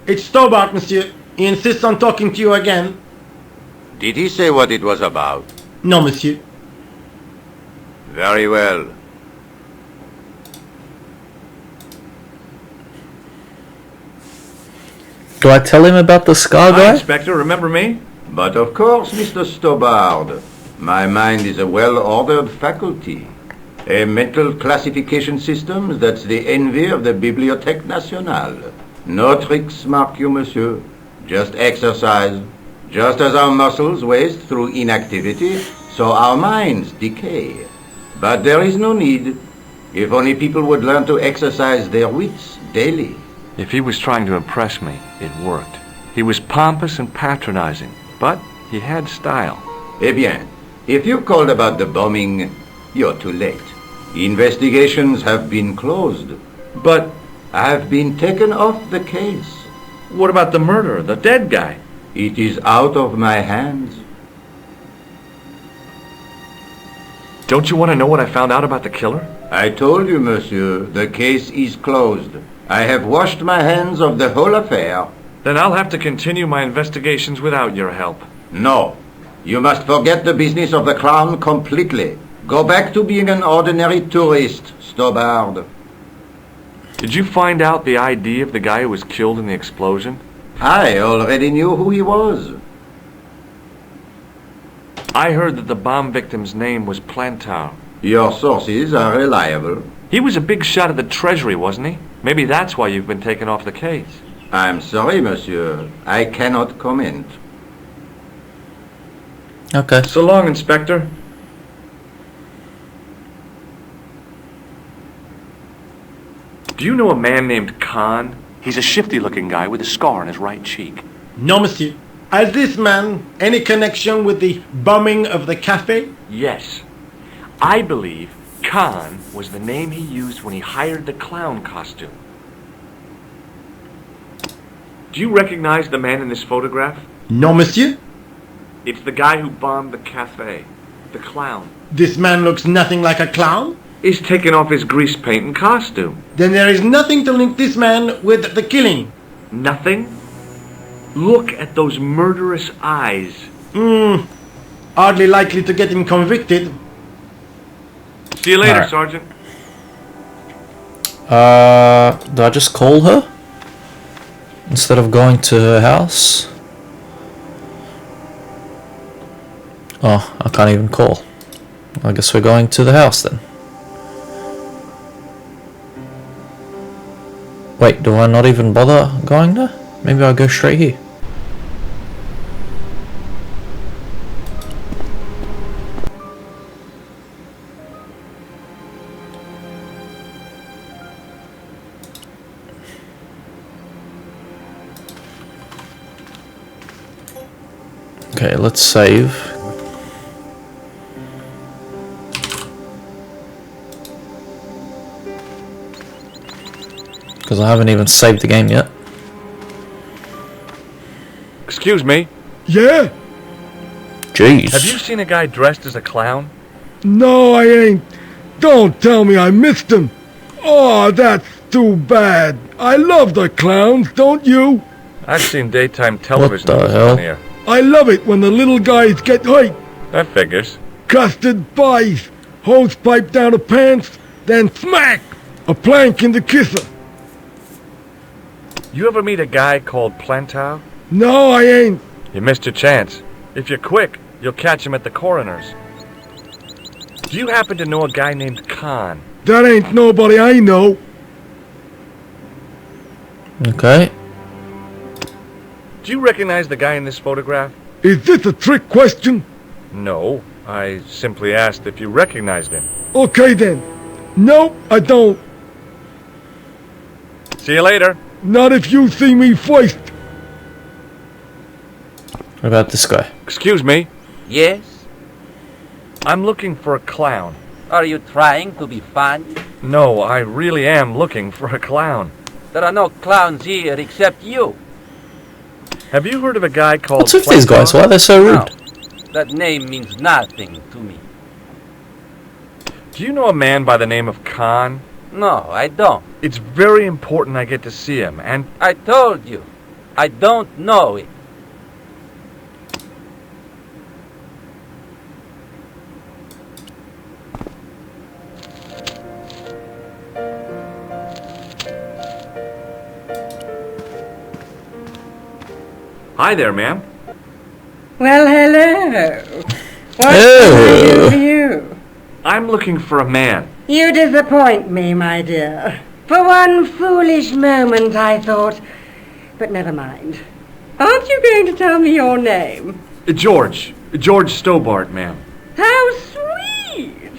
It's Stobart, monsieur. He insists on talking to you again. Did he say what it was about? No, monsieur. Very well. Do I tell him about the scar Hi, guy? Inspector, remember me? But of course, Mr. Stobart. My mind is a well-ordered faculty. A mental classification system that's the envy of the Bibliothèque Nationale. No tricks, mark you, monsieur. Just exercise. Just as our muscles waste through inactivity, so our minds decay. But there is no need. If only people would learn to exercise their wits daily. If he was trying to impress me, it worked. He was pompous and patronizing, but he had style. Eh bien, if you called about the bombing, you're too late. Investigations have been closed. But I've been taken off the case. what about the murderer, the dead guy? It is out of my hands. Don't you want to know what I found out about the killer? I told you, monsieur, the case is closed. I have washed my hands of the whole affair. Then I'll have to continue my investigations without your help. No. You must forget the business of the clown completely. Go back to being an ordinary tourist, Stobard. Did you find out the ID of the guy who was killed in the explosion? I already knew who he was. I heard that the bomb victim's name was Plantar. Your sources are reliable. He was a big shot at the Treasury, wasn't he? Maybe that's why you've been taken off the case. I'm sorry, monsieur. I cannot comment. Okay. So long, Inspector. Do you know a man named Khan? He's a shifty-looking guy with a scar on his right cheek. No, monsieur. Has this man any connection with the bombing of the cafe? Yes. I believe Khan was the name he used when he hired the clown costume. Do you recognize the man in this photograph? No, monsieur. It's the guy who bombed the cafe. The clown. This man looks nothing like a clown. He's taken off his grease paint and costume. Then there is nothing to link this man with the killing. Nothing? Look at those murderous eyes. Hardly likely to get him convicted. See you later, Alright. Sergeant. Do I just call her? Instead of going to her house? Oh, I can't even call. I guess we're going to the house then. Wait, do I not even bother going there? Maybe I'll go straight here. Okay, let's save. Because I haven't even saved the game yet. Excuse me. Yeah? Jeez. Have you seen a guy dressed as a clown? No, I ain't. Don't tell me I missed him. Oh, that's too bad. I love the clowns, don't you? I've seen daytime television What the that was hell? funnier. I love it when the little guys get hyped. That figures. Custard pies, hose pipe down the pants, then smack! A plank in the kisser. You ever meet a guy called Plantar? No, I ain't. You missed your chance. If you're quick, you'll catch him at the coroner's. Do you happen to know a guy named Khan? That ain't nobody I know. Okay. Do you recognize the guy in this photograph? Is this a trick question? No. I simply asked if you recognized him. Okay then. Nope, I don't. See you later. Not if you see me first. What about this guy? Excuse me. Yes? I'm looking for a clown. Are you trying to be funny? No, I really am looking for a clown. There are no clowns here except you. Have you heard of a guy called What's with these Plantar? guys? Why are they so rude? No, that name means nothing to me. Do you know a man by the name of Khan? No, I don't. It's very important I get to see him, and I told you, I don't know it. Hi there, ma'am. Well, hello. What can I Ew. do for you? I'm looking for a man. You disappoint me, my dear. For one foolish moment I thought... But never mind. Aren't you going to tell me your name? George. George Stobart, ma'am. How sweet!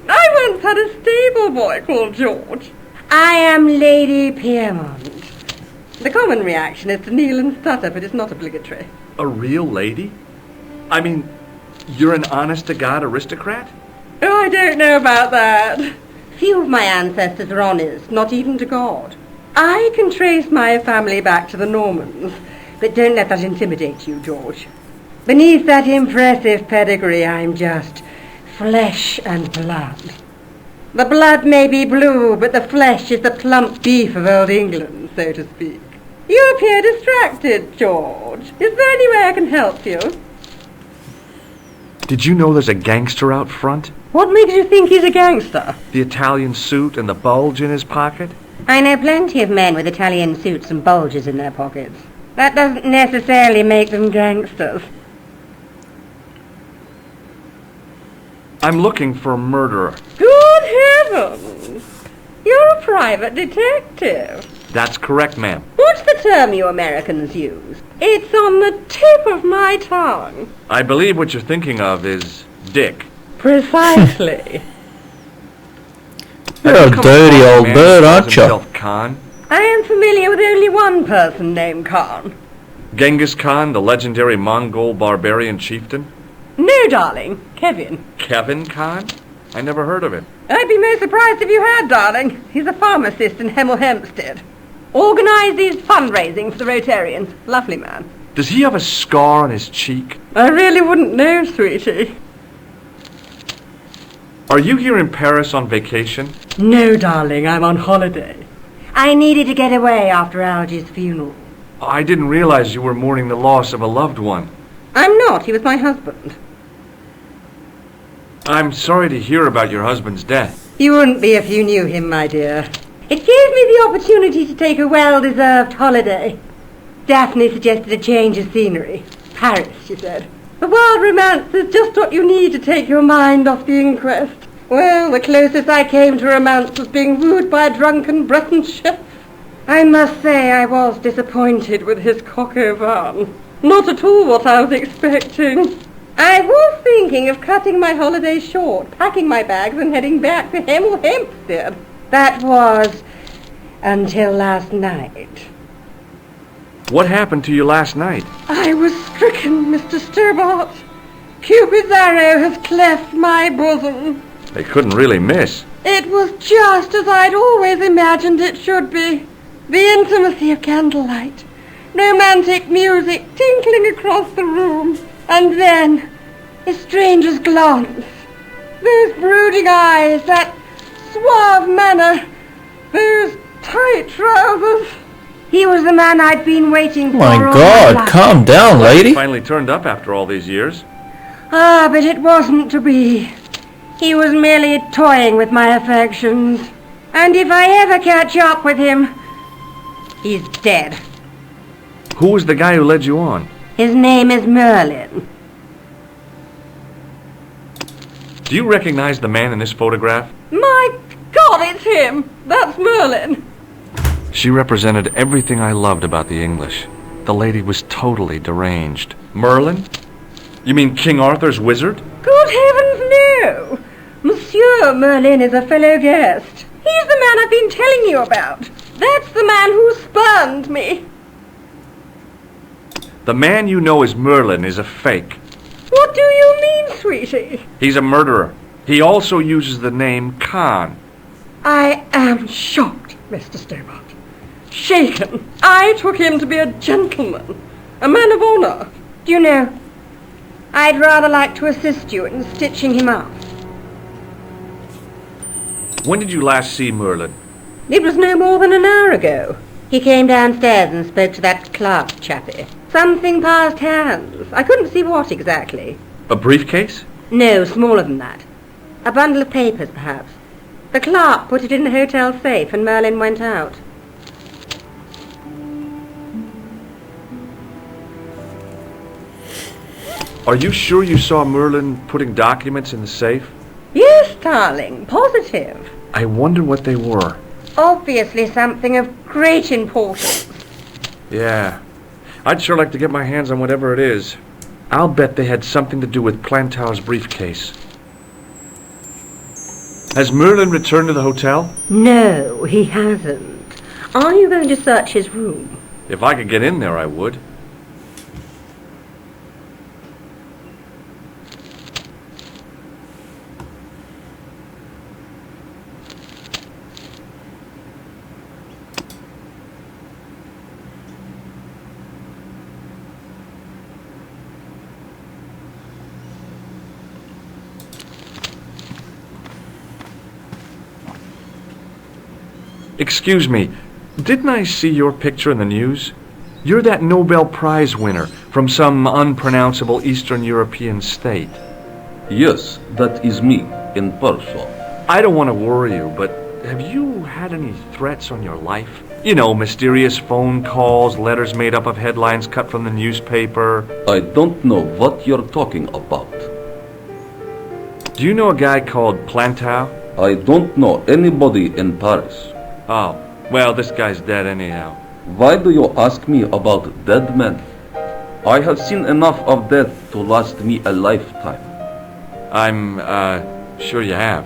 I once had a stable boy called George. I am Lady Piermont. The common reaction is to kneel and stutter, but it's not obligatory. A real lady? I mean, you're an honest-to-God aristocrat? Oh, I don't know about that. Few of my ancestors are honest, not even to God. I can trace my family back to the Normans, but don't let that intimidate you, George. Beneath that impressive pedigree, I'm just flesh and blood. The blood may be blue, but the flesh is the plump beef of old England, so to speak. You appear distracted, George. Is there any way I can help you? Did you know there's a gangster out front? What makes you think he's a gangster? The Italian suit and the bulge in his pocket? I know plenty of men with Italian suits and bulges in their pockets. That doesn't necessarily make them gangsters. I'm looking for a murderer. Good heavens! You're a private detective. That's correct, ma'am. What's the term you Americans use? It's on the tip of my tongue. I believe what you're thinking of is Dick. Precisely. You're a dirty old bird, aren't you? Khan. I am familiar with only one person named Khan. Genghis Khan, the legendary Mongol barbarian chieftain? No, darling. Kevin. Kevin Khan? I never heard of him. I'd be most surprised if you had, darling. He's a pharmacist in Hemel Hempstead. Organises fundraising for the Rotarians. Lovely man. Does he have a scar on his cheek? I really wouldn't know, sweetie. Are you here in Paris on vacation? No, darling, I'm on holiday. I needed to get away after Algy's funeral. I didn't realize you were mourning the loss of a loved one. I'm not. He was my husband. I'm sorry to hear about your husband's death. You wouldn't be if you knew him, my dear. It gave me the opportunity to take a well-deserved holiday. Daphne suggested a change of scenery. Paris, she said. The wild romance is just what you need to take your mind off the inquest. Well, the closest I came to romance was being wooed by a drunken Breton chef. I must say I was disappointed with his coq au vin. Not at all what I was expecting. I was thinking of cutting my holiday short, packing my bags and heading back to Hemel Hempstead. That was until last night. What happened to you last night? I was stricken, Mr. Stobart. Cupid's arrow has cleft my bosom. They couldn't really miss. It was just as I'd always imagined it should be. The intimacy of candlelight, romantic music tinkling across the room, and then a stranger's glance. Those brooding eyes, that suave manner, those tight trousers. He was the man I'd been waiting for. My God, calm down, lady. Finally turned up after all these years. Ah, but it wasn't to be. He was merely toying with my affections. And if I ever catch up with him, he's dead. Who was the guy who led you on? His name is Merlin. Do you recognize the man in this photograph? My God, it's him! That's Merlin! She represented everything I loved about the English. The lady was totally deranged. Merlin? You mean King Arthur's wizard? Good heavens, no! Monsieur Merlin is a fellow guest. He's the man I've been telling you about. That's the man who spurned me. The man you know as Merlin is a fake. What do you mean, sweetie? He's a murderer. He also uses the name Khan. I am shocked, Mr. Stobart. Shaken. I took him to be a gentleman, a man of honor. Do you know, I'd rather like to assist you in stitching him up. When did you last see Merlin? It was no more than an hour ago. He came downstairs and spoke to that clerk chappie. Something passed hands. I couldn't see what exactly. A briefcase? No, smaller than that. A bundle of papers, perhaps. The clerk put it in the hotel safe and Merlin went out. Are you sure you saw Merlin putting documents in the safe? Yes, darling, positive. I wonder what they were. Obviously something of great importance. Yeah. I'd sure like to get my hands on whatever it is. I'll bet they had something to do with Plantow's briefcase. Has Merlin returned to the hotel? No, he hasn't. Are you going to search his room? If I could get in there, I would. Excuse me, didn't I see your picture in the news? You're that Nobel Prize winner from some unpronounceable Eastern European state. Yes, that is me, in person. I don't want to worry you, but have you had any threats on your life? You know, mysterious phone calls, letters made up of headlines cut from the newspaper. I don't know what you're talking about. Do you know a guy called Plantow? I don't know anybody in Paris. Oh, well, this guy's dead anyhow. Why do you ask me about dead men? I have seen enough of death to last me a lifetime. I'm, sure you have.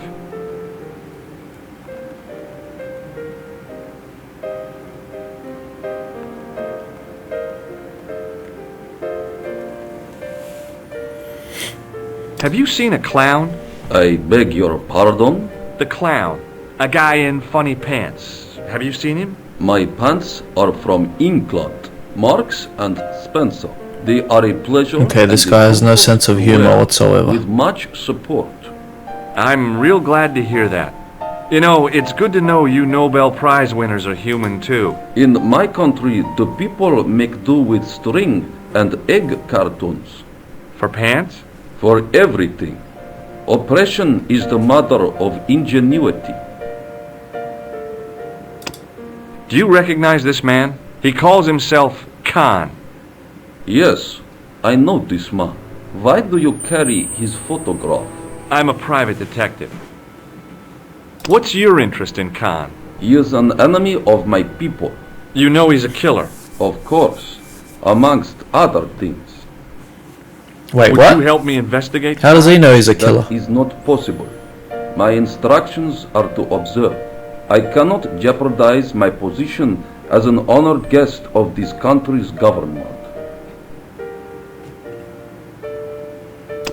Have you seen a clown? I beg your pardon? The clown. A guy in funny pants. Have you seen him? My pants are from England. Marks and Spencer. They are a pleasure. Okay, this guy has no sense of humor whatsoever. With much support. I'm real glad to hear that. You know, it's good to know you Nobel Prize winners are human too. In my country, the people make do with string and egg cartoons. For pants? For everything. Oppression is the mother of ingenuity. Do you recognize this man? He calls himself Khan. Yes, I know this man. Why do you carry his photograph? I'm a private detective. What's your interest in Khan? He is an enemy of my people. You know he's a killer? Of course, amongst other things. Wait, Would what? you help me investigate? How does he know he's a killer? That is not possible. My instructions are to observe. I cannot jeopardize my position as an honored guest of this country's government.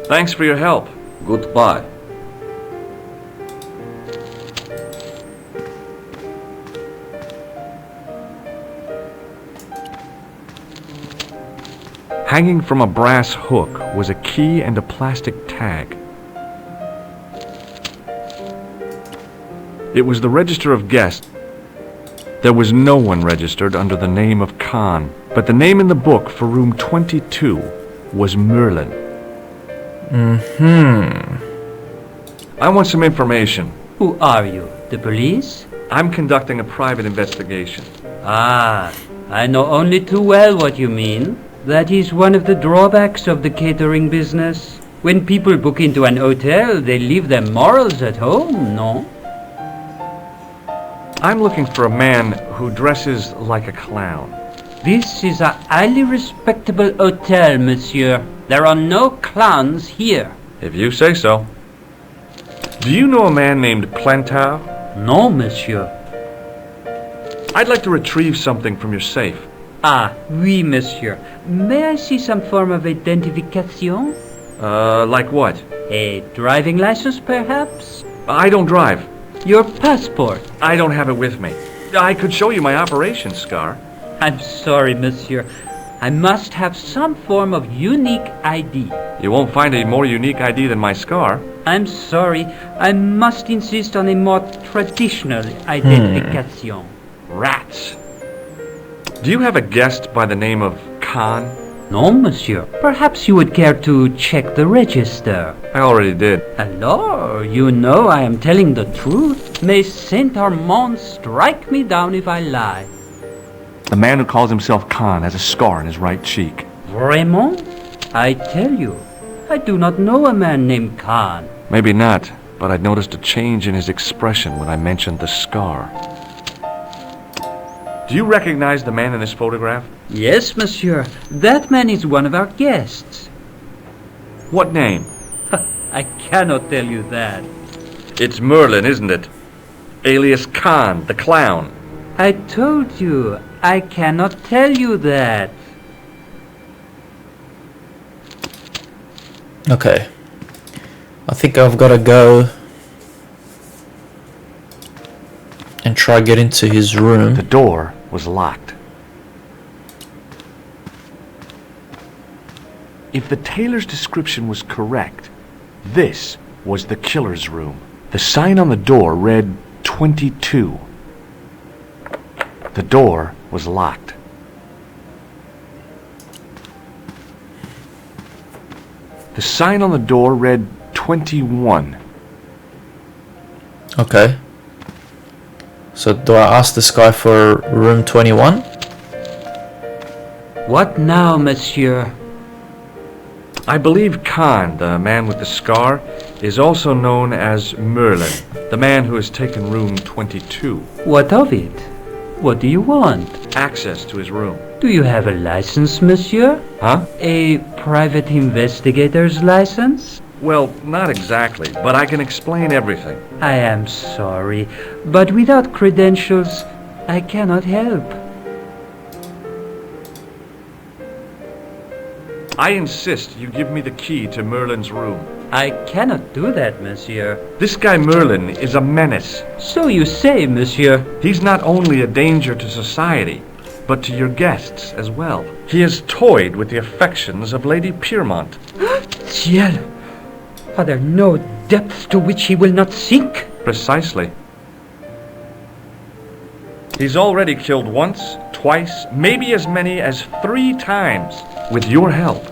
Thanks for your help. Goodbye. Hanging from a brass hook was a key and a plastic tag. It was the register of guests. There was no one registered under the name of Khan, but the name in the book for room 22 was Merlin. I want some information. Who are you? The police? I'm conducting a private investigation. Ah, I know only too well what you mean. That is one of the drawbacks of the catering business. When people book into an hotel, they leave their morals at home, no? I'm looking for a man who dresses like a clown. This is a highly respectable hotel, monsieur. There are no clowns here. If you say so. Do you know a man named Plantow? No, monsieur. I'd like to retrieve something from your safe. Ah, oui, monsieur. May I see some form of identification? Like what? A driving license, perhaps? I don't drive. Your passport? I don't have it with me. I could show you my operation scar. I'm sorry, monsieur. I must have some form of unique ID. You won't find a more unique ID than my scar. I'm sorry. I must insist on a more traditional identification. Rats. Do you have a guest by the name of Khan? No, monsieur. Perhaps you would care to check the register. I already did. Alors, you know I am telling the truth. May Saint Armand strike me down if I lie. The man who calls himself Khan has a scar on his right cheek. Vraiment? I tell you, I do not know a man named Khan. Maybe not, but I'd noticed a change in his expression when I mentioned the scar. Do you recognize the man in this photograph? Yes, monsieur. That man is one of our guests. What name? I cannot tell you that. It's Merlin, isn't it? Alias Khan, the clown. I told you, I cannot tell you that. Okay. I think I've got to go and try get into his room. The door was locked. If the tailor's description was correct, this was the killer's room. The sign on the door read 22. The door was locked. The sign on the door read 21. Okay. So do I ask this guy for room 21? What now, monsieur? I believe Khan, the man with the scar, is also known as Merlin, the man who has taken room 22. What of it? What do you want? Access to his room. Do you have a license, monsieur? Huh? A private investigator's license? Well, not exactly, but I can explain everything. I am sorry, but without credentials, I cannot help. I insist you give me the key to Merlin's room. I cannot do that, monsieur. This guy Merlin is a menace. So you say, monsieur. He's not only a danger to society, but to your guests as well. He has toyed with the affections of Lady Piermont. Ciel! Are there no depths to which he will not sink? Precisely. He's already killed once, twice, maybe as many as 3 times. With your help,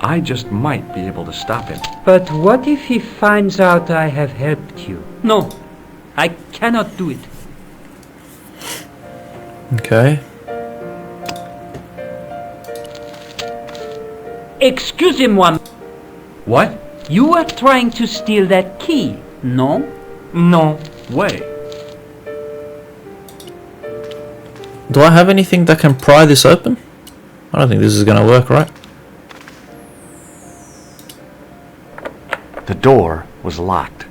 I just might be able to stop him. But what if he finds out I have helped you? No, I cannot do it. Okay. Excusez-moi. What? You are trying to steal that key, no? No way. Do I have anything that can pry this open? I don't think this is gonna work, right? The door was locked.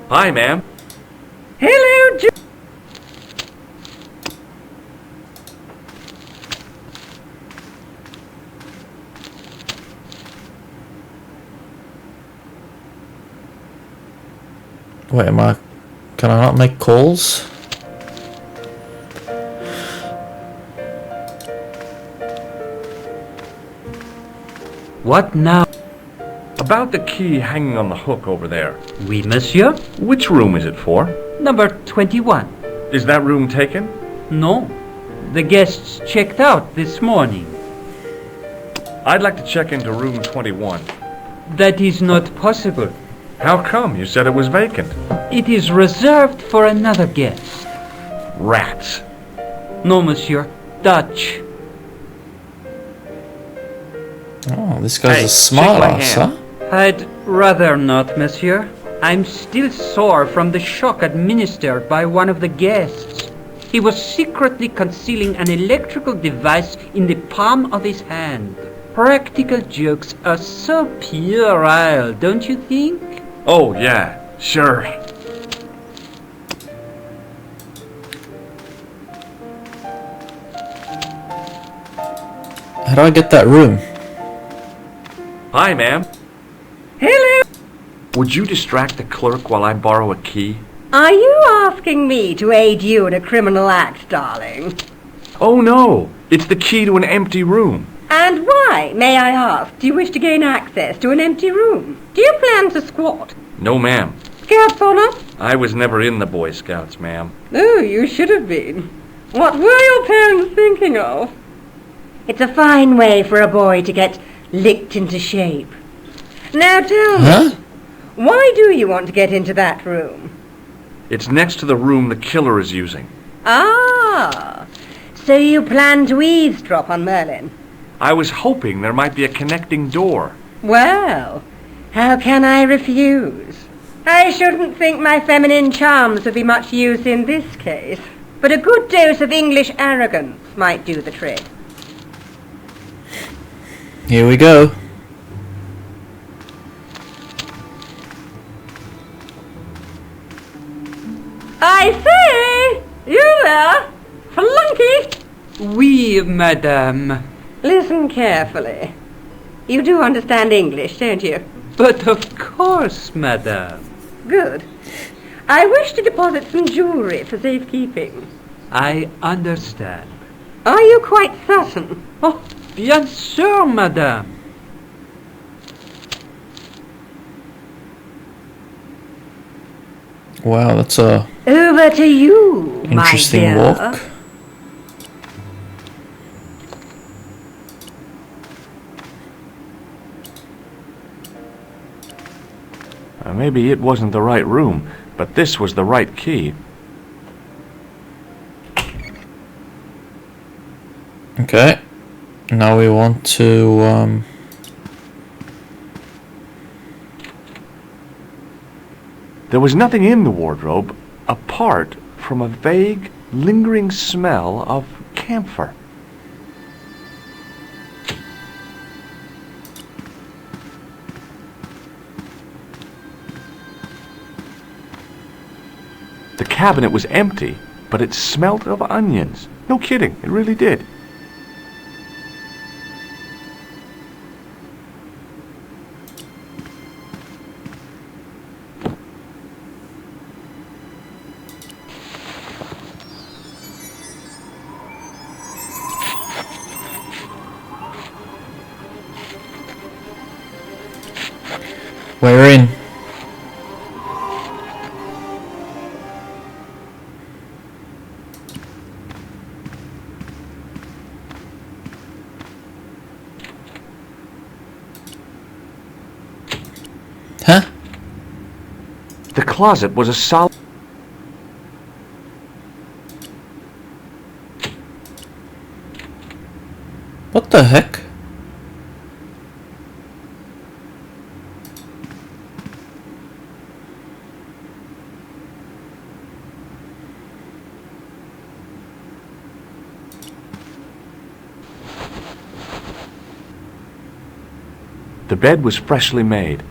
Hi, ma'am. Hello, Wait, can I not make calls? What now? About the key hanging on the hook over there. Oui, monsieur. Which room is it for? Number 21. Is that room taken? No. The guests checked out this morning. I'd like to check into room 21. That is not possible. How come? You said it was vacant. It is reserved for another guest. Rats. No, monsieur. Dutch. Oh, this guy's Hey, a smart shake my ass, hand. huh? I'd rather not, monsieur. I'm still sore from the shock administered by one of the guests. He was secretly concealing an electrical device in the palm of his hand. Practical jokes are so puerile, don't you think? Oh, yeah, sure. How do I get that room? Hi, ma'am. Hello. Would you distract the clerk while I borrow a key? Are you asking me to aid you in a criminal act, darling? Oh, no. It's the key to an empty room. And why, may I ask, do you wish to gain access to an empty room? Do you plan to squat? No, ma'am. Scouts honor? I was never in the Boy Scouts, ma'am. Oh, you should have been. What were your parents thinking of? It's a fine way for a boy to get licked into shape. Now tell me, Why do you want to get into that room? It's next to the room the killer is using. Ah, so you plan to eavesdrop on Merlin? I was hoping there might be a connecting door. Well, how can I refuse? I shouldn't think my feminine charms would be much use in this case, but a good dose of English arrogance might do the trick. Here we go. I say! You there? Flunky! Oui, madame. Listen carefully. You do understand English, don't you? But of course, madame. Good. I wish to deposit some jewellery for safekeeping. I understand. Are you quite certain? Oh, bien sûr, madame. Wow, that's a Over to you, interesting my dear. walk. Maybe it wasn't the right room, but this was the right key. Okay. Now we want to There was nothing in the wardrobe apart from a vague, lingering smell of camphor. The cabinet was empty, but it smelt of onions. No kidding, it really did. we're in. Huh? The closet was a solid... What the heck? The bed was freshly made,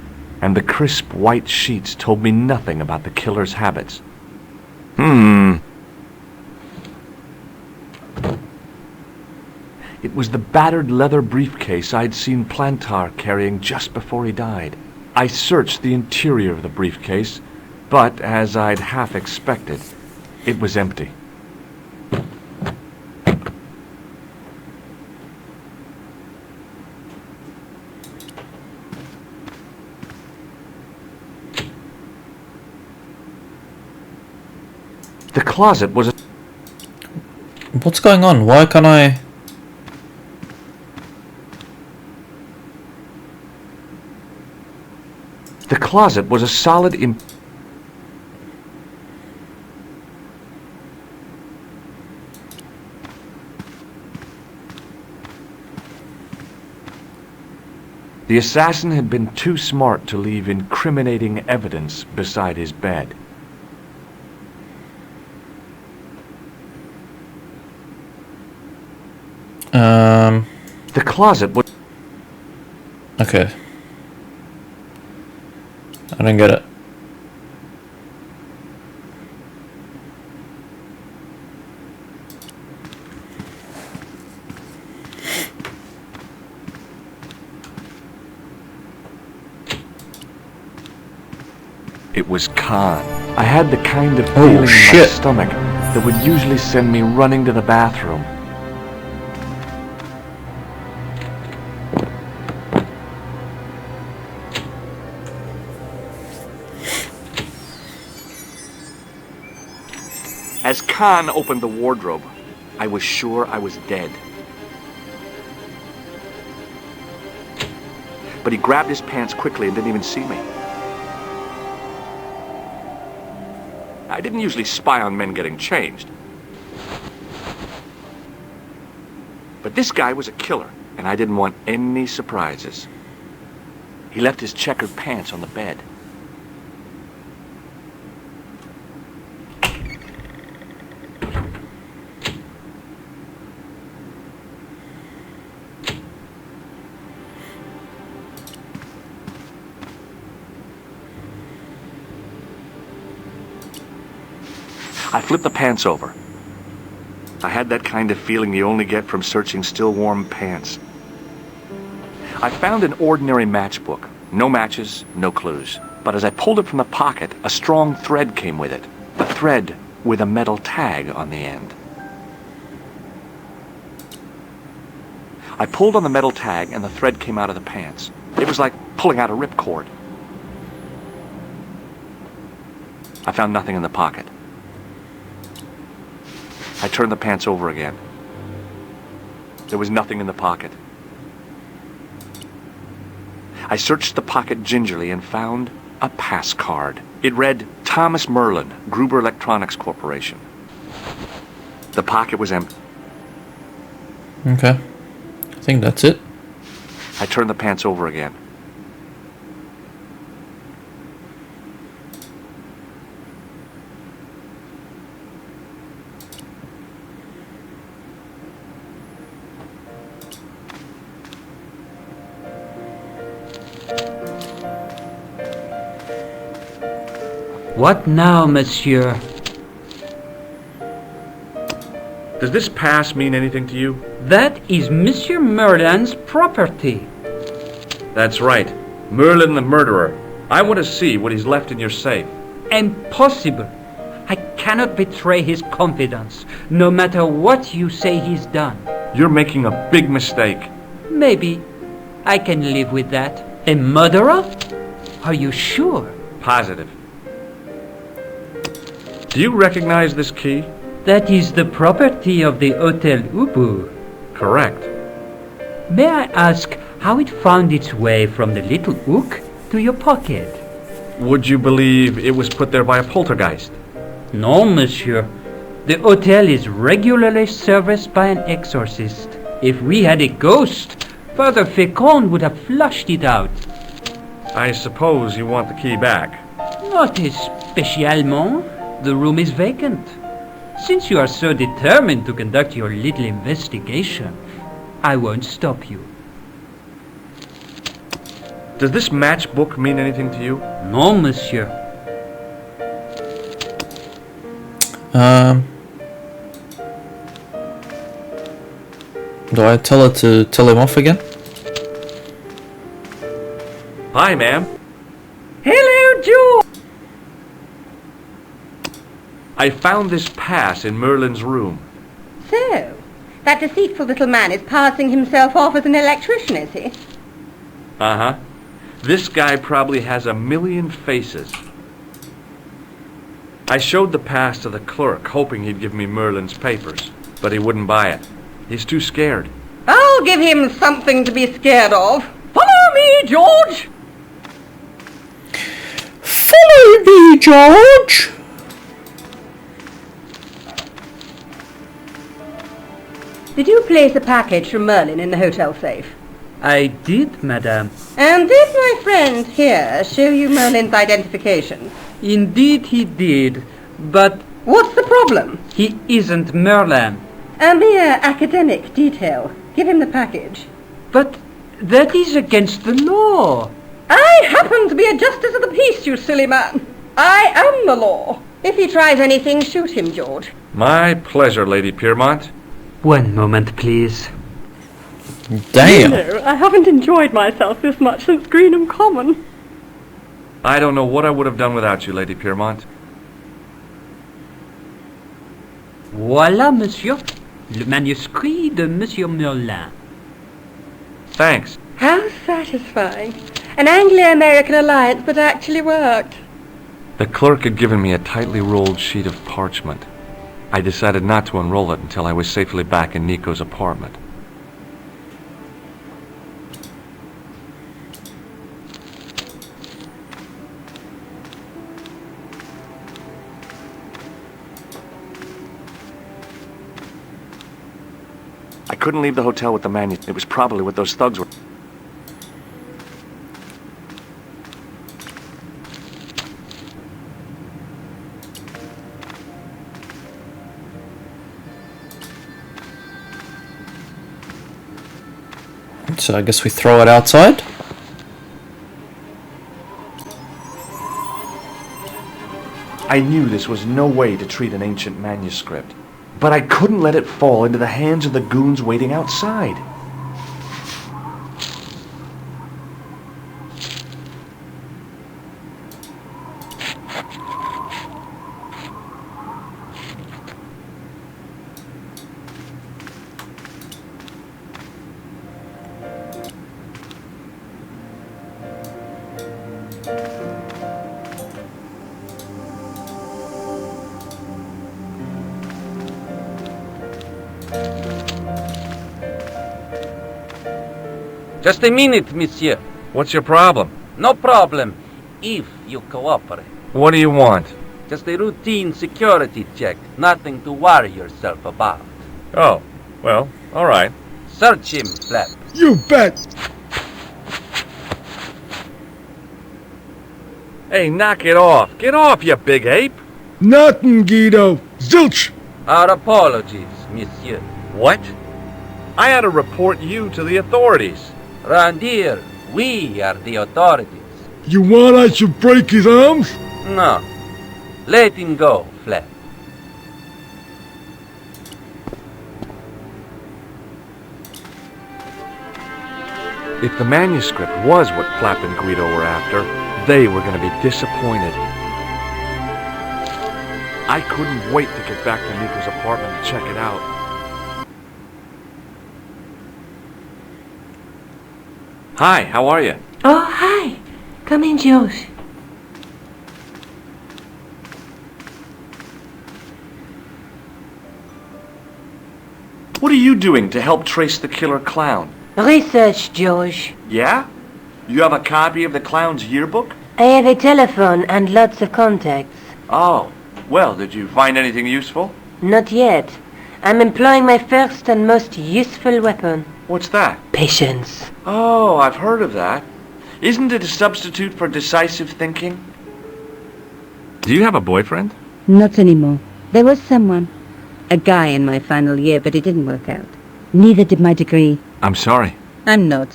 and the crisp white sheets told me nothing about the killer's habits. It was the battered leather briefcase I'd seen Plantar carrying just before he died. I searched the interior of the briefcase, but as I'd half expected, it was empty. The closet was a... What's going on? Why can't I... The closet was a solid The assassin had been too smart to leave incriminating evidence beside his bed. The closet was... Okay. I don't get it. It was Khan. I had the kind of feeling in my stomach that would usually send me running to the bathroom. As Khan opened the wardrobe, I was sure I was dead. But he grabbed his pants quickly and didn't even see me. I didn't usually spy on men getting changed. But this guy was a killer, and I didn't want any surprises. He left his checkered pants on the bed. I flipped the pants over. I had that kind of feeling you only get from searching still warm pants. I found an ordinary matchbook. No matches, no clues. But as I pulled it from the pocket, a strong thread came with it. A thread with a metal tag on the end. I pulled on the metal tag and the thread came out of the pants. It was like pulling out a ripcord. I found nothing in the pocket. I turned the pants over again. There was nothing in the pocket. I searched the pocket gingerly and found a pass card. It read, Thomas Merlin, Gruber Electronics Corporation. The pocket was empty. Okay. I think that's it. I turned the pants over again. What now, monsieur? Does this pass mean anything to you? That is Monsieur Merlin's property. That's right. Merlin the murderer. I want to see what he's left in your safe. Impossible. I cannot betray his confidence, no matter what you say he's done. You're making a big mistake. Maybe. I can live with that. A murderer? Are you sure? Positive. Do you recognize this key? That is the property of the Hotel Ubu. Correct. May I ask how it found its way from the little hook to your pocket? Would you believe it was put there by a poltergeist? No, monsieur. The hotel is regularly serviced by an exorcist. If we had a ghost, Father Fécond would have flushed it out. I suppose you want the key back. Not especiellement. The room is vacant. Since you are so determined to conduct your little investigation, I won't stop you. Does this matchbook mean anything to you? No, monsieur. Do I tell her to tell him off again? Hi, ma'am. Hello, George! I found this pass in Merlin's room. So, that deceitful little man is passing himself off as an electrician, is he? Uh-huh. This guy probably has 1,000,000 faces. I showed the pass to the clerk, hoping he'd give me Merlin's papers, but he wouldn't buy it. He's too scared. I'll give him something to be scared of. Follow me, George! Follow me, George! Did you place a package from Merlin in the hotel safe? I did, madame. And did my friend here show you Merlin's identification? Indeed he did, but... What's the problem? He isn't Merlin. A mere academic detail. Give him the package. But that is against the law. I happen to be a justice of the peace, you silly man. I am the law. If he tries anything, shoot him, George. My pleasure, Lady Piermont. One moment, please. Damn. You know, I haven't enjoyed myself this much since Greenham Common. I don't know what I would have done without you, Lady Piermont. Voilà, monsieur. Le manuscrit de Monsieur Merlin. Thanks. How satisfying. An Anglo-American alliance that actually worked. The clerk had given me a tightly rolled sheet of parchment. I decided not to unroll it until I was safely back in Nico's apartment. couldn't leave the hotel with the manuscript. It was probably what those thugs were. So I guess we throw it outside. I knew this was no way to treat an ancient manuscript, but I couldn't let it fall into the hands of the goons waiting outside. Just a minute, monsieur. What's your problem? No problem, if you cooperate. What do you want? Just a routine security check. Nothing to worry yourself about. Oh, well, all right. Search him, Flap. You bet! Hey, knock it off. Get off, you big ape. Nothing, Guido. Zilch! Our apologies, monsieur. What? I had to report you to the authorities. Round here, we are the authorities. You want I should break his arms? No. Let him go, Flap. If the manuscript was what Flap and Guido were after, they were going to be disappointed. I couldn't wait to get back to Nico's apartment and check it out. Hi, how are you? Oh, hi. Come in, Josh. What are you doing to help trace the killer clown? Research, Josh. Yeah? You have a copy of the clown's yearbook? I have a telephone and lots of contacts. Oh, well, did you find anything useful? Not yet. I'm employing my first and most useful weapon. What's that? Patience. Oh, I've heard of that. Isn't it a substitute for decisive thinking? Do you have a boyfriend? Not anymore. There was someone. A guy in my final year, but it didn't work out. Neither did my degree. I'm sorry. I'm not.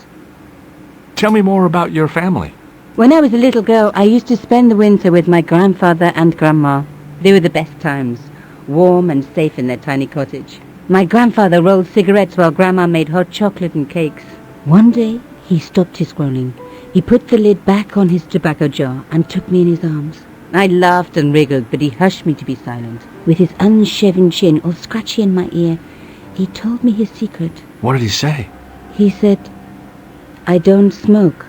Tell me more about your family. When I was a little girl, I used to spend the winter with my grandfather and grandma. They were the best times. Warm and safe in their tiny cottage. My grandfather rolled cigarettes while Grandma made hot chocolate and cakes. One day, he stopped his scrolling. He put the lid back on his tobacco jar and took me in his arms. I laughed and wriggled, but he hushed me to be silent. With his unshaven chin all scratchy in my ear, he told me his secret. What did he say? He said, I don't smoke,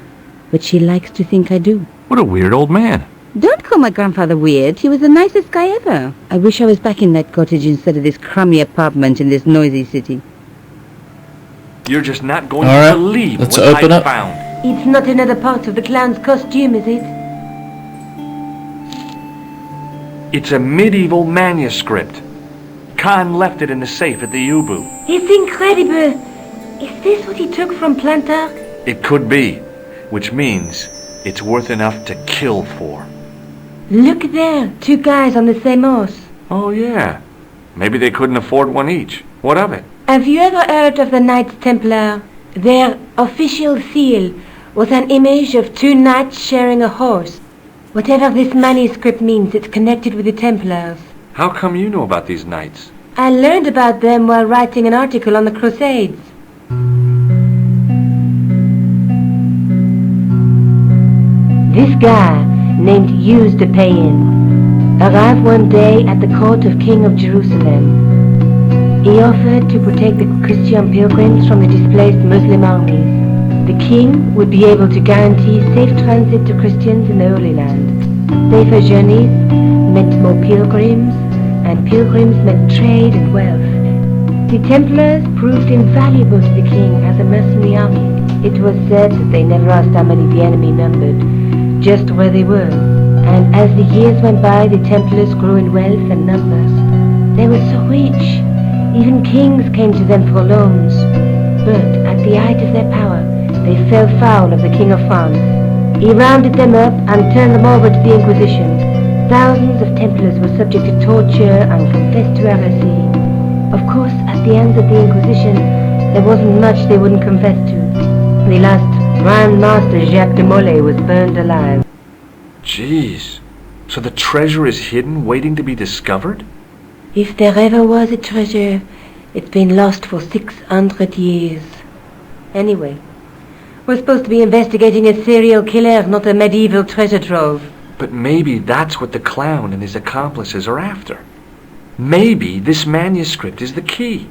but she likes to think I do. What a weird old man. Don't call my grandfather weird. He was the nicest guy ever. I wish I was back in that cottage instead of this crummy apartment in this noisy city. You're just not going All right, to believe let's what open I up. found. It's not another part of the clown's costume, is it? It's a medieval manuscript. Khan left it in the safe at the Ubu. It's incredible. Is this what he took from Plantark? It could be, which means it's worth enough to kill for. Look there, two guys on the same horse. Oh, yeah. Maybe they couldn't afford one each. What of it? Have you ever heard of the Knights Templar? Their official seal was an image of two knights sharing a horse. Whatever this manuscript means, it's connected with the Templars. How come you know about these knights? I learned about them while writing an article on the Crusades. This guy, named Hughes de Payen, arrived one day at the court of King of Jerusalem. He offered to protect the Christian pilgrims from the displaced Muslim armies. The king would be able to guarantee safe transit to Christians in the Holy Land. Safer journeys meant more pilgrims, and pilgrims meant trade and wealth. The Templars proved invaluable to the king as a mercenary army. It was said that they never asked how many the enemy numbered, just where they were. And as the years went by, the Templars grew in wealth and numbers. They were so rich, even kings came to them for loans. But at the height of their power, they fell foul of the King of France. He rounded them up and turned them over to the Inquisition. Thousands of Templars were subject to torture and confessed to heresy. Of course, at the hands of the Inquisition, there wasn't much they wouldn't confess to. The last Grand Master Jacques de Molay was burned alive. Jeez. So the treasure is hidden, waiting to be discovered? If there ever was a treasure, it's been lost for 600 years. Anyway, we're supposed to be investigating a serial killer, not a medieval treasure trove. But maybe that's what the clown and his accomplices are after. Maybe this manuscript is the key.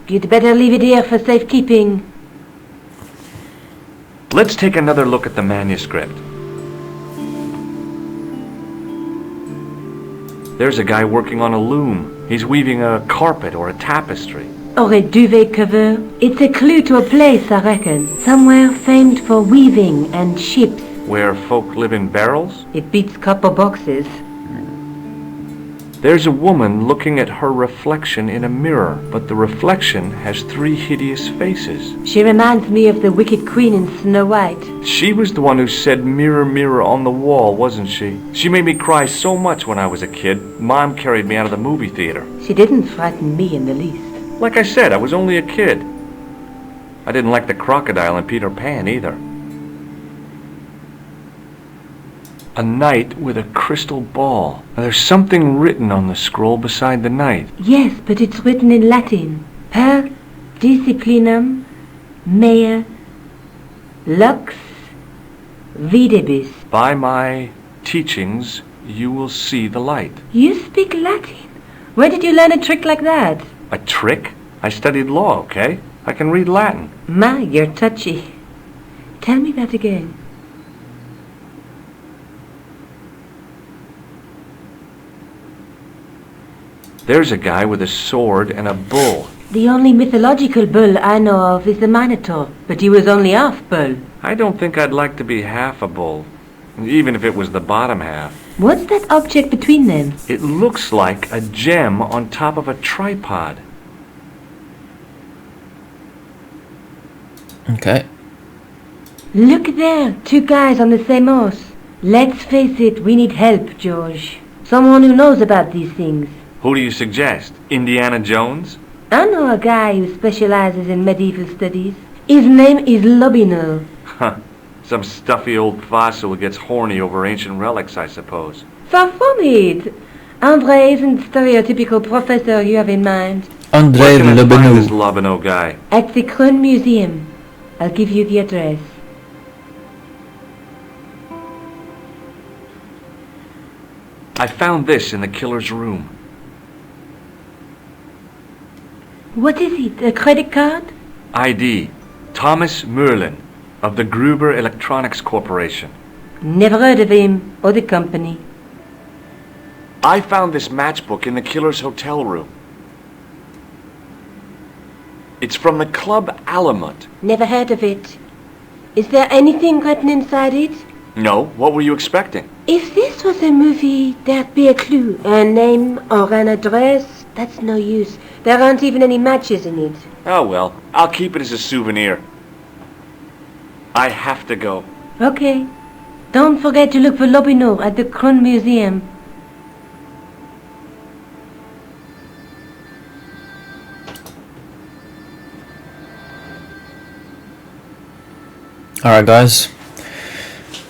You'd better leave it here for safekeeping. Let's take another look at the manuscript. There's a guy working on a loom. He's weaving a carpet or a tapestry. Or a duvet cover. It's a clue to a place, I reckon. Somewhere famed for weaving and ships. Where folk live in barrels? It beats copper boxes. There's a woman looking at her reflection in a mirror, but the reflection has 3 hideous faces. She reminds me of the Wicked Queen in Snow White. She was the one who said mirror, mirror on the wall, wasn't she? She made me cry so much when I was a kid. Mom carried me out of the movie theater. She didn't frighten me in the least. Like I said, I was only a kid. I didn't like the crocodile in Peter Pan either. A knight with a crystal ball. Now, there's something written on the scroll beside the knight. Yes, but it's written in Latin. Per disciplinam mea lux videbis. By my teachings, you will see the light. You speak Latin? Where did you learn a trick like that? A trick? I studied law, okay? I can read Latin. My, you're touchy. Tell me that again. There's a guy with a sword and a bull. The only mythological bull I know of is the Minotaur, but he was only half bull. I don't think I'd like to be half a bull, even if it was the bottom half. What's that object between them? It looks like a gem on top of a tripod. Okay. Look there, 2 guys on the same horse. Let's face it, we need help, George. Someone who knows about these things. Who do you suggest? Indiana Jones? I know a guy who specializes in medieval studies. His name is Lobinol. Huh. Some stuffy old fossil who gets horny over ancient relics, I suppose. Far from it. Andre isn't the stereotypical professor you have in mind. Andre Where can I find Lobinol. this Lobinol guy? At the Krone Museum. I'll give you the address. I found this in the killer's room. What is it, a credit card? ID, Thomas Merlin, of the Gruber Electronics Corporation. Never heard of him or the company. I found this matchbook in the killer's hotel room. It's from the Club Alamut. Never heard of it. Is there anything written inside it? No, what were you expecting? If this was a movie, there'd be a clue. A name or an address. That's no use. There aren't even any matches in it. Oh well, I'll keep it as a souvenir. I have to go. Okay. Don't forget to look for Lobinol at the Krone Museum. Alright guys,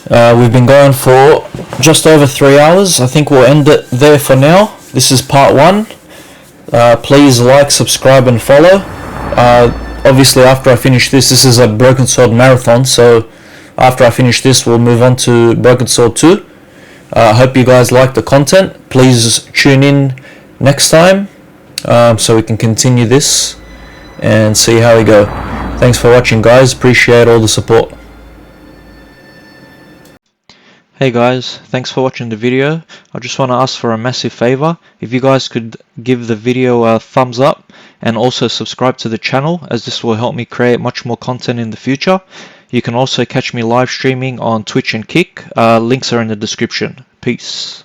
we've been going for just over 3 hours. I think we'll end it there for now. This is part 1. Please like, subscribe and follow. Obviously after I finish this is a Broken Sword marathon, so after I finish this we'll move on to Broken Sword 2. I hope you guys like the content. Please tune in next time so we can continue this and see how we go. Thanks for watching guys, appreciate all the support. Hey guys, thanks for watching the video. I just want to ask for a massive favor. If you guys could give the video a thumbs up and also subscribe to the channel, as this will help me create much more content in the future. You can also catch me live streaming on Twitch and Kick. Links are in the description. Peace.